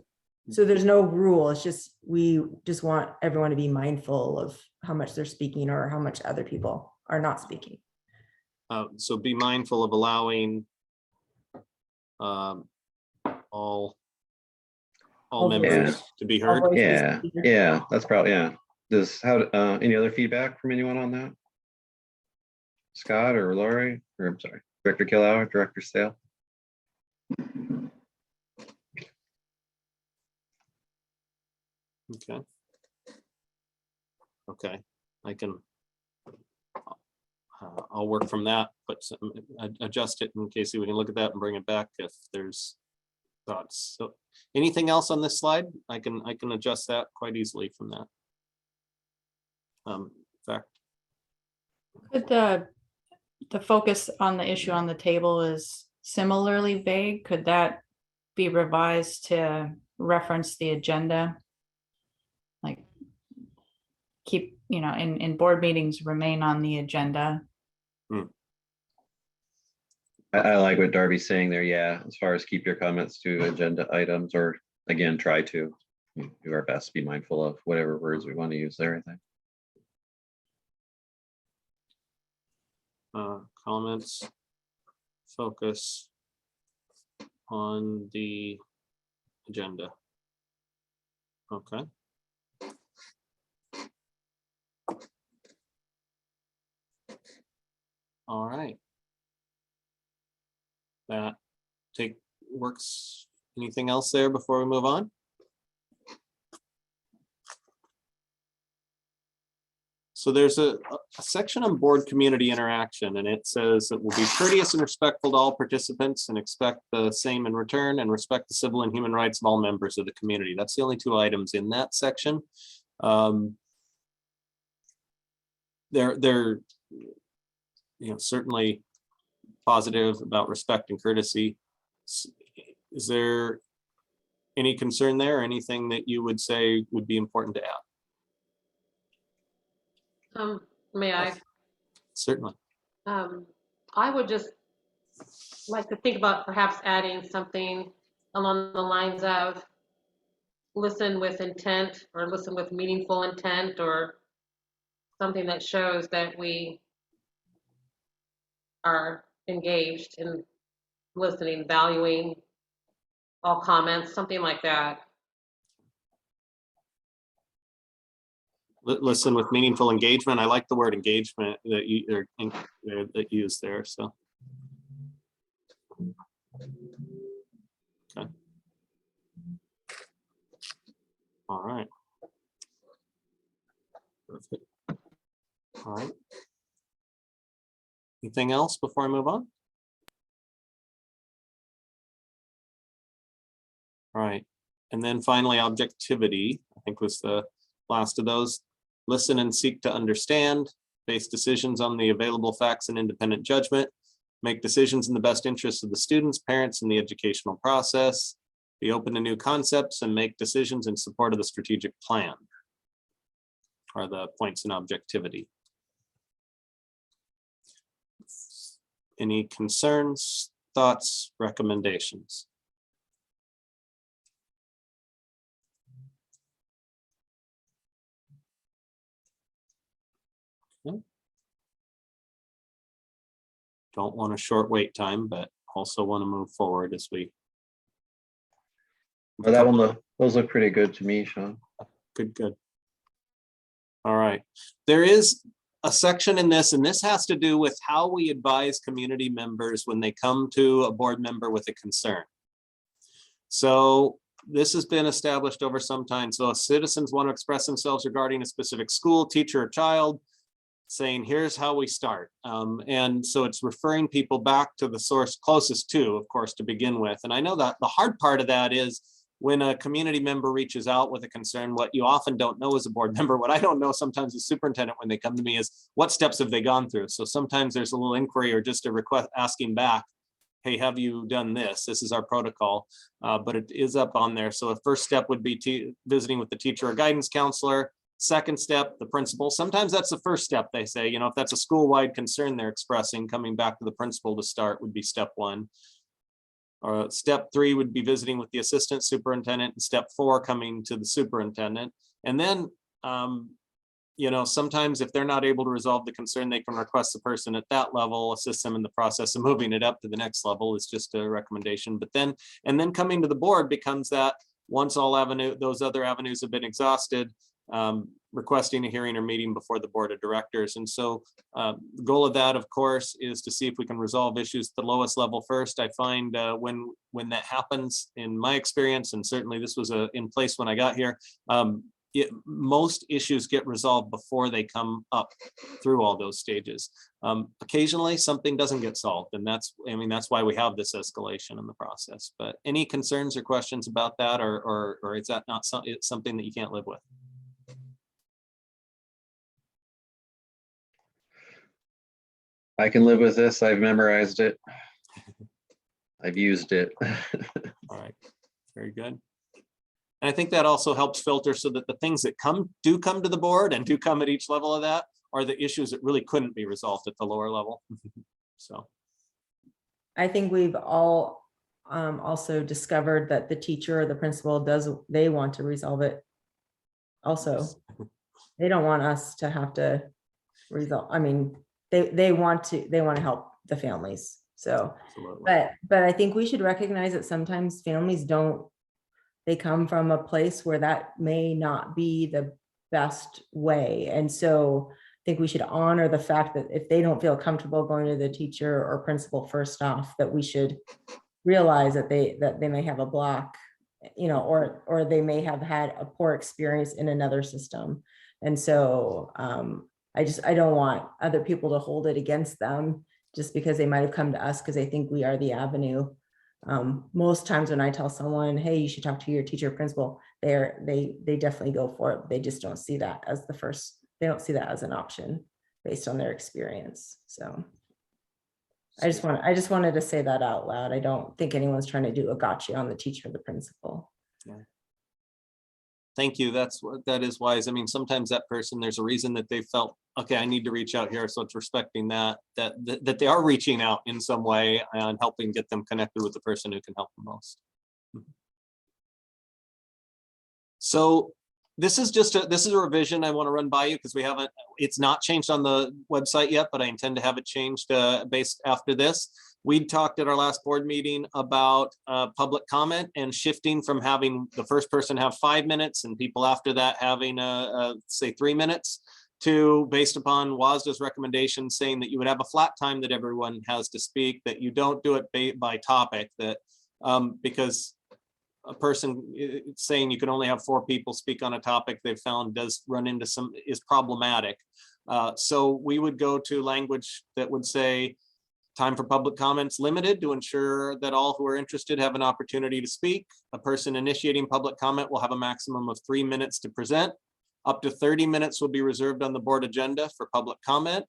So there's no rule. It's just, we just want everyone to be mindful of how much they're speaking or how much other people are not speaking. so be mindful of allowing all members to be heard. Yeah, that's probably, yeah. Any other feedback from anyone on that? Scott or Lori, or I'm sorry, Director Killauer, Director Sale? Okay, I can, I'll work from that, but adjust it in case we can look at that and bring it back if there's thoughts. So anything else on this slide? I can adjust that quite easily from that. In fact, Could the focus on the issue on the table is similarly vague. Could that be revised to reference the agenda? Like keep, in board meetings, remain on the agenda. I like what Darby's saying there. Yeah, as far as keep your comments to agenda items, or again, try to do our best, be mindful of whatever words we want to use there, I think. Comments, focus on the agenda. Okay. All right. That works. Anything else there before we move on? So there's a section on board community interaction, and it says that we'll be courteous and respectful to all participants and expect the same in return, and respect the civil and human rights of all members of the community. That's the only 2 items in that section. They're certainly positive about respect and courtesy. Is there any concern there, or anything that you would say would be important to add? May I? Certainly. I would just like to think about perhaps adding something along the lines of listen with intent, or listen with meaningful intent, or something that shows that we are engaged in listening, valuing all comments, something like that. Listen with meaningful engagement. I like the word engagement that you that used there. So, okay. All right. Perfect. All right. Anything else before I move on? All right. And then finally, objectivity, I think was the last of those. Listen and seek to understand, base decisions on the available facts and independent judgment, make decisions in the best interest of the students, parents, and the educational process, be open to new concepts, and make decisions in support of the strategic plan, are the points in objectivity. Any concerns, thoughts, recommendations? Don't want a short wait time, but also want to move forward as we. Well, those look pretty good to me, Sean. Good. All right. There is a section in this, and this has to do with how we advise community members when they come to a board member with a concern. So this has been established over some time. So if citizens want to express themselves regarding a specific school, teacher, or child, saying, here's how we start. And so it's referring people back to the source closest to, of course, to begin with. And I know that the hard part of that is when a community member reaches out with a concern, what you often don't know as a board member, what I don't know sometimes as superintendent when they come to me is what steps have they gone through? So sometimes there's a little inquiry or just a request asking back, hey, have you done this? This is our protocol, but it is up on there. So a first step would be visiting with the teacher or guidance counselor. Second step, the principal. Sometimes that's the first step, they say, if that's a school-wide concern they're expressing, coming back to the principal to start would be step 1. Step 3 would be visiting with the assistant superintendent, and step 4 coming to the superintendent. And then, sometimes if they're not able to resolve the concern, they can request the person at that level, assist them in the process of moving it up to the next level. It's just a recommendation. But then coming to the board becomes that once those other avenues have been exhausted, requesting a hearing or meeting before the board of directors. And so the goal of that, of course, is to see if we can resolve issues at the lowest level first. I find when that happens, in my experience, and certainly this was in place when I got here, most issues get resolved before they come up through all those stages. Occasionally something doesn't get solved, and that's why we have this escalation in the process. But any concerns or questions about that, or is that not something that you can't live with? I can live with this. I've memorized it. I've used it. All right, very good. And I think that also helps filter so that the things that do come to the board and do come at each level of that are the issues that really couldn't be resolved at the lower level. So I think we've all also discovered that the teacher or the principal they want to resolve it. Also, they don't want us to have to resolve. I mean, they want to help the families. So, but I think we should recognize that sometimes families they come from a place where that may not be the best way. And so I think we should honor the fact that if they don't feel comfortable going to the teacher or principal first off, that we should realize that they may have a block, or they may have had a poor experience in another system. And so I don't want other people to hold it against them just because they might have come to us because they think we are the avenue. Most times when I tell someone, hey, you should talk to your teacher or principal, they definitely go for it. They just don't see that as they don't see that as an option based on their experience. So I just wanted to say that out loud. I don't think anyone's trying to do a gotcha on the teacher or the principal. Yeah. Thank you. That is wise. I mean, sometimes that person, there's a reason that they felt, okay, I need to reach out here. So it's respecting that they are reaching out in some way and helping get them connected with the person who can help them most. So this is a revision I want to run by you because it's not changed on the website yet, but I intend to have it changed based after this. We talked at our last board meeting about public comment and shifting from having the first person have 5 minutes and people after that having say 3 minutes, to based upon WASDA's recommendation saying that you would have a flat time that everyone has to speak, that you don't do it by topic, that because a person saying you can only have 4 people speak on a topic they've found does run into is problematic. So we would go to language that would say time for public comments limited to ensure that all who are interested have an opportunity to speak. A person initiating public comment will have a maximum of 3 minutes to present. Up to 30 minutes will be reserved on the board agenda for public comment.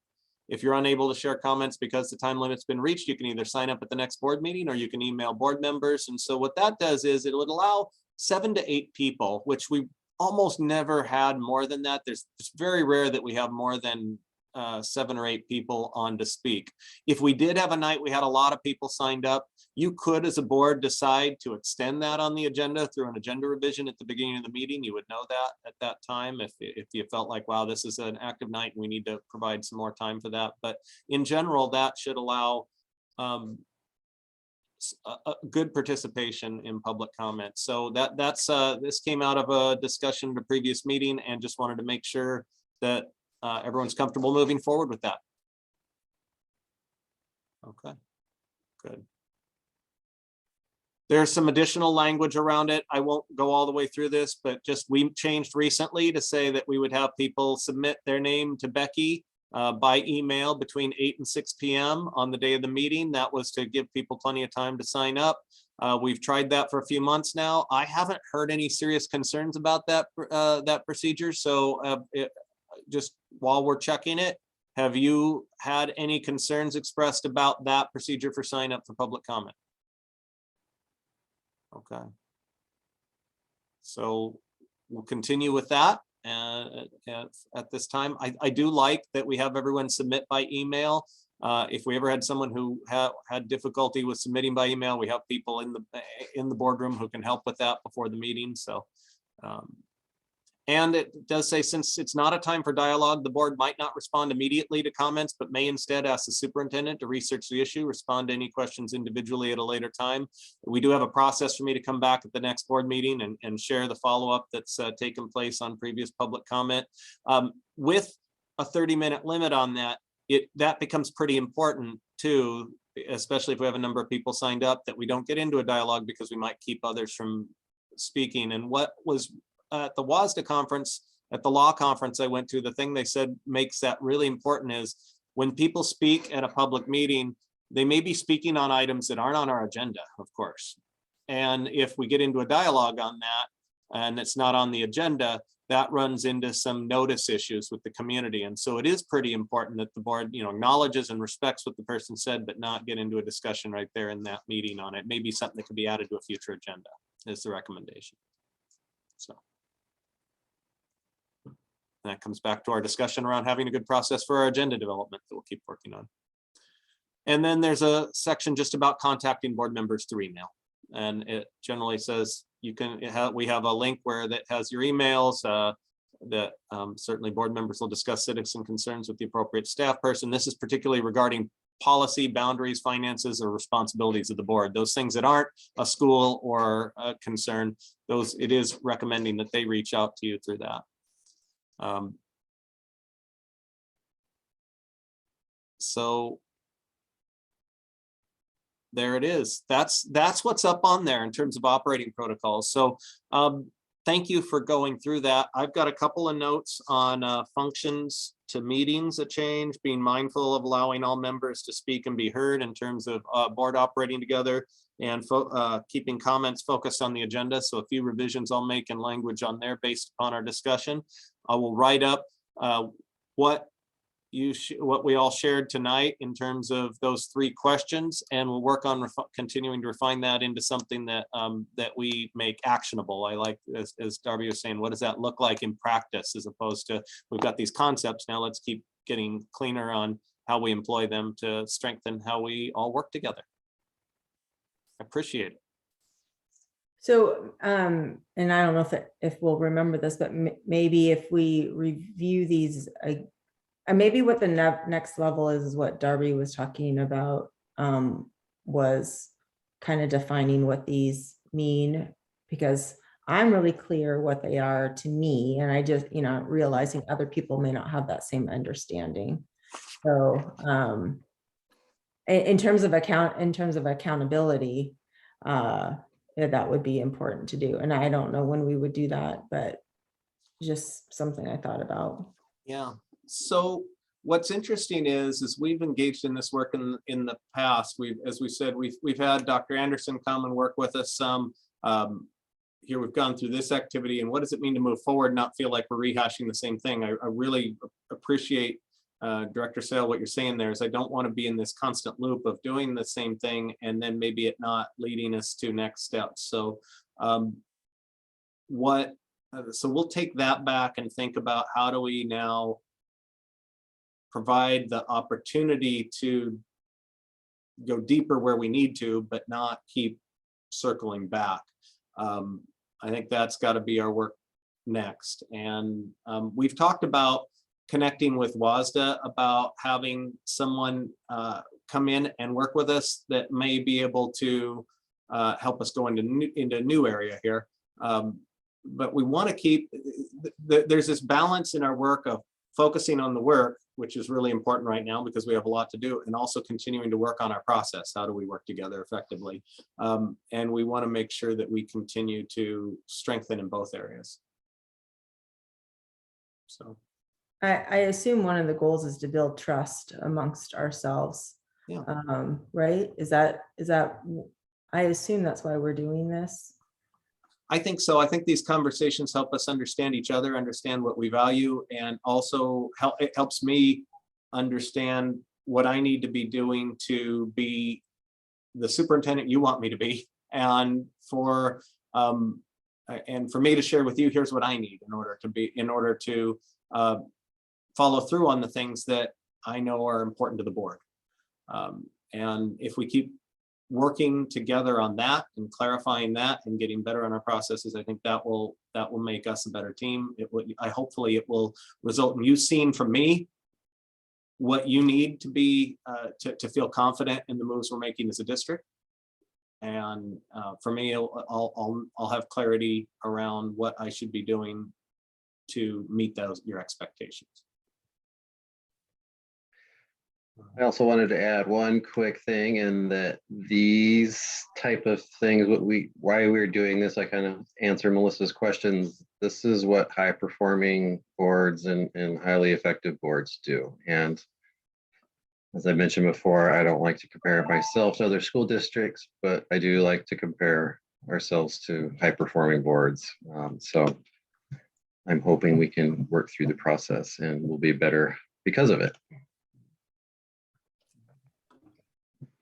If you're unable to share comments because the time limit's been reached, you can either sign up at the next board meeting or you can email board members. And so what that does is it would allow 7 to 8 people, which we almost never had more than that. It's very rare that we have more than 7 or 8 people on to speak. If we did have a night we had a lot of people signed up, you could as a board decide to extend that on the agenda through an agenda revision at the beginning of the meeting. You would know that at that time if you felt like, wow, this is an active night and we need to provide some more time for that. But in general, that should allow a good participation in public comment. So this came out of a discussion at a previous meeting and just wanted to make sure that everyone's comfortable moving forward with that. Okay, good. There's some additional language around it. I won't go all the way through this, but we changed recently to say that we would have people submit their name to Becky by email between 8 and 6 p.m. on the day of the meeting. That was to give people plenty of time to sign up. We've tried that for a few months now. I haven't heard any serious concerns about that procedure. So just while we're checking it, have you had any concerns expressed about that procedure for sign up for public comment? Okay. So we'll continue with that at this time. I do like that we have everyone submit by email. If we ever had someone who had difficulty with submitting by email, we have people in the boardroom who can help with that before the meeting. So, and it does say, since it's not a time for dialogue, the board might not respond immediately to comments, but may instead ask the superintendent to research the issue, respond to any questions individually at a later time. We do have a process for me to come back at the next board meeting and share the follow-up that's taken place on previous public comment. With a 30-minute limit on that, that becomes pretty important too, especially if we have a number of people signed up, that we don't get into a dialogue because we might keep others from speaking. And what was at the WASDA conference, at the law conference I went to, the thing they said makes that really important is when people speak at a public meeting, they may be speaking on items that aren't on our agenda, of course. And if we get into a dialogue on that and it's not on the agenda, that runs into some notice issues with the community. And so it is pretty important that the board, acknowledges and respects what the person said, but not get into a discussion right there in that meeting on it. Maybe something that could be added to a future agenda is the recommendation. So that comes back to our discussion around having a good process for our agenda development that we'll keep working on. And then there's a section just about contacting board members through email. And it generally says we have a link where that has your emails that certainly board members will discuss citizen concerns with the appropriate staff person. This is particularly regarding policy, boundaries, finances, or responsibilities of the board. Those things that aren't a school or a concern, it is recommending that they reach out to you through that. So there it is. That's what's up on there in terms of operating protocols. So thank you for going through that. I've got a couple of notes on functions to meetings, a change, being mindful of allowing all members to speak and be heard in terms of board operating together, and keeping comments focused on the agenda. So a few revisions I'll make in language on there based upon our discussion. I will write up what we all shared tonight in terms of those 3 questions, and we'll work on continuing to refine that into something that that we make actionable. I like, as Darby was saying, what does that look like in practice, as opposed to we've got these concepts, now let's keep getting cleaner on how we employ them to strengthen how we all work together. I appreciate it. So, and I don't know if we'll remember this, but maybe if we review these, maybe what the next level is what Darby was talking about, was kind of defining what these mean, because I'm really clear what they are to me, and I just, realizing other people may not have that same understanding. So, in terms of accountability, that would be important to do. And I don't know when we would do that, but just something I thought about. Yeah. So what's interesting is we've engaged in this work in the past. As we said, we've had Dr. Anderson come and work with us some. Here we've gone through this activity, and what does it mean to move forward, not feel like we're rehashing the same thing? I really appreciate Director Sale, what you're saying there is I don't want to be in this constant loop of doing the same thing and then maybe it not leading us to next steps. So so we'll take that back and think about how do we now provide the opportunity to go deeper where we need to, but not keep circling back. I think that's got to be our work next. And we've talked about connecting with WASDA about having someone come in and work with us that may be able to help us go into a new area here. But we want to keep, there's this balance in our work of focusing on the work, which is really important right now because we have a lot to do, and also continuing to work on our process. How do we work together effectively? And we want to make sure that we continue to strengthen in both areas. So. I assume one of the goals is to build trust amongst ourselves. Yeah. Right? Is that I assume that's why we're doing this. I think so. I think these conversations help us understand each other, understand what we value, and also it helps me understand what I need to be doing to be the superintendent you want me to be, and for me to share with you, here's what I need in order to follow through on the things that I know are important to the board. And if we keep working together on that and clarifying that and getting better on our processes, I think that will make us a better team. Hopefully it will result in you seeing from me what you need to be to feel confident in the moves we're making as a district. And for me, I'll have clarity around what I should be doing to meet your expectations. I also wanted to add one quick thing, in that these type of things, why we're doing this, I kind of answer Melissa's questions. This is what high performing boards and highly effective boards do. And as I mentioned before, I don't like to compare myself to other school districts, but I do like to compare ourselves to high performing boards. So I'm hoping we can work through the process and we'll be better because of it.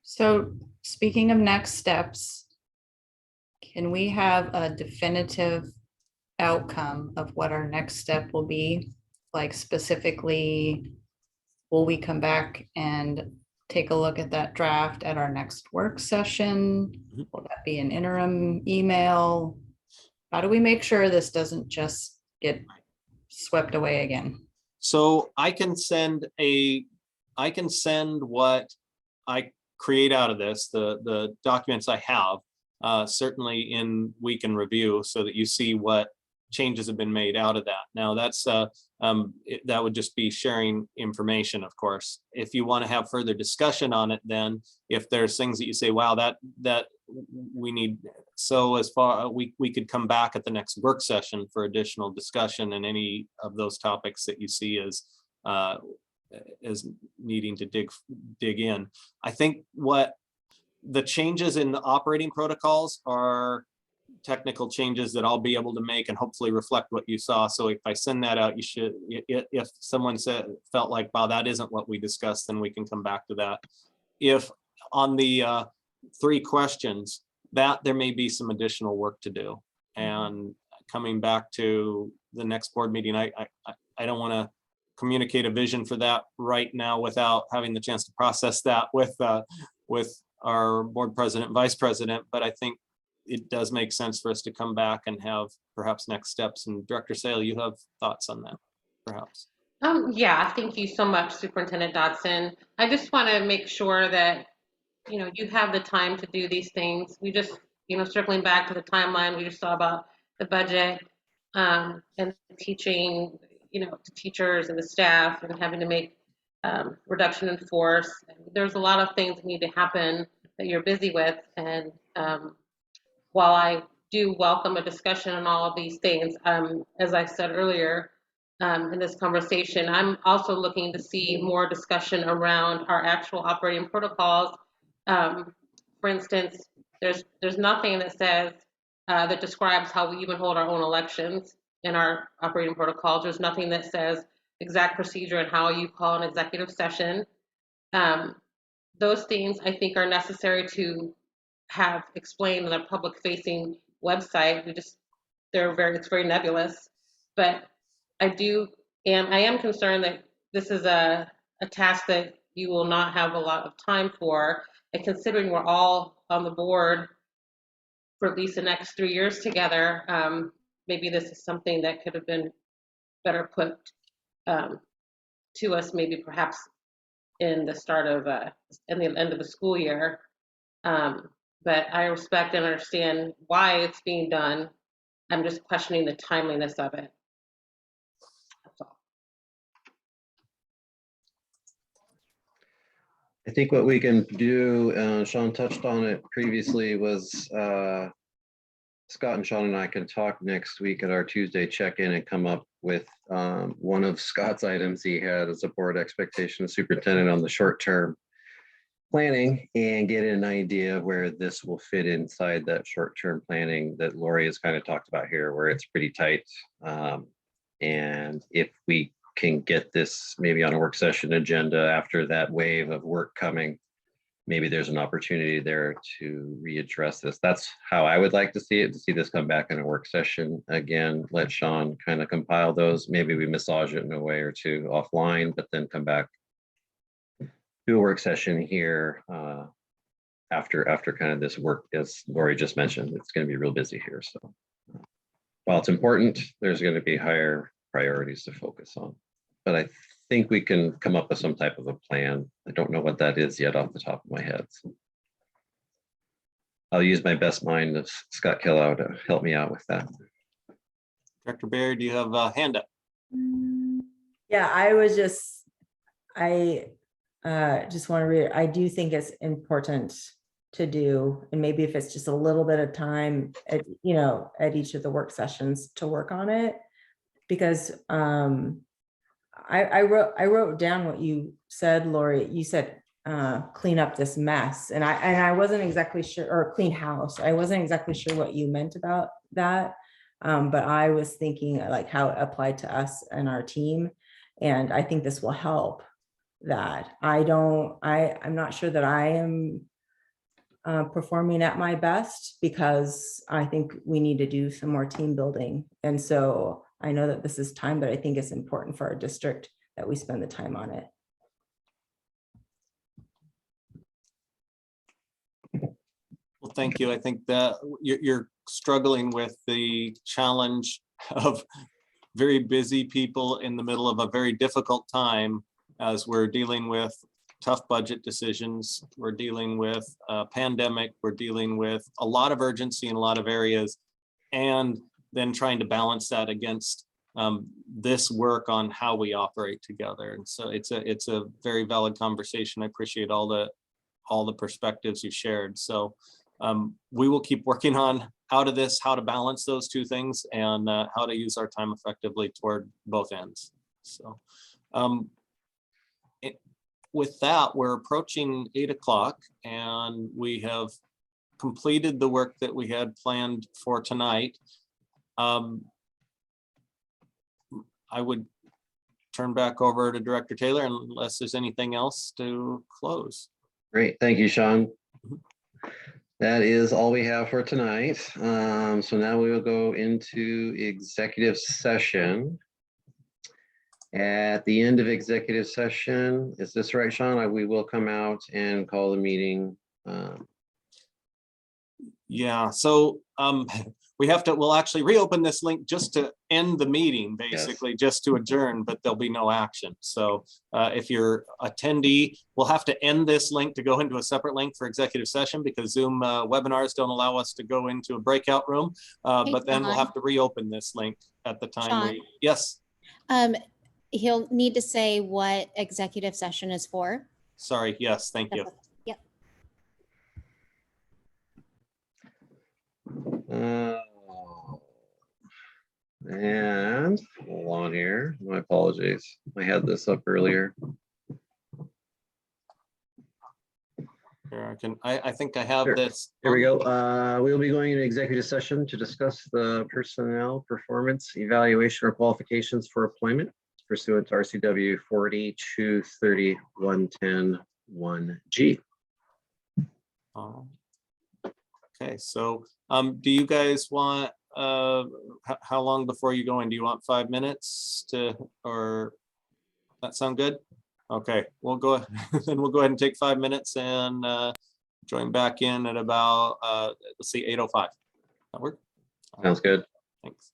So speaking of next steps, can we have a definitive outcome of what our next step will be? Like specifically, will we come back and take a look at that draft at our next work session? Will that be an interim email? How do we make sure this doesn't just get swept away again? So I can send what I create out of this, the documents I have, certainly we can review so that you see what changes have been made out of that. Now that would just be sharing information, of course. If you want to have further discussion on it, then if there's things that you say, wow, that we need, so as far we could come back at the next work session for additional discussion and any of those topics that you see as needing to dig in. I think what the changes in the operating protocols are technical changes that I'll be able to make and hopefully reflect what you saw. So if I send that out, you should, if someone felt like, wow, that isn't what we discussed, then we can come back to that. If on the 3 questions, that there may be some additional work to do. And coming back to the next board meeting, I don't want to communicate a vision for that right now without having the chance to process that with our board president, vice president. But I think it does make sense for us to come back and have perhaps next steps. And Director Sale, you have thoughts on that, perhaps? Yeah, thank you so much, Superintendent Dodson. I just want to make sure that, you have the time to do these things. We just, circling back to the timeline we just saw about the budget and teaching, to teachers and the staff and having to make reduction in force. There's a lot of things that need to happen that you're busy with. And while I do welcome a discussion on all of these things, as I said earlier in this conversation, I'm also looking to see more discussion around our actual operating protocols. For instance, there's nothing that says that describes how we even hold our own elections in our operating protocols. There's nothing that says exact procedure and how you call an executive session. Those things I think are necessary to have explained on a public-facing website. It's very nebulous. But I am concerned that this is a task that you will not have a lot of time for. And considering we're all on the board for at least the next 3 years together, maybe this is something that could have been better put to us, maybe perhaps in the start of in the end of the school year. But I respect and understand why it's being done. I'm just questioning the timeliness of it. That's all. I think what we can do, Sean touched on it previously, was Scott and Sean and I can talk next week at our Tuesday check-in and come up with one of Scott's items he had as a board expectation of superintendent on the short term. planning and get an idea of where this will fit inside that short-term planning that Lori has kind of talked about here, where it's pretty tight. And if we can get this maybe on a work session agenda after that wave of work coming, maybe there's an opportunity there to readdress this. That's how I would like to see it, to see this come back in a work session. Again, let Sean kind of compile those. Maybe we massage it in a way or two offline, but then come back do a work session here after kind of this work, as Lori just mentioned. It's going to be real busy here. So while it's important, there's going to be higher priorities to focus on. But I think we can come up with some type of a plan. I don't know what that is yet off the top of my head. So I'll use my best mind of Scott Killow to help me out with that. Director Barry, do you have a hand up? Yeah, I just want to read, I do think it's important to do, and maybe if it's just a little bit of time at, at each of the work sessions to work on it, because I wrote down what you said, Lori. You said clean up this mess, and I wasn't exactly sure, or clean house. I wasn't exactly sure what you meant about that, but I was thinking like how it applied to us and our team, and I think this will help. That I'm not sure that I am performing at my best, because I think we need to do some more team building. And so I know that this is time, but I think it's important for our district that we spend the time on it. Well, thank you. I think that you're struggling with the challenge of very busy people in the middle of a very difficult time, as we're dealing with tough budget decisions. We're dealing with a pandemic. We're dealing with a lot of urgency in a lot of areas, and then trying to balance that against this work on how we operate together. And so it's a very valid conversation. I appreciate all the perspectives you shared. So we will keep working on out of this, how to balance those two things, and how to use our time effectively toward both ends. So with that, we're approaching 8 o'clock, and we have completed the work that we had planned for tonight. I would turn back over to Director Taylor unless there's anything else to close. Great, thank you, Sean. That is all we have for tonight. So now we will go into executive session. At the end of executive session, is this right, Sean? We will come out and call the meeting. Yeah, so we'll actually reopen this link just to end the meeting, basically, yes, just to adjourn, but there'll be no action. So if you're attendee, we'll have to end this link to go into a separate link for executive session, because Zoom webinars don't allow us to go into a breakout room. But then we'll have to reopen this link at the time. Sean, yes. He'll need to say what executive session is for. Sorry, yes, thank you. Yep. And hold on here, my apologies. I had this up earlier. Here, I think I have this. Here we go. We'll be going into executive session to discuss the personnel performance evaluation or qualifications for employment pursuant to RCW 423110(1)G. Okay, so do you guys want how long before you go in? Do you want 5 minutes or that sound good? Okay, we'll go then we'll go ahead and take 5 minutes and join back in at about let's see, 8:05. That work? Sounds good. Thanks.